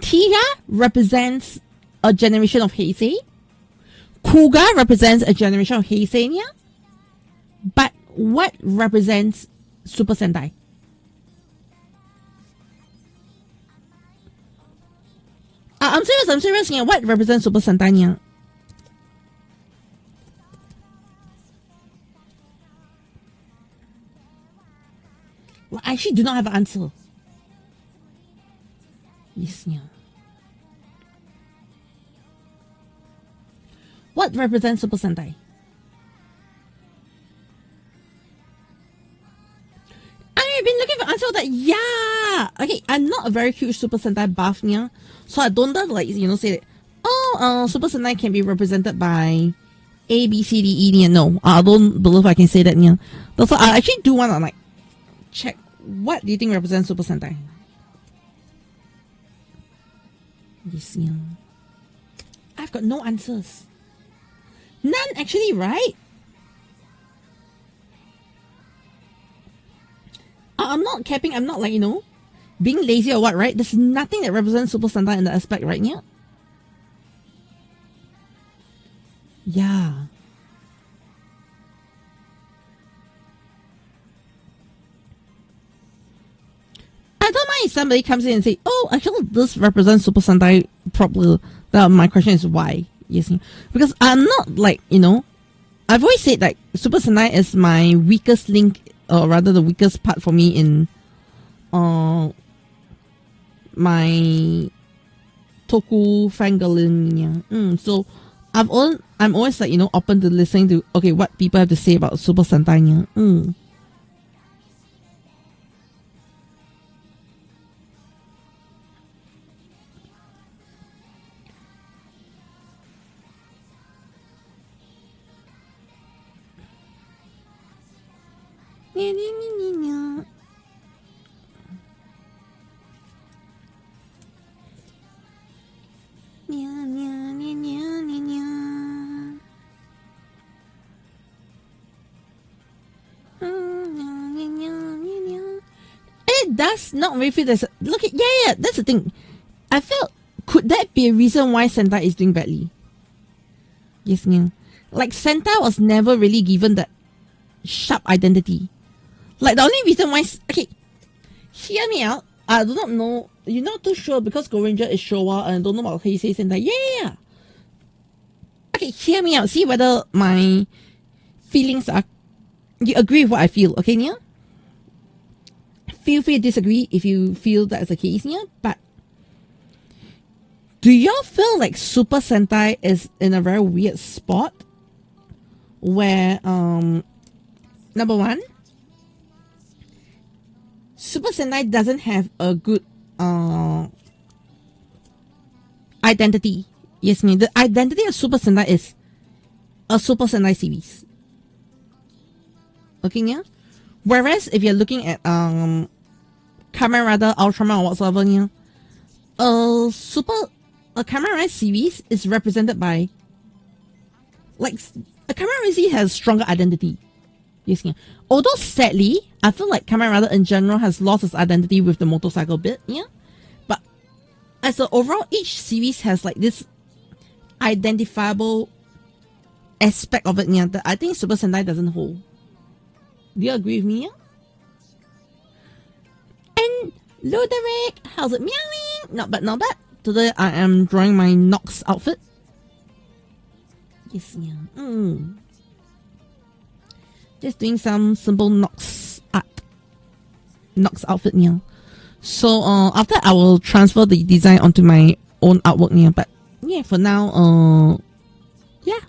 Tiga represents a generation of Heisei. Kuga represents a generation of Heisei. Yeah? But what represents Super Sentai? I'm serious. Yeah. What represents Super Sentai? Yeah? Well, I actually do not have an answer. Yes, yeah. What represents Super Sentai? I've been looking for answer that. Yeah. Okay, I'm not a very huge Super Sentai buff, yeah. So I don't like say that. Super Sentai can be represented by A, B, C, D, E. Yeah. No, I don't believe I can say that. Yeah. So I actually do want to check. What do you think represents Super Sentai? Yes, yeah. I've got no answers. None, actually, right? I'm not capping. I'm not being lazy or what, right? There's nothing that represents Super Sentai in the aspect right now. Yeah. I don't mind if somebody comes in and say, "Oh, actually, this represents Super Sentai properly." My question is why? Yes, because I'm not I've always said that Super Sentai is my weakest link, or rather, the weakest part for me in my Toku fangirling. So I'm always open to listening to what people have to say about Super Sentai. It does not really feel there's that's the thing. I felt, could that be a reason why Sentai is doing badly? Yes, yeah. Like Sentai was never really given that sharp identity. Like the only reason why, okay, hear me out. I do not know. You're not too sure because Go Ranger is Showa and I don't know about Heisei Sentai. Yeah. Okay, hear me out. See whether my feelings are. You agree with what I feel, okay, Nia? Feel free to disagree if you feel that's the case, Nia. But do y'all feel like Super Sentai is in a very weird spot where number one, Super Sentai doesn't have a good identity. Yes, me. The identity of Super Sentai is a Super Sentai series. Okay, yeah. Whereas if you're looking at Kamen Rider, Ultraman, or whatsoever, yeah, a Kamen Rider series is represented by, like, a Kamen Rider series has stronger identity. Yes, yeah. Although sadly, I feel like Kamen Rider in general has lost its identity with the motorcycle bit, yeah. But as an overall, each series has like this identifiable aspect of it, yeah, that I think Super Sentai doesn't hold. Do you agree with me? Yeah? And Luderick, how's it meowing? Not bad, not bad. Today I am drawing my Nox outfit. Yes, yeah. Just doing some simple Nox art. Nox outfit, yeah. So after I will transfer the design onto my own artwork, yeah. But yeah, for now, yeah.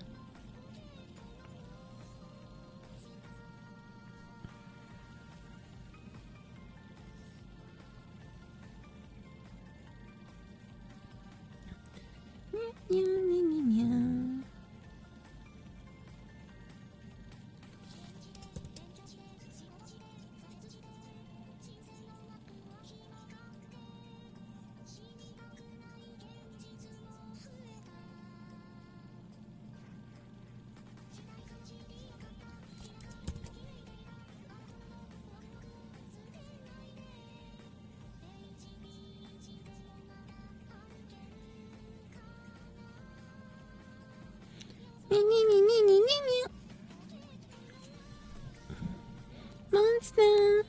Monster.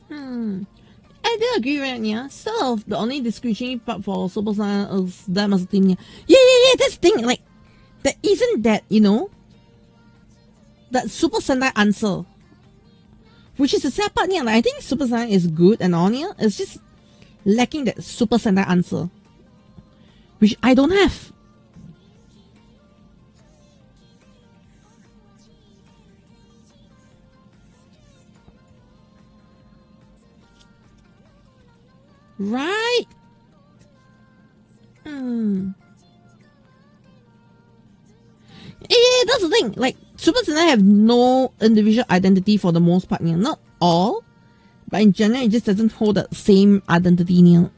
I do agree, right? Yeah. So the only discretionary part for Super Saiyan is them as a team. Yeah. That's the thing. Like, there isn't that, you know, that Super Sentai answer, which is the sad part. Yeah. Like, I think Super Saiyan is good and all. Yeah. It's just lacking that Super Sentai answer, which I don't have. Right? Yeah, that's the thing. Like, Super Sentai have no individual identity for the most part. Yeah. Not all, but in general, it just doesn't hold the same identity. Yeah.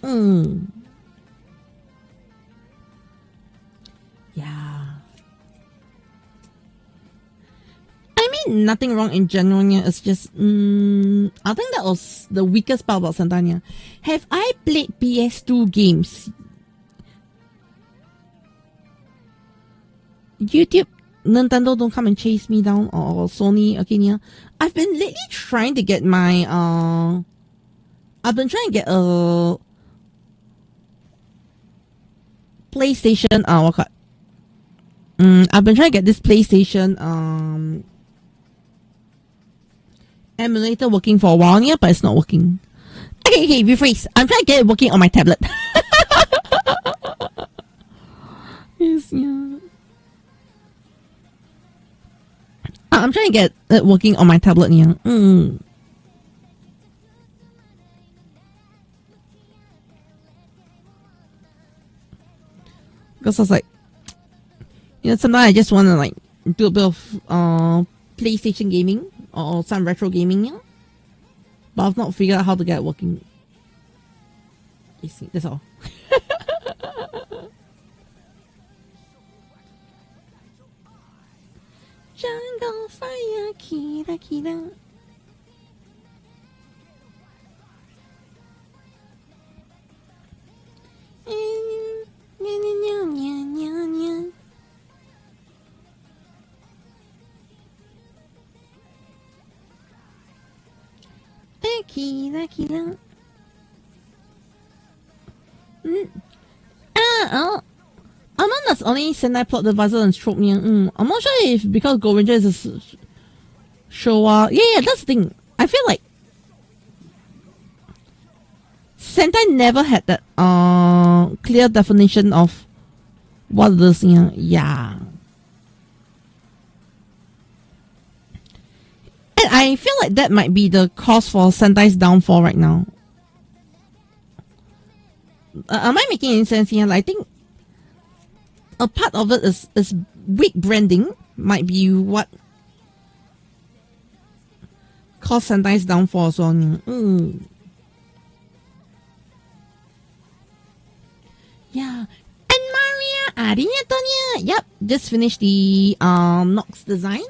Yeah. I mean, nothing wrong in general. Yeah. It's just, I think that was the weakest part about Sentai. Yeah. Have I played PS2 games? YouTube, Nintendo, don't come and chase me down, or Sony. Okay, yeah. I've been lately trying to get my I've been trying to get a PlayStation. I've been trying to get this PlayStation emulator working for a while, yeah, but it's not working. Okay, rephrase. I'm trying to get it working on my tablet. Yes, yeah. I'm trying to get it working on my tablet, yeah. Because I was like, you know, sometimes I just want to like do a bit of PlayStation gaming or some retro gaming, yeah. But I've not figured out how to get it working. You see, that's all. Jungle fire, kira kira. kira kira. Oh. Among us only Sentai plot devices and trope me. I'm not sure if because Go Ranger is a Showa. Yeah, that's the thing. I feel like Sentai never had that clear definition of what it is. Yeah. And I feel like that might be the cause for Sentai's downfall right now. Am I making any sense here? Like, I think a part of it is weak branding might be what caused Sentai's downfall. So, yeah. And Maria, AriNyaTou. Yep, just finished the Nox design.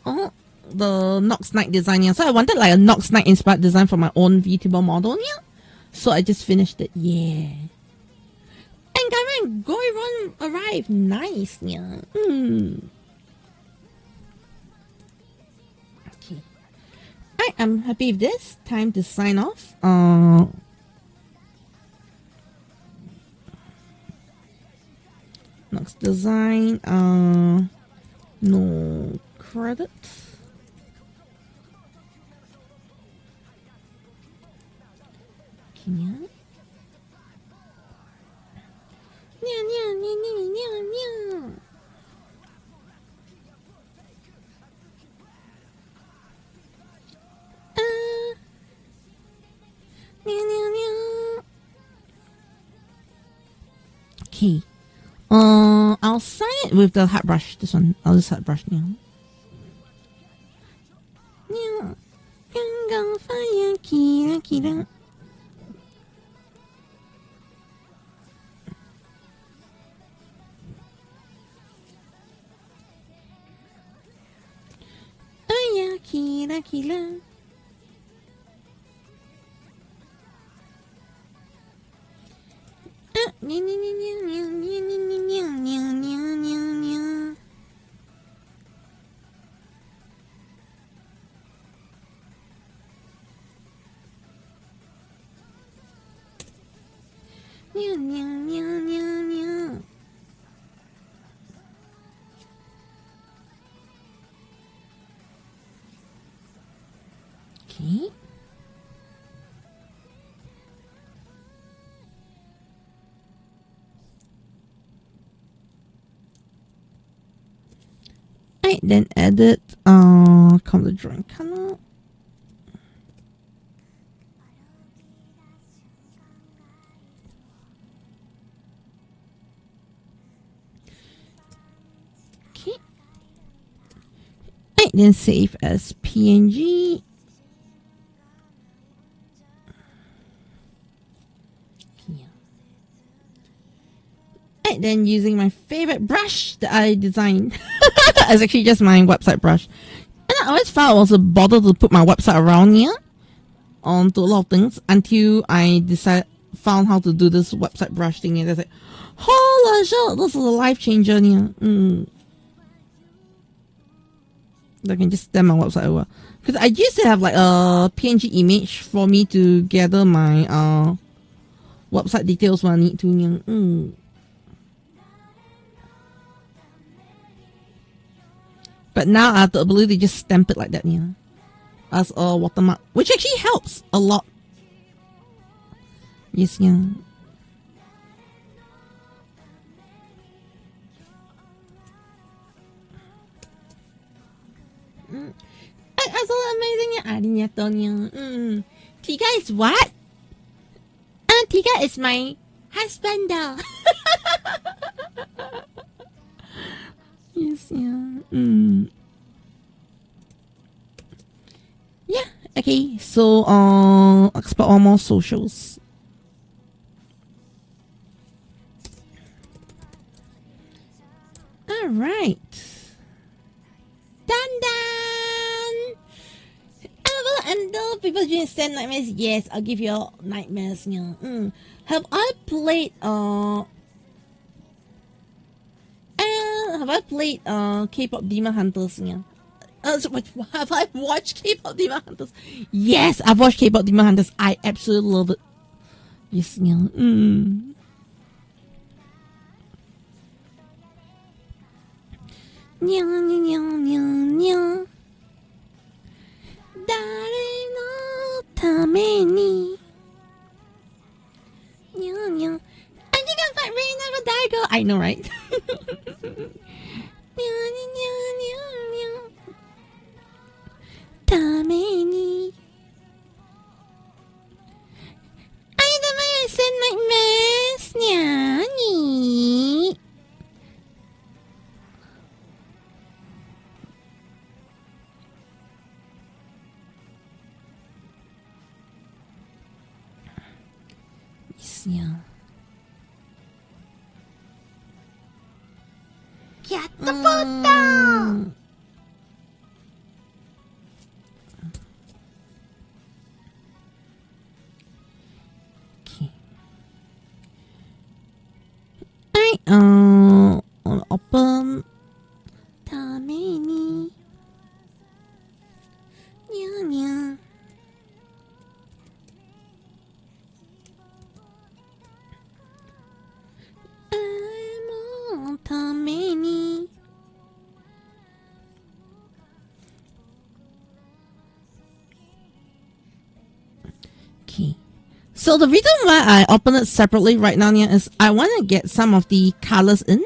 Oh, the Nox Knight design. Yeah. So I wanted like a Nox Knight inspired design for my own Vtuber model. Yeah. So I just finished it. Yeah. And Kamen Goiron arrived. Nice. Yeah. Okay. I am happy with this. Time to sign off. Nox design. No credits. Yeah. Okay. I'll sign it with the hard brush. This one, I'll just hard brush now. Kira. Okay. Right, then edit come the drawing color. Okay. Right, then save as PNG. Then using my favorite brush that I designed. It's actually just my website brush. And I always felt I was a bother to put my website around here onto a lot of things until I found how to do this website brush thing. And I was like, holy shit, this is a life changer here. I can just stamp my website over. Because I used to have like a PNG image for me to gather my website details when I need to. But now I have the ability to just stamp it like that, as a watermark, which actually helps a lot. Yes, yeah. That's so amazing, AriNyaTou. Tika is what? Tika is my husband, though. Yes, yeah. Yeah, okay. So, export all more socials. Alright. Done! And those people doing send nightmares, yes, I'll give you nightmares. Have I played K-pop Demon Hunters? Have I watched K-pop Demon Hunters? Yes, I've watched K-pop Demon Hunters. I absolutely love it. Yes, yeah. Dare no tame ni. I think I'm quite really never die, girl. I know, right? Tame ni. I never send nightmares. Nyani. Yeah. Get the foot down. Okay. Alright, open. Tamini. Nya. Tamini. Okay. So the reason why I open it separately right now is I want to get some of the colors in.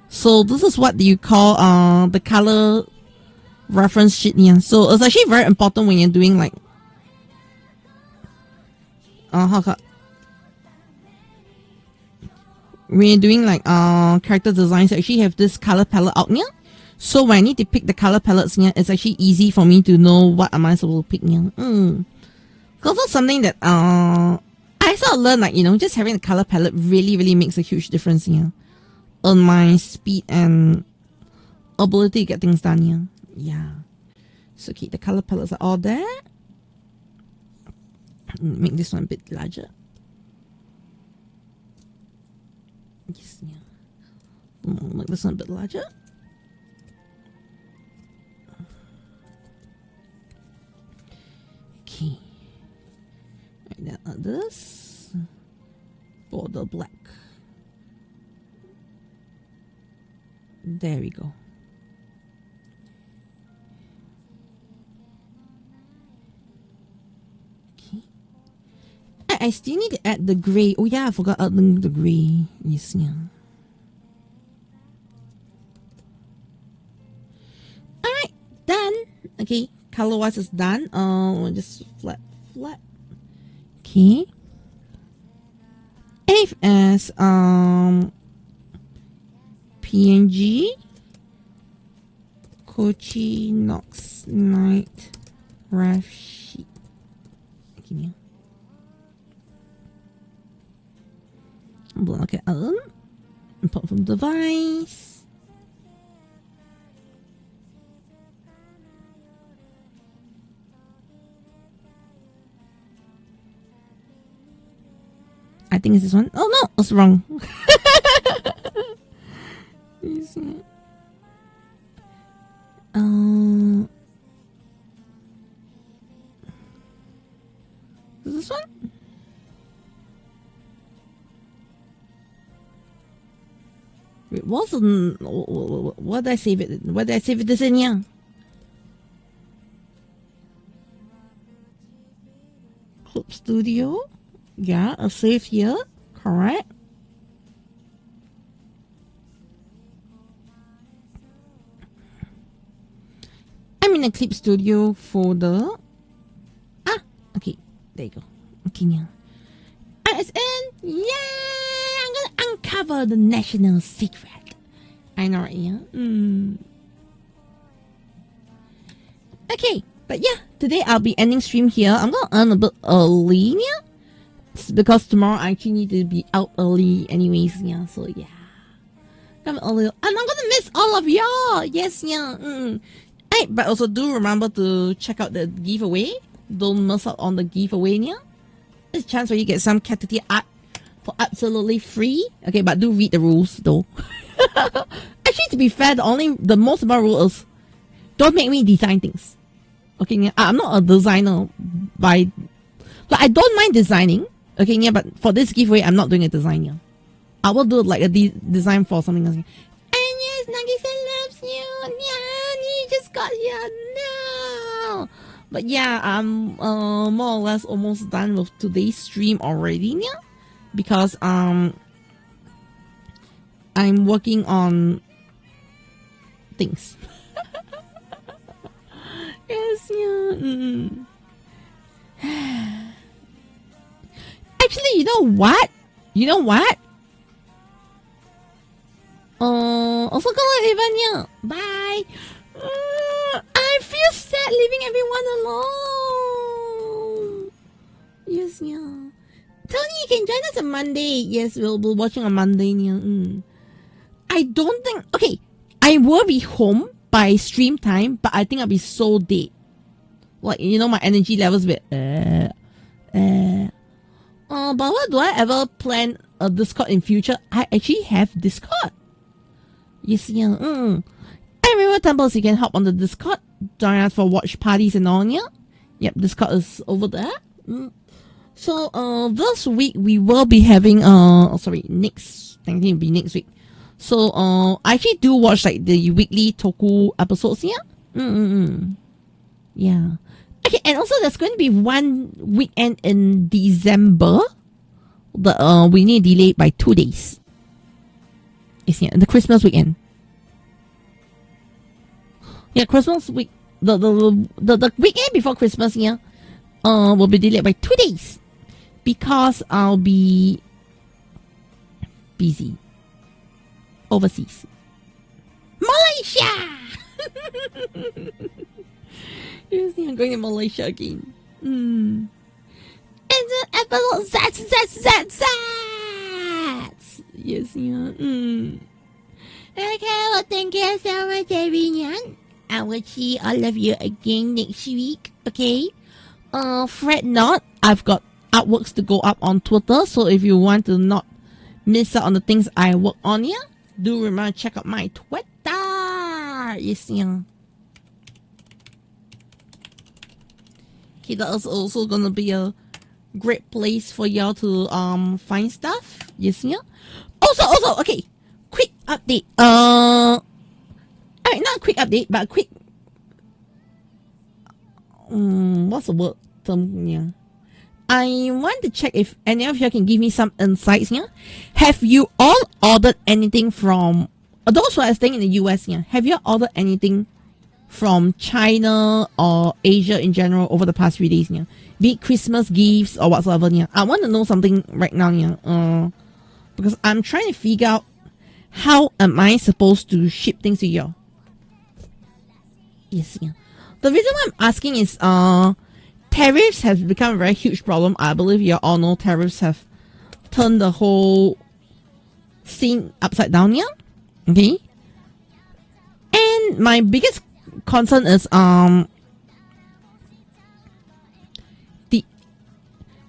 So this is what you call the color reference sheet here. So it's actually very important when you're doing like when you're doing like character designs, I actually have this color palette out here. So when I need to pick the color palettes here, it's actually easy for me to know what am I supposed to pick here. Because that's something that I sort of learned, like, you know, just having the color palette really makes a huge difference here on my speed and ability to get things done here. Yeah. So keep the color palettes are all there. Make this one a bit larger. Yes, yeah. Make this one a bit larger. Okay. Right, now this border black. There we go. Okay. I still need to add the gray. Oh yeah, I forgot adding the gray. Yes, yeah. Alright, done. Okay, color wise is done. Just flat. Okay. Save as PNG Kochi Nox Night Ref Sheet. Okay. Block it out. Import from device. I think it's this one. Oh no, it's wrong. Is this one? Wait, what did I save it? What did I save it this in here? Clip Studio. Yeah, a save here. Correct. I'm in a Clip Studio folder. Okay. There you go. Okay, now. It's in. Yay! I'm gonna uncover the national secret. I know, right? Yeah. Okay, but yeah, today I'll be ending stream here. I'm gonna earn a bit early, yeah. It's because tomorrow I actually need to be out early, anyways, yeah. So yeah, come early, and I'm gonna miss all of y'all. Yes, yeah. Hey, but also do remember to check out the giveaway. Don't miss out on the giveaway, yeah. There's a chance where you get some Caturteer art for absolutely free. Okay, but do read the rules though. Actually, to be fair, the most important rule is don't make me design things. Okay, yeah, I'm not a designer by, like, I don't mind designing. Okay, yeah, but for this giveaway, I'm not doing a design. Yeah. I will do like a design for something else. And yes, Nagisa loves you. Yeah, you just got here. No. But yeah, I'm more or less almost done with today's stream already. Yeah, because I'm working on things. Yes, yeah. Actually, you know what? Also go Ivan, yeah. Bye. I feel sad leaving everyone alone. Yes, yeah. Tony, you can join us on Monday. Yes, we'll be watching on Monday. Yeah. I don't think. Okay, I will be home by stream time, but I think I'll be so dead. Like, you know, my energy levels be. But what do I ever plan a Discord in future? I actually have Discord. Yes, yeah. And remember, Temples, you can hop on the Discord, join us for watch parties and all, yeah. Yep, Discord is over there. So, this week we will be having, next, I think it'll be next week. So, I actually do watch, like, the weekly Toku episodes, yeah. Yeah. Okay, and also there's going to be one weekend in December that, we need to delay by 2 days. It's, yeah, the Christmas weekend. Yeah, Christmas week, the weekend before Christmas, yeah, will be delayed by 2 days because I'll be busy overseas. Malaysia! Yes, I'm going to Malaysia again. And the episode zats. Yes, yeah. Okay, well, thank you so much, everyone. I will see all of you again next week, okay? Fret not, I've got artworks to go up on Twitter, so if you want to not miss out on the things I work on here, do remember to check out my Twitter. Yes, yeah. Okay, that is also gonna be a great place for y'all to find stuff. Yes, yeah. Also, okay. Quick update. Not a quick update, but a quick. What's the word? Yeah. I want to check if any of you can give me some insights here. Have you all ordered anything from those who are staying in the US here? Have you ordered anything from China or Asia in general over the past few days here? Be it Christmas gifts or whatsoever here. I want to know something right now here. Because I'm trying to figure out how am I supposed to ship things to you? Yes, yeah. The reason why I'm asking is tariffs have become a very huge problem. I believe you all know tariffs have turned the whole scene upside down here. Okay. And my biggest concern is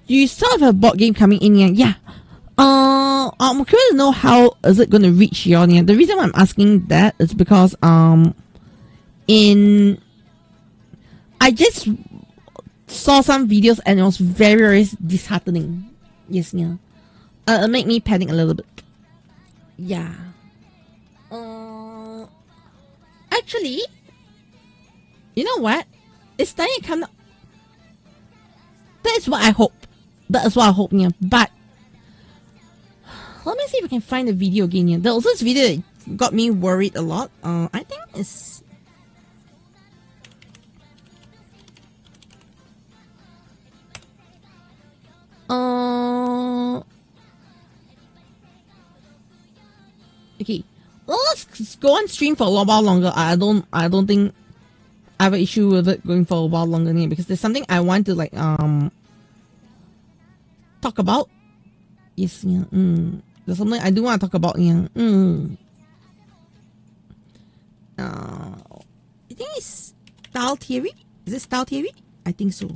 you still have a board game coming in here. Yeah. I'm curious to know how is it going to reach you here. The reason why I'm asking that is because I just saw some videos and it was very, very disheartening. Yes, yeah. It made me panic a little bit. Yeah. Actually, you know what? It's starting to come. That is what I hope. Yeah. But let me see if I can find the video again here. There was this video that got me worried a lot. I think it's. Okay. Well, let's go on stream for a while longer. I don't think I have an issue with it going for a while longer here because there's something I want to like talk about. Yes, yeah. There's something I do want to talk about here. I think it's style theory. Is it style theory? I think so.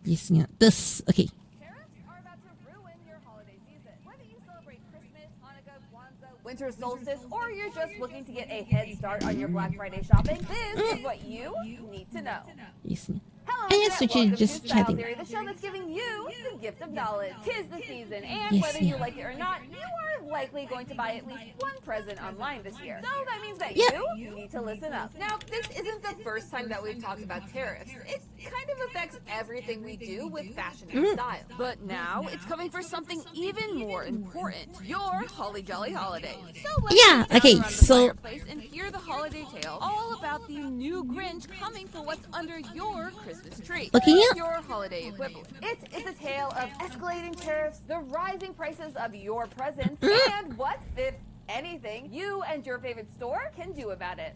Yes, yeah. This okay. Tariffs are about to ruin your holiday season. Whether you celebrate Christmas, Hanukkah, Kwanzaa, winter solstice, or you're just looking to get a head start on your Black Friday shopping, this is what you need to know. Yes. Hello, And yes, Internet. Welcome just to Style chatting. Theory, the show that's giving you the gift of knowledge. 'Tis the season, and Yes, whether yeah. you like it or not, you are likely going to buy at least one present online this year. So that means that Yeah. you need to listen up. Now, this isn't the first time that we've talked about tariffs. It kind of affects everything we do with fashion and style. But now it's coming for something even more important: your holly jolly holidays. So let's Yeah, sit down okay, around the so- fireplace and hear the holiday tale all about the new Grinch coming for what's under your Christmas tree. Looking at- Your holiday equivalent. It is a tale of escalating tariffs, the rising prices of your presents, and what, if anything, you and your favorite store can do about it.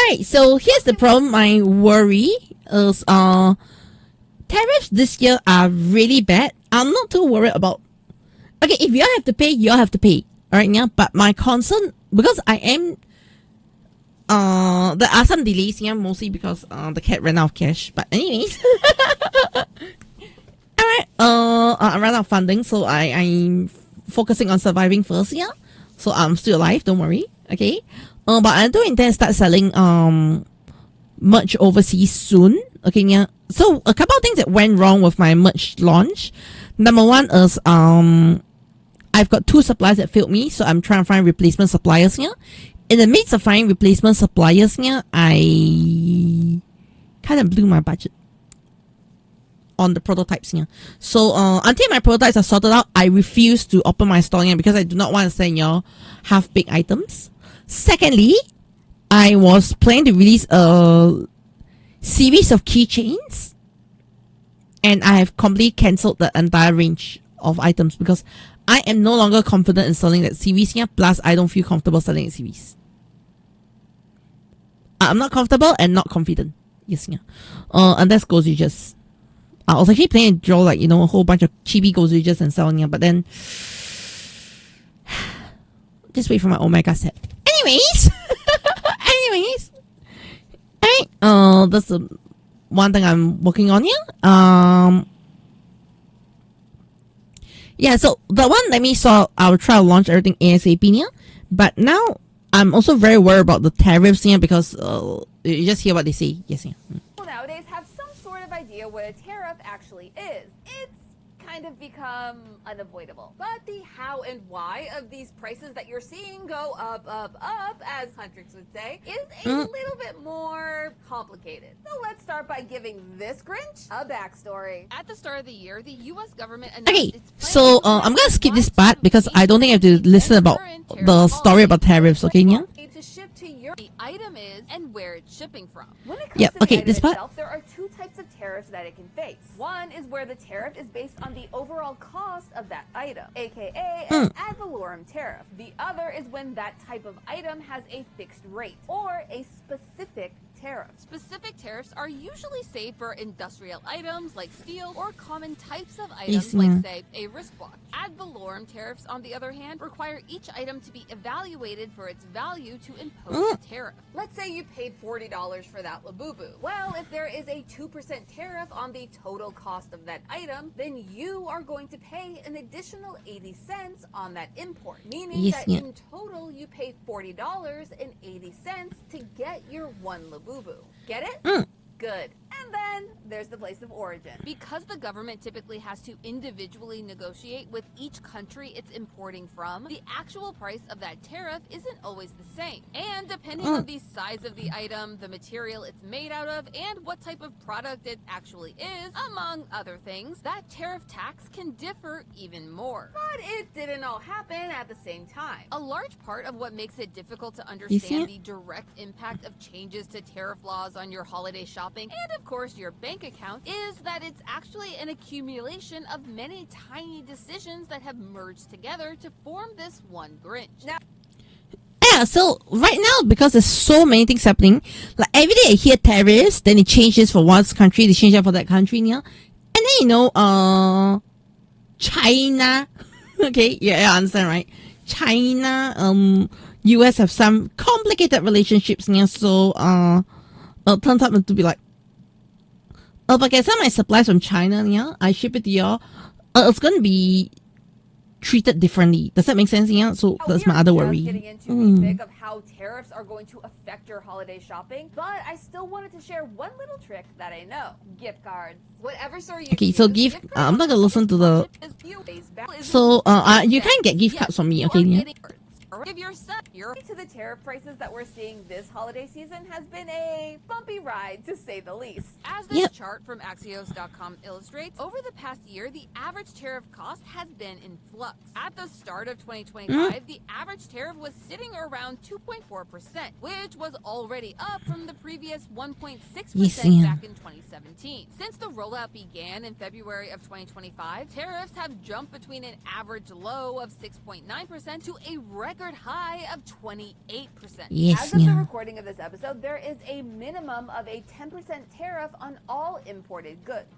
Alright, so here's the problem. My worry is tariffs this year are really bad. I'm not too worried about. Okay, if you all have to pay, you all have to pay. Alright, yeah. But my concern, because I am there are some delays here, mostly because the cat ran out of cash. But anyways, alright. I ran out of funding, so I'm focusing on surviving first. Yeah, so I'm still alive. Don't worry. Okay. But I do intend to start selling merch overseas soon. Okay, yeah. So a couple of things that went wrong with my merch launch. Number one is I've got 2 suppliers that failed me, so I'm trying to find replacement suppliers here. In the midst of finding replacement suppliers here, I kind of blew my budget on the prototypes here. So until my prototypes are sorted out, I refuse to open my store here because I do not want to send y'all half big items. Secondly, I was planning to release a series of keychains, and I have completely cancelled the entire range of items because I am no longer confident in selling that series here. Plus, I don't feel comfortable selling a series. I'm not comfortable and not confident. Yes, yeah. And that's Ghost Ridges. I was actually planning to draw like, you know, a whole bunch of chibi Ghost Ridges and selling it, but then just wait for my Omega set. Anyways, alright. That's the one thing I'm working on here. Yeah, so the one that we saw, I'll try to launch everything ASAP here. But now I'm also very worried about the tariffs here because you just hear what they say. Yes, yeah. People nowadays have some sort of idea what a tariff actually is. It's kind of become unavoidable. But the how and why of these prices that you're seeing go up, as Huntrix would say, is a little bit more complicated. So let's start by giving this Grinch a backstory. At the start of the year, the U.S. government announced Okay, its plan so to I'm gonna skip this launch part because I don't think I have to listen about the story about tariffs, okay, yeah? To ship to your the item is and where it's shipping from. When it comes Yep, to the okay, item this part- itself, there are 2 types of tariffs that it can face. One is where the tariff is based on the overall cost of that item, aka an ad valorem tariff. The other is when that type of item has a fixed rate or a specific tariff. Specific tariffs are usually saved for industrial items like steel or common types of items like, say, a wristwatch. Ad valorem tariffs, on the other hand, require each item to be evaluated for its value to impose a tariff. Let's say you paid $40 for that Labubu. Well, if there is a 2% tariff on the total cost of that item, then you are going to pay an additional 80 cents on that import, meaning that in total you pay $40.80 to get your one Labubu. Get it? Good. And then there's the place of origin. Because the government typically has to individually negotiate with each country it's importing from, the actual price of that tariff isn't always the same. And depending on the size of the item, the material it's made out of, and what type of product it actually is, among other things, that tariff tax can differ even more. But it didn't all happen at the same time. A large part of what makes it difficult to understand the direct impact of changes to tariff laws on your holiday shopping and, of course, your bank account is that it's actually an accumulation of many tiny decisions that have merged together to form this one Grinch. Now, yeah, so right now, because there's so many things happening, like every day I hear tariffs, then it changes for one country, they change it for that country, yeah. And then, you know, China, okay, yeah, I understand, right? China, US have some complicated relationships, yeah, so, it turns out to be like, if I get some of my supplies from China, yeah, I ship it to y'all, it's gonna be treated differently. Does that make sense? Yeah. So that's my other worry. Getting into the thick of how tariffs are going to affect your holiday shopping, but I still wanted to share one little trick that I know: gift cards. Whatever store you Okay, so gift. I'm not gonna listen to the. So you can get gift cards from me. Okay. Yeah. Give your son to the tariff prices that we're seeing this holiday season has been a bumpy ride, to say the least. As this chart from Axios.com illustrates, over the past year, the average tariff cost has been in flux. At the start of 2025, the average tariff was sitting around 2.4%, which was already up from the previous 1.6% back in 2017. Since the rollout began in February of 2025, tariffs have jumped between an average low of 6.9% to a record high of 28%. As of the recording of this episode, there is a minimum of a 10% tariff on all imported goods.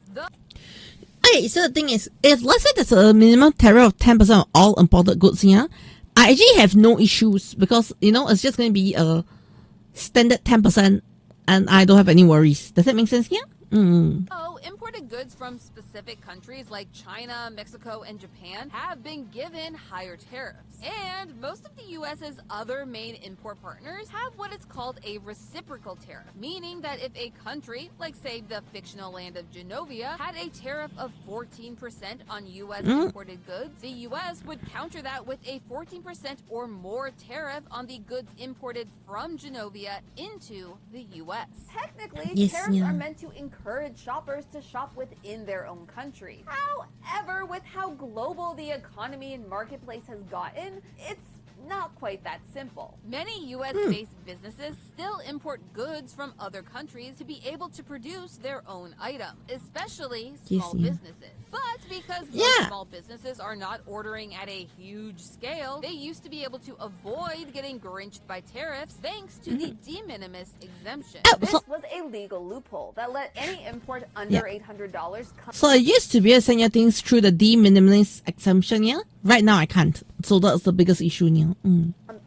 Okay, so the thing is, if let's say there's a minimum tariff of 10% on all imported goods, yeah, I actually have no issues because, you know, it's just going to be a standard 10% and I don't have any worries. Does that make sense? Yeah? Imported goods from specific countries like China, Mexico, and Japan have been given higher tariffs. And most of the U.S.'s other main import partners have what is called a reciprocal tariff, meaning that if a country, like say the fictional land of Genovia, had a tariff of 14% on U.S. imported goods, the U.S. would counter that with a 14% or more tariff on the goods imported from Genovia into the U.S. Technically, tariffs are meant to encourage shoppers to shop within their own country. However, with how global the economy and marketplace has gotten, it's not quite that simple. Many U.S.-based businesses still import goods from other countries to be able to produce their own items, especially small businesses. But because most small businesses are not ordering at a huge scale, they used to be able to avoid getting grinched by tariffs thanks to the de minimis exemption. This was a legal loophole that let any import under $800 come. So I used to be able to send your things through the de minimis exemption, yeah? Right now I can't. So that's the biggest issue, yeah.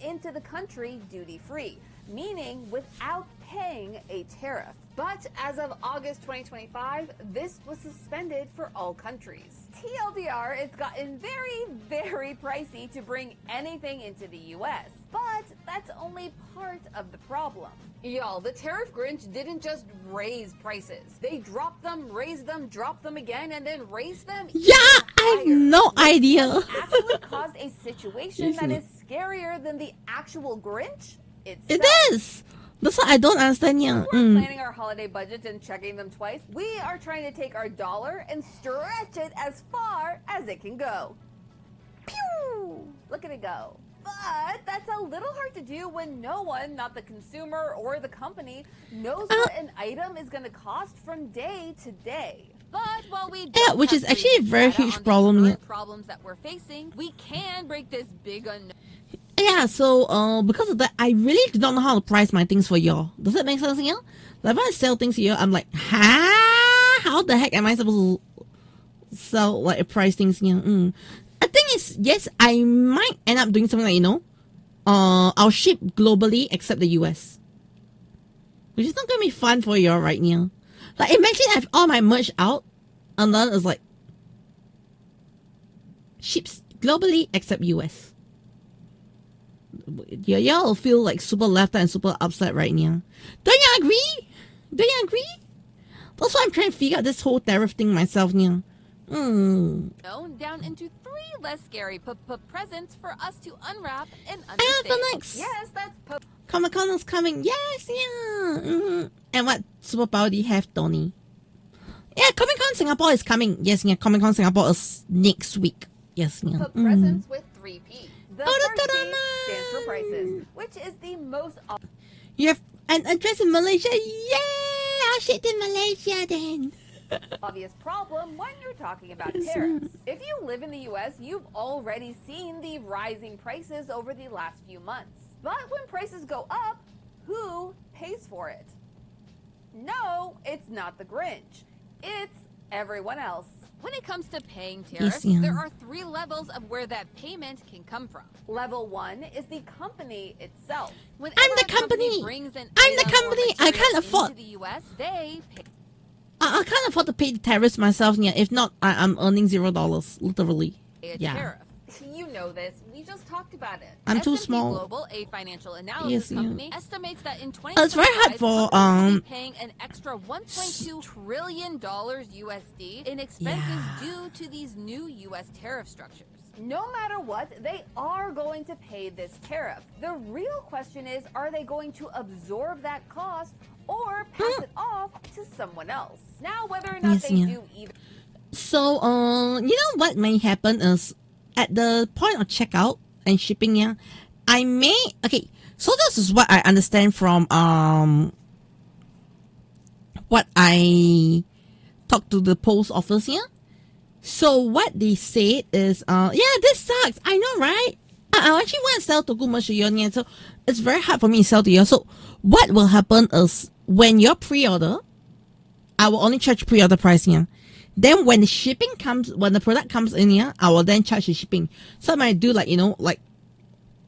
Into the country duty-free, meaning without paying a tariff. But as of August 2025, this was suspended for all countries. TLDR, it's gotten very, very pricey to bring anything into the US, but that's only part of the problem. Y'all, the tariff Grinch didn't just raise prices. They dropped them, raised them, dropped them again, and then raised them Yeah, I have no idea. It actually caused a situation that is scarier than the actual Grinch itself. It is. That's what I don't understand, yeah. We're planning our holiday budgets and checking them twice. We are trying to take our dollar and stretch it as far as it can go. Pew! Look at it go. But that's a little hard to do when no one, not the consumer or the company, knows what an item is going to cost from day to day. But while we which is actually a very huge problem. Problems that we're facing, we can break this big unknown. Yeah, so because of that, I really do not know how to price my things for y'all. Does that make sense, yeah? Like when I sell things here, I'm like, how the heck am I supposed to sell like price things here? The thing is, yes, I might end up doing something like, you know, I'll ship globally except the US, which is not gonna be fun for y'all right now. Like imagine I have all my merch out, and then it's like ships globally except US. Yeah, y'all feel like super left out and super upset right now. Don't you agree? Don't you agree? That's why I'm trying to figure out this whole tariff thing myself now. Down into 3 less scary presents for us to unwrap and understand. Yes, that's Comic-Con is coming. Yes, yeah. And what superpower do you have, Tony? Yeah, Comic-Con Singapore is coming. Yes, yeah. Comic-Con Singapore is next week. Yes, yeah. Presents with 3 P. The first P stands for prices, which is the most. You have an address in Malaysia. Yay! I'll ship to Malaysia then. Obvious problem when you're talking about tariffs. If you live in the US, you've already seen the rising prices over the last few months. But when prices go up, who pays for it? No, it's not the Grinch. It's everyone else. When it comes to paying tariffs, there are 3 levels of where that payment can come from. Level 1 is the company itself. Whenever I'm the company. I'm the company. I can't afford. The US, they pay. I can't afford to pay the tariffs myself. Yeah, if not, I'm earning $0, literally. Tariff. know this. We just talked about it. I'm too S&P small. Global, a financial analysis company, estimates that in It's very hard 2025, for companies will be paying an extra $1.2 trillion USD in expenses due to these new U.S. tariff structures. No matter what, they are going to pay this tariff. The real question is, are they going to absorb that cost or pass it off to someone else? Now, whether or not they do either. So, you know what may happen is at the point of checkout and shipping, I may, okay, so this is what I understand from, what I talked to the post office here. So what they said is, this sucks. I know, right? I actually want to sell Toku merch to you, so it's very hard for me to sell to you. So what will happen is when you pre-order, I will only charge pre-order price here. Then when the shipping comes, when the product comes in here, I will then charge the shipping. So I might do like, like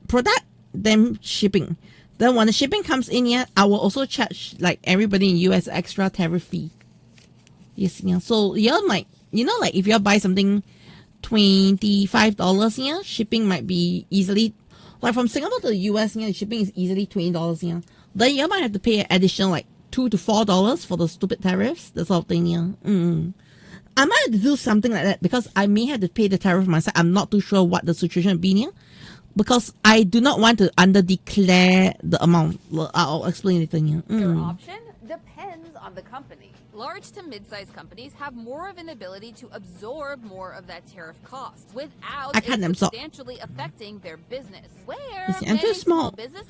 product, then shipping. Then when the shipping comes in here, I will also charge like everybody in US extra tariff fee. Yes, so you might, like if you buy something $25 here, shipping might be easily, like from Singapore to the US here, shipping is easily $20 here. Then you might have to pay an additional like $2 to $4 for the stupid tariffs, that sort of thing here. I might have to do something like that because I may have to pay the tariff myself. I'm not too sure what the situation will be here because I do not want to under-declare the amount. I'll explain it here. Your option depends on the company. Large to mid-sized companies have more of an ability to absorb more of that tariff cost without it substantially affecting their business. Where I'm too small businesses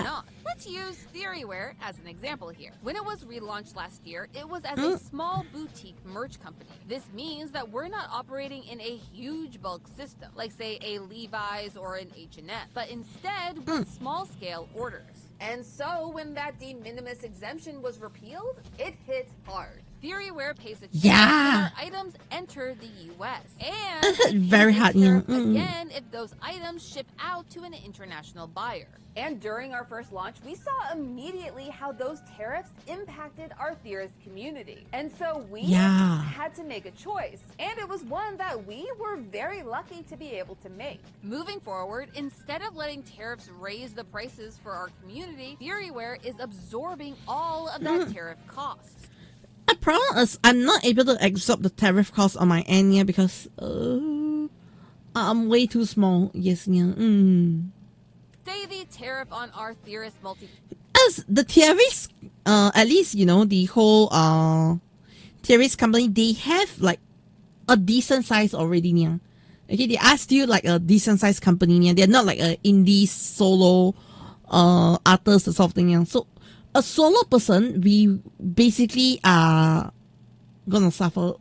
not. Let's use Theoryware as an example here. When it was relaunched last year, it was as a small boutique merch company. This means that we're not operating in a huge bulk system, like say a Levi's or an H&M, but instead with small-scale orders. And so when that de minimis exemption was repealed, it hit hard. Theoryware pays a tariff when our items enter the U.S. And it's very hard, again if those items ship out to an international buyer. And during our first launch, we saw immediately how those tariffs impacted our theorist community. And so we had to make a choice. And it was one that we were very lucky to be able to make. Moving forward, instead of letting tariffs raise the prices for our community, Theoryware is absorbing all of that tariff cost. The problem is I'm not able to absorb the tariff cost on my end here because I'm way too small. Yes, Say the tariff on our theorist as the theorists, at least the whole theorist company, they have like a decent size already near. Okay, they are still like a decent size company near. They're not like a indie solo artist or something. So a solo person, we basically are gonna suffer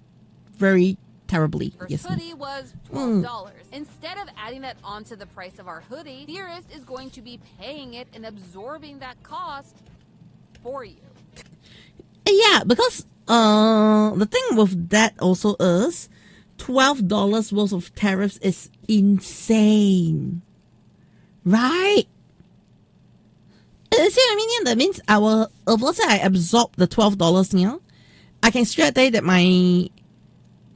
very terribly. First hoodie was $12. Instead of adding that onto the price of our hoodie, Theorist is going to be paying it and absorbing that cost for you. Yeah, because the thing with that also is $12 worth of tariffs is insane, right? See what I mean? That means if let's say I absorb the $12 here, I can straight say that my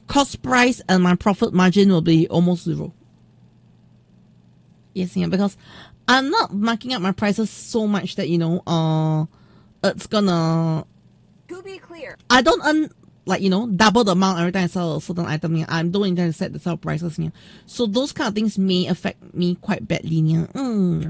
cost price and my profit margin will be almost zero. Yes, because I'm not marking up my prices so much that it's gonna. To be clear, I don't earn double the amount every time I sell a certain item here. I don't intend to set the sell prices here. So those kind of things may affect me quite badly here.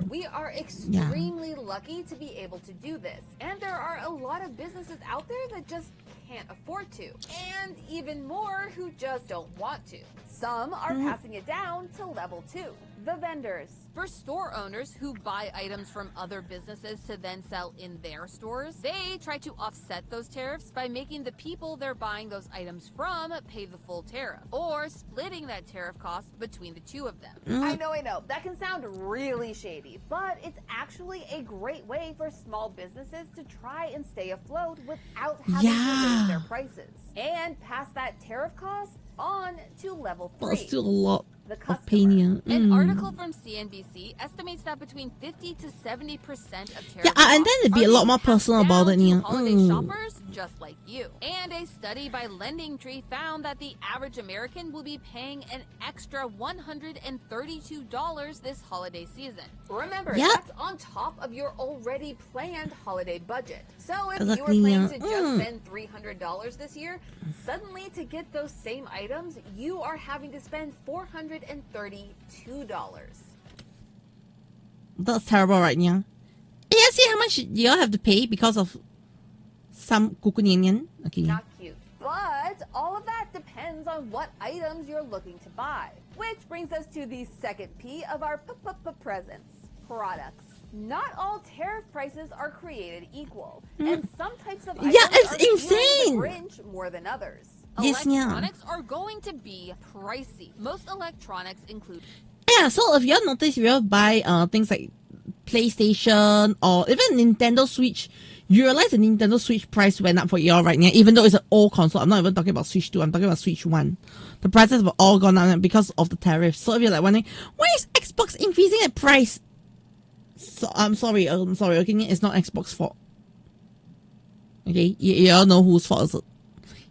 We are extremely lucky to be able to do this. And there are a lot of businesses out there that just can't afford to. And even more who just don't want to. Some are passing it down to level 2. The vendors. For store owners who buy items from other businesses to then sell in their stores, they try to offset those tariffs by making the people they're buying those items from pay the full tariff, or splitting that tariff cost between the two of them. I know, that can sound really shady, but it's actually a great way for small businesses to try and stay afloat without having to raise their prices. And pass that tariff cost on to level 3. That's still a lot. the of customer. pain here. An article from CNBC estimates that between 50 to 70% of tariff and then it'd be a lot more personal about it. Yeah. Holiday shoppers just like you. And a study by LendingTree found that the average American will be paying an extra $132 this holiday season. Remember, Yep. that's on top of your already planned holiday budget. So if Exactly, you were planning yeah. to just spend $300 this year, suddenly to get those same items, you are having to spend $432. That's terrible, right? Yeah. Yeah, see how much y'all have to pay because of some kukunyan. Okay. Not cute. But all of that depends on what items you're looking to buy. Which brings us to the second P of our presents, products. Not all tariff prices are created equal, and some types of items it's are feeling insane. the Grinch more than others. Yes, yeah. Electronics are going to be pricey. Most electronics include Yeah, so if you all notice, if you all buy things like PlayStation or even Nintendo Switch, you realize the Nintendo Switch price went up for y'all right now, even though it's an old console. I'm not even talking about Switch 2, I'm talking about Switch 1. The prices have all gone up because of the tariffs. So if you're like wondering, why is Xbox increasing the price? So I'm sorry, okay, it's not Xbox's fault. Okay, you all know whose fault is it.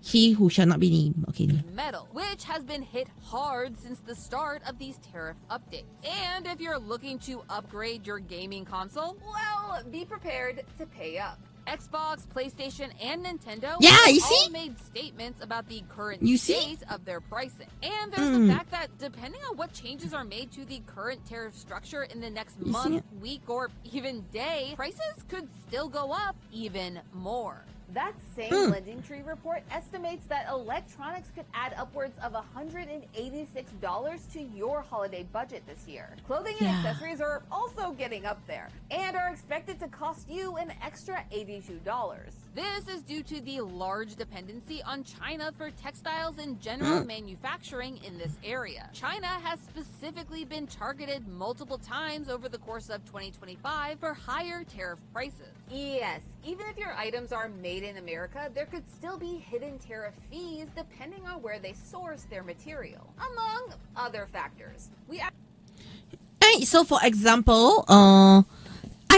He who shall not be named. Okay. metal, which has been hit hard since the start of these tariff updates. And if you're looking to upgrade your gaming console, Well, be prepared to pay up. Xbox, PlayStation, and Nintendo Yeah, have you all see? made statements about the current You see? state of their pricing. And there's the fact that depending on what changes are made to the current tariff structure in the next You see month, it? week, or even day, prices could still go up even more. That same LendingTree report estimates that electronics could add upwards of $186 to your holiday budget this year. Clothing and Yeah. accessories are also getting up there and are expected to cost you an extra $82. This is due to the large dependency on China for textiles and general manufacturing in this area. China has specifically been targeted multiple times over the course of 2025 for higher tariff prices. Yes, even if your items are made in America, there could still be hidden tariff fees depending on where they source their material, among other factors. Right, so for example, I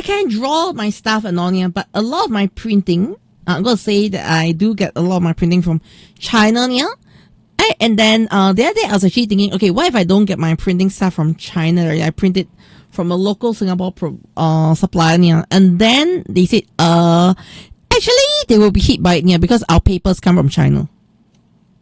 can draw my stuff and all, yeah, but a lot of my printing, I'm gonna say that I do get a lot of my printing from China, yeah. And then the other day I was actually thinking, okay, what if I don't get my printing stuff from China? Right? I print it from a local Singapore supplier, yeah. And then they said, actually they will be hit by it, yeah, because our papers come from China.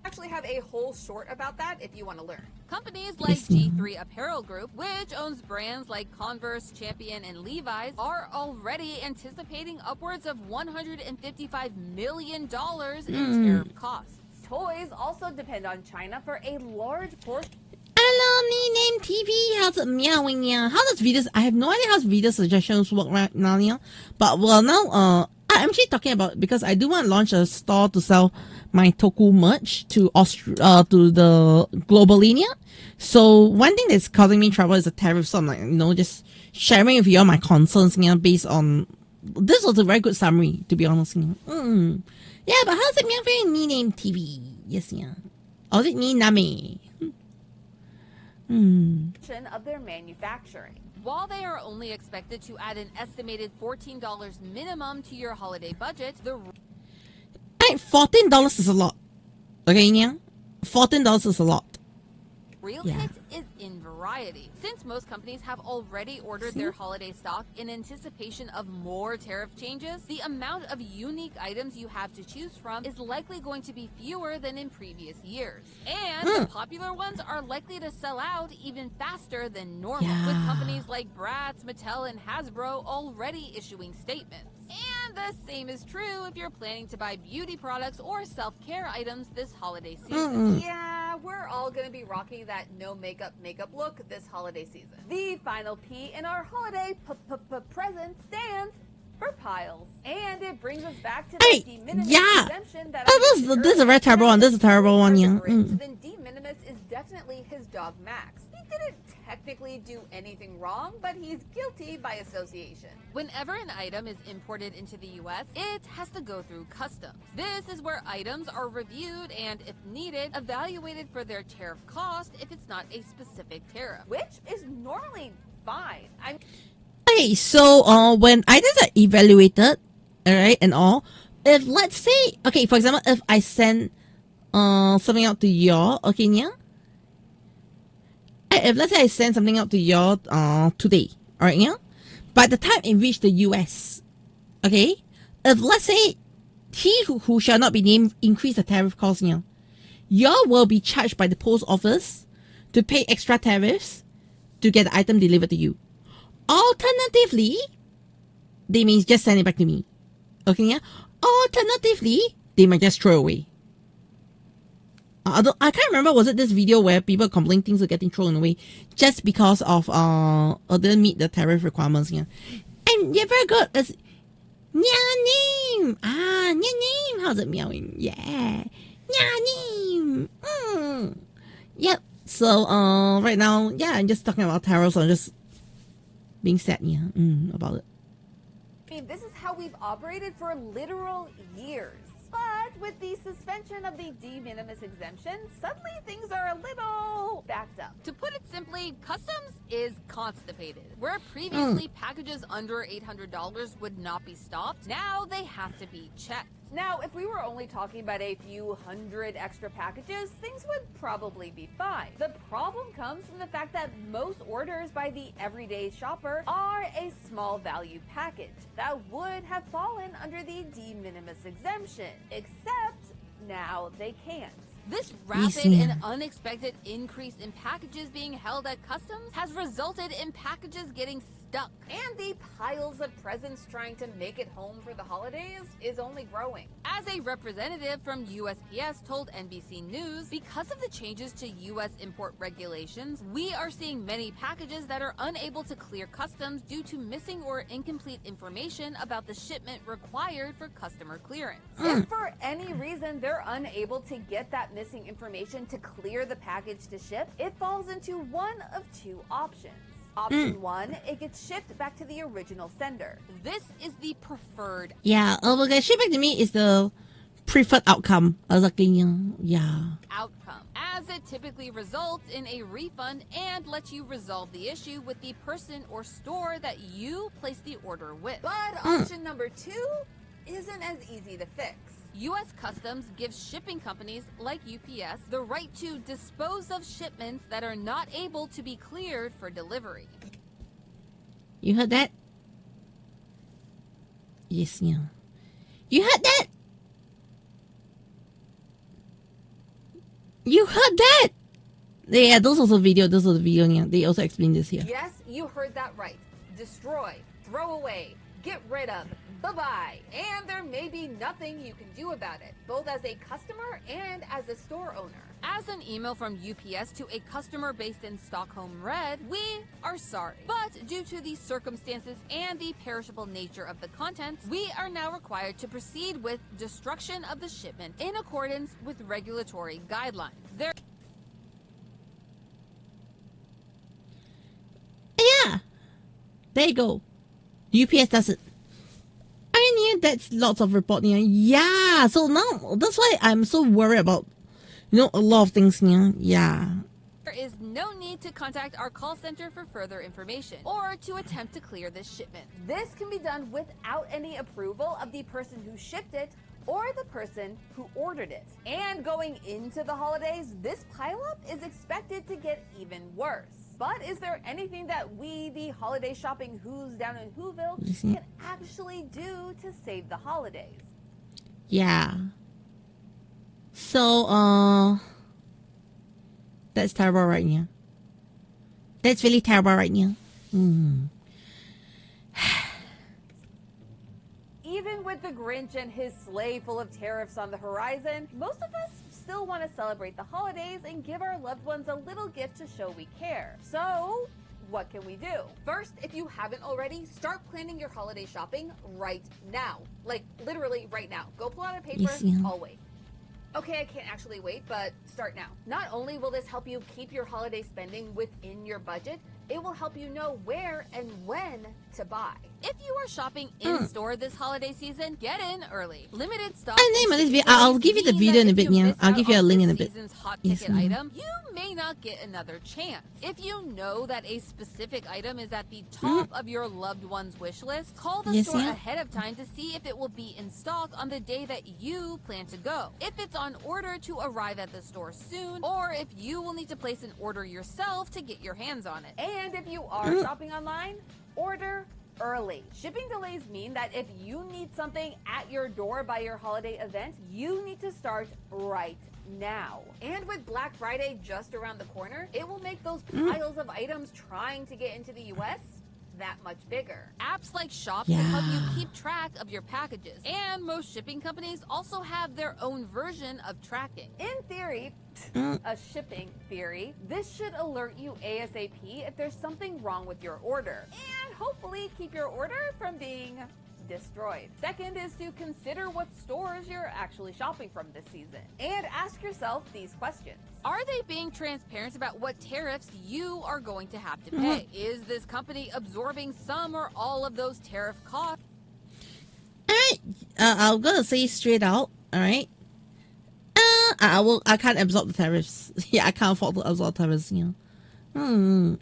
Actually have a whole short about that if you want to learn. Companies like Yes, ma'am. G3 Apparel Group, which owns brands like Converse, Champion, and Levi's, are already anticipating upwards of $155 million in tariff costs. Toys also depend on China for a large portion. Hello, name TV. How's it meowing? Yeah. How does videos? I have no idea how video suggestions work right now. Yeah. But well, now I'm actually talking about because I do want to launch a store to sell my Toku merch to to the globally. Yeah. So one thing that's causing me trouble is the tariff. So I'm like, just sharing with you all my concerns. Yeah, based on this was a very good summary, to be honest. Yeah, but how's it meowing? Name TV. Yes, yeah. Or is it ni name? Of their manufacturing. While they are only expected to add an estimated $14 minimum to your holiday budget, the $14 is a lot. Okay, yeah? $14 is a lot. real Yeah. hit is in variety. Since most companies have already ordered their holiday stock in anticipation of more tariff changes, the amount of unique items you have to choose from is likely going to be fewer than in previous years. And the popular ones are likely to sell out even faster than normal, with Yeah. companies like Bratz, Mattel, and Hasbro already issuing statements. And the same is true if you're planning to buy beauty products or self-care items this holiday season. Yeah, we're all gonna be rocking that no makeup look this holiday season. The final P in our holiday present stands for piles. And it brings us back to the de minimis exemption that This is a very terrible one. This is a terrible one, yeah. Then de minimis is definitely his dog Max. He didn't technically do anything wrong, but he's guilty by association. Whenever an item is imported into the US, it has to go through customs. This is where items are reviewed and, if needed, evaluated for their tariff cost if it's not a specific tariff. Which is normally fine. Okay, so when items are evaluated, alright, and all, if let's say, okay, for example, if I send something out to y'all, okay, yeah? If let's say I send something out to y'all today, alright, yeah? By the time it reached the US, okay, if let's say he who shall not be named increase the tariff cost, yeah, y'all will be charged by the post office to pay extra tariffs to get the item delivered to you. Alternatively, they may just send it back to me. Okay, yeah? Alternatively, they might just throw away. I can't remember, was it this video where people complain things are getting thrown away just because of didn't meet the tariff requirements, yeah. And yeah, very good. It's Nyanim. Nyanim. How's it meowing? Yeah. Nyanim. Yep. So right now, yeah, I'm just talking about tariffs, so I'm just being sad, yeah, about it. I mean, this is how we've operated for literal years. But with the suspension of the de minimis exemption, suddenly things are a little backed up. To put it simply, customs is constipated. Where previously packages under $800 would not be stopped, now they have to be checked. Now, if we were only talking about a few hundred extra packages, things would probably be fine. The problem comes from the fact that most orders by the everyday shopper are a small value package that would have fallen under the de minimis exemption, except now they can't. This rapid and unexpected increase in packages being held at customs has resulted in packages getting stuck. And the piles of presents trying to make it home for the holidays is only growing. As a representative from USPS told NBC News, because of the changes to US import regulations, we are seeing many packages that are unable to clear customs due to missing or incomplete information about the shipment required for customer clearance. If for any reason they're unable to get that missing information to clear the package to ship, it falls into one of two options. Option 1, it gets shipped back to the original sender. This is the preferred. Yeah, okay, ship back to me is the preferred outcome. I was like, yeah. Outcome, as it typically results in a refund and lets you resolve the issue with the person or store that you placed the order with. But option number 2 isn't as easy to fix. U.S. Customs gives shipping companies like UPS the right to dispose of shipments that are not able to be cleared for delivery. You heard that? Yes, yeah. You heard that? You heard that? Yeah, those are the video. Yeah. They also explain this here. Yes, you heard that right. Destroy, throw away, get rid of, bye-bye. And there may be nothing you can do about it, both as a customer and as a store owner. As an email from UPS to a customer based in Stockholm read, we are sorry, but due to the circumstances and the perishable nature of the contents, we are now required to proceed with destruction of the shipment in accordance with regulatory guidelines. Yeah, there you go. UPS does it. I mean, that's lots of reporting. Yeah, so now that's why I'm so worried about, a lot of things here. Yeah. There is no need to contact our call center for further information or to attempt to clear this shipment. This can be done without any approval of the person who shipped it or the person who ordered it. And going into the holidays, this pileup is expected to get even worse. But is there anything that we, the holiday shopping who's down in Whoville, can actually do to save the holidays? Yeah. So, that's terrible right now. That's really terrible right now. Even with the Grinch and his sleigh full of tariffs on the horizon, most of us still want to celebrate the holidays and give our loved ones a little gift to show we care. So, what can we do? First, if you haven't already, start planning your holiday shopping right now. Like, literally right now. Go pull out a paper, I'll wait. Okay, I can't actually wait, but start now. Not only will this help you keep your holiday spending within your budget, it will help you know where and when to buy. If you are shopping in store this holiday season, get in early. Limited stock. And name of this video, I'll give you the video in a bit, yeah. I'll give you a link in a bit. Hot ticket item, you may not get another chance. If you know that a specific item is at the top of your loved one's wish list, call the store ahead of time to see if it will be in stock on the day that you plan to go. If it's on order to arrive at the store soon, or if you will need to place an order yourself to get your hands on it. And if you are shopping online, order early. Shipping delays mean that if you need something at your door by your holiday event, you need to start right now. And with Black Friday just around the corner, it will make those piles of items trying to get into the US that much bigger. Apps like Shop can help you keep track of your packages, and most shipping companies also have their own version of tracking. In theory, a shipping theory, this should alert you ASAP if there's something wrong with your order, and hopefully keep your order from being destroyed. Second is to consider what stores you're actually shopping from this season, and ask yourself these questions. Are they being transparent about what tariffs you are going to have to pay? Is this company absorbing some or all of those tariff costs? Alright, I'm gonna say straight out, alright? I can't absorb the tariffs. Yeah, I can't afford to absorb tariffs, you know. And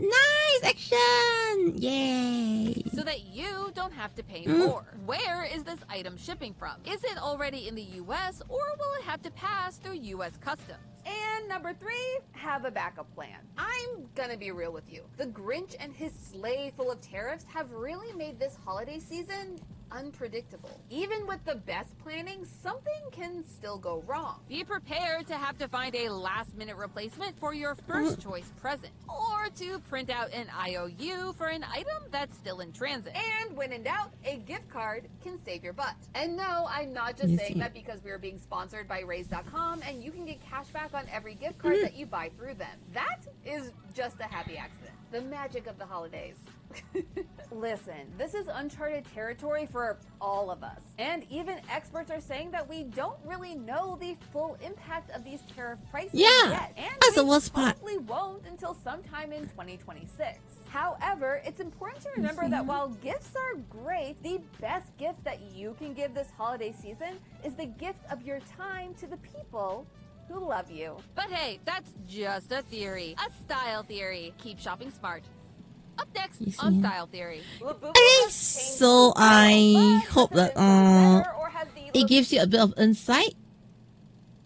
nice action! Yay! So that you don't have to pay more. Where is this item shipping from? Is it already in the US, or will it have to pass through US customs? And number 3, have a backup plan. I'm gonna be real with you. The Grinch and his sleigh full of tariffs have really made this holiday season unpredictable. Even with the best planning, something can still go wrong. Be prepared to have to find a last-minute replacement for your first choice present, or to print out an IOU for an item that's still in transit. And when in doubt, a gift card can save your butt. And no, I'm not just saying that because we're being sponsored by Raise.com and you can get cash back on every gift card that you buy through them. That is just a happy accident. The magic of the holidays. Listen, this is uncharted territory for all of us. And even experts are saying that we don't really know the full impact of these tariff prices yet. And that's the worst part. Probably won't until sometime in 2026. However, it's important to remember that while gifts are great, the best gift that you can give this holiday season is the gift of your time to the people who love you. But hey, that's just a theory. A style theory. Keep shopping smart. Up next on Style Theory. Okay, so I hope that it gives you a bit of insight,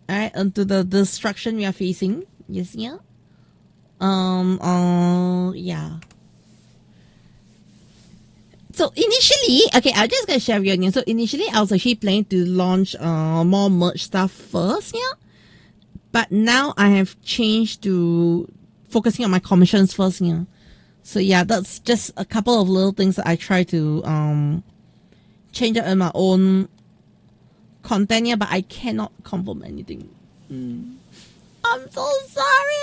alright, into the destruction we are facing. Yes, yeah. Yeah. So initially, okay, I'm just gonna share with you. So initially, I was actually planning to launch more merch stuff first, yeah. But now I have changed to focusing on my commissions first, yeah. So yeah, that's just a couple of little things that I try to change up in my own content, yeah, but I cannot confirm anything. I'm so sorry,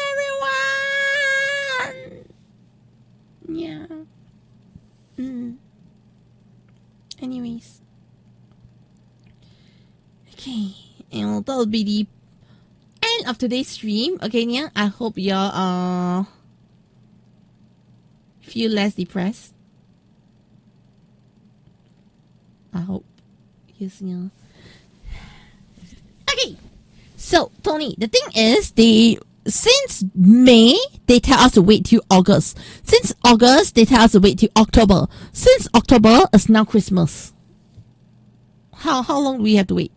everyone. Yeah. Anyways. Okay, and that will be the end of today's stream. Okay, yeah, I hope y'all feel less depressed. I hope. Yes, yeah. Okay, so Tony, the thing is, since May they tell us to wait till August. Since August they tell us to wait till October. Since October is now Christmas. How long do we have to wait?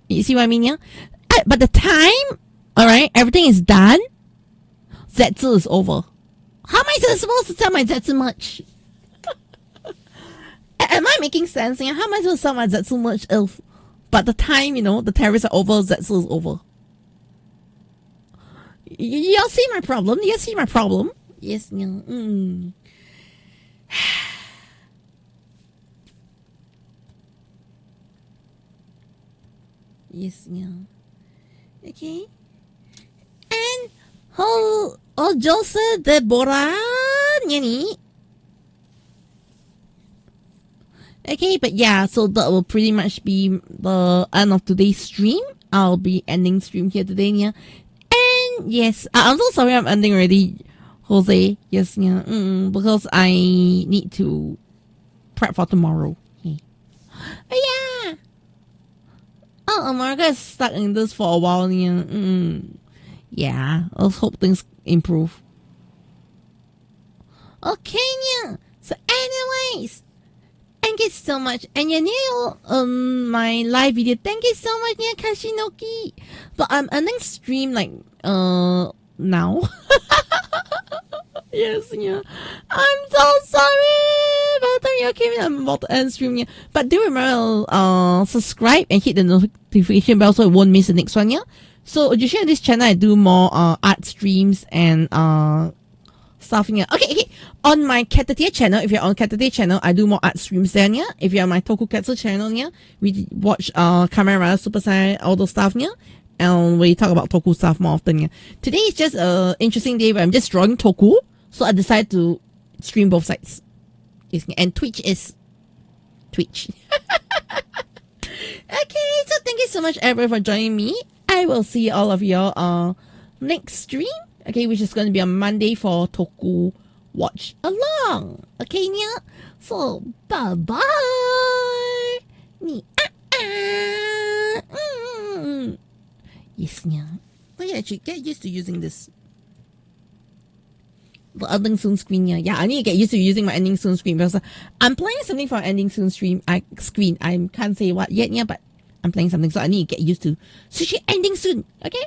You see what I mean, yeah? But the time, alright, everything is done. Zetsu is over. How am I supposed to tell my Zetsu much? Am I making sense? Yeah? How am I supposed to tell my Zetsu much if but the time, you know, the terrorists are over, Zetsu is over? Y'all see my problem? You see my problem? Yes, yeah. Yes, yeah. Okay. And Jose Deborah Nyani. Okay, but yeah, so that will pretty much be the end of today's stream. I'll be ending stream here today, yeah. And yes, I'm so sorry I'm ending already, Jose. Yes, yeah, because I need to prep for tomorrow. Okay. But yeah. Oh, America is stuck in this for a while, yeah. Yeah, let's hope things improve. Okay, yeah. So anyways, thank you so much. And you're new on my live video. Thank you so much, yeah, Kashinoki. But I'm ending stream like now. Yes, yeah. I'm so sorry. By the time you came in, I'm about to end stream, yeah. But do remember subscribe and hit the notification bell so you won't miss the next one, yeah. So usually on this channel I do more art streams and stuff, yeah. Okay. On my Caturteer channel, if you're on Caturteer channel, I do more art streams then, yeah. If you're on my tokusatsu channel, yeah, we watch Kamen, Super Saiyan, all those stuff, yeah. And we talk about Toku stuff more often, yeah. Today is just an interesting day where I'm just drawing Toku, so I decided to stream both sides. Yes, and Twitch is Twitch. Okay, so thank you so much everyone for joining me. I will see all of you next stream. Okay, which is going to be on Monday for Toku Watch Along. Okay, yeah. So bye bye. Yes, yeah. Oh yeah, actually get used to using this. The ending soon screen, yeah. Yeah, I need to get used to using my ending soon screen because I'm playing something for ending soon screen. I can't say what yet, yeah, but I'm playing something, so I need to get used to sushi ending soon. Okay?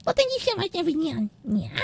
Well, thank you so much, everyone. Yeah.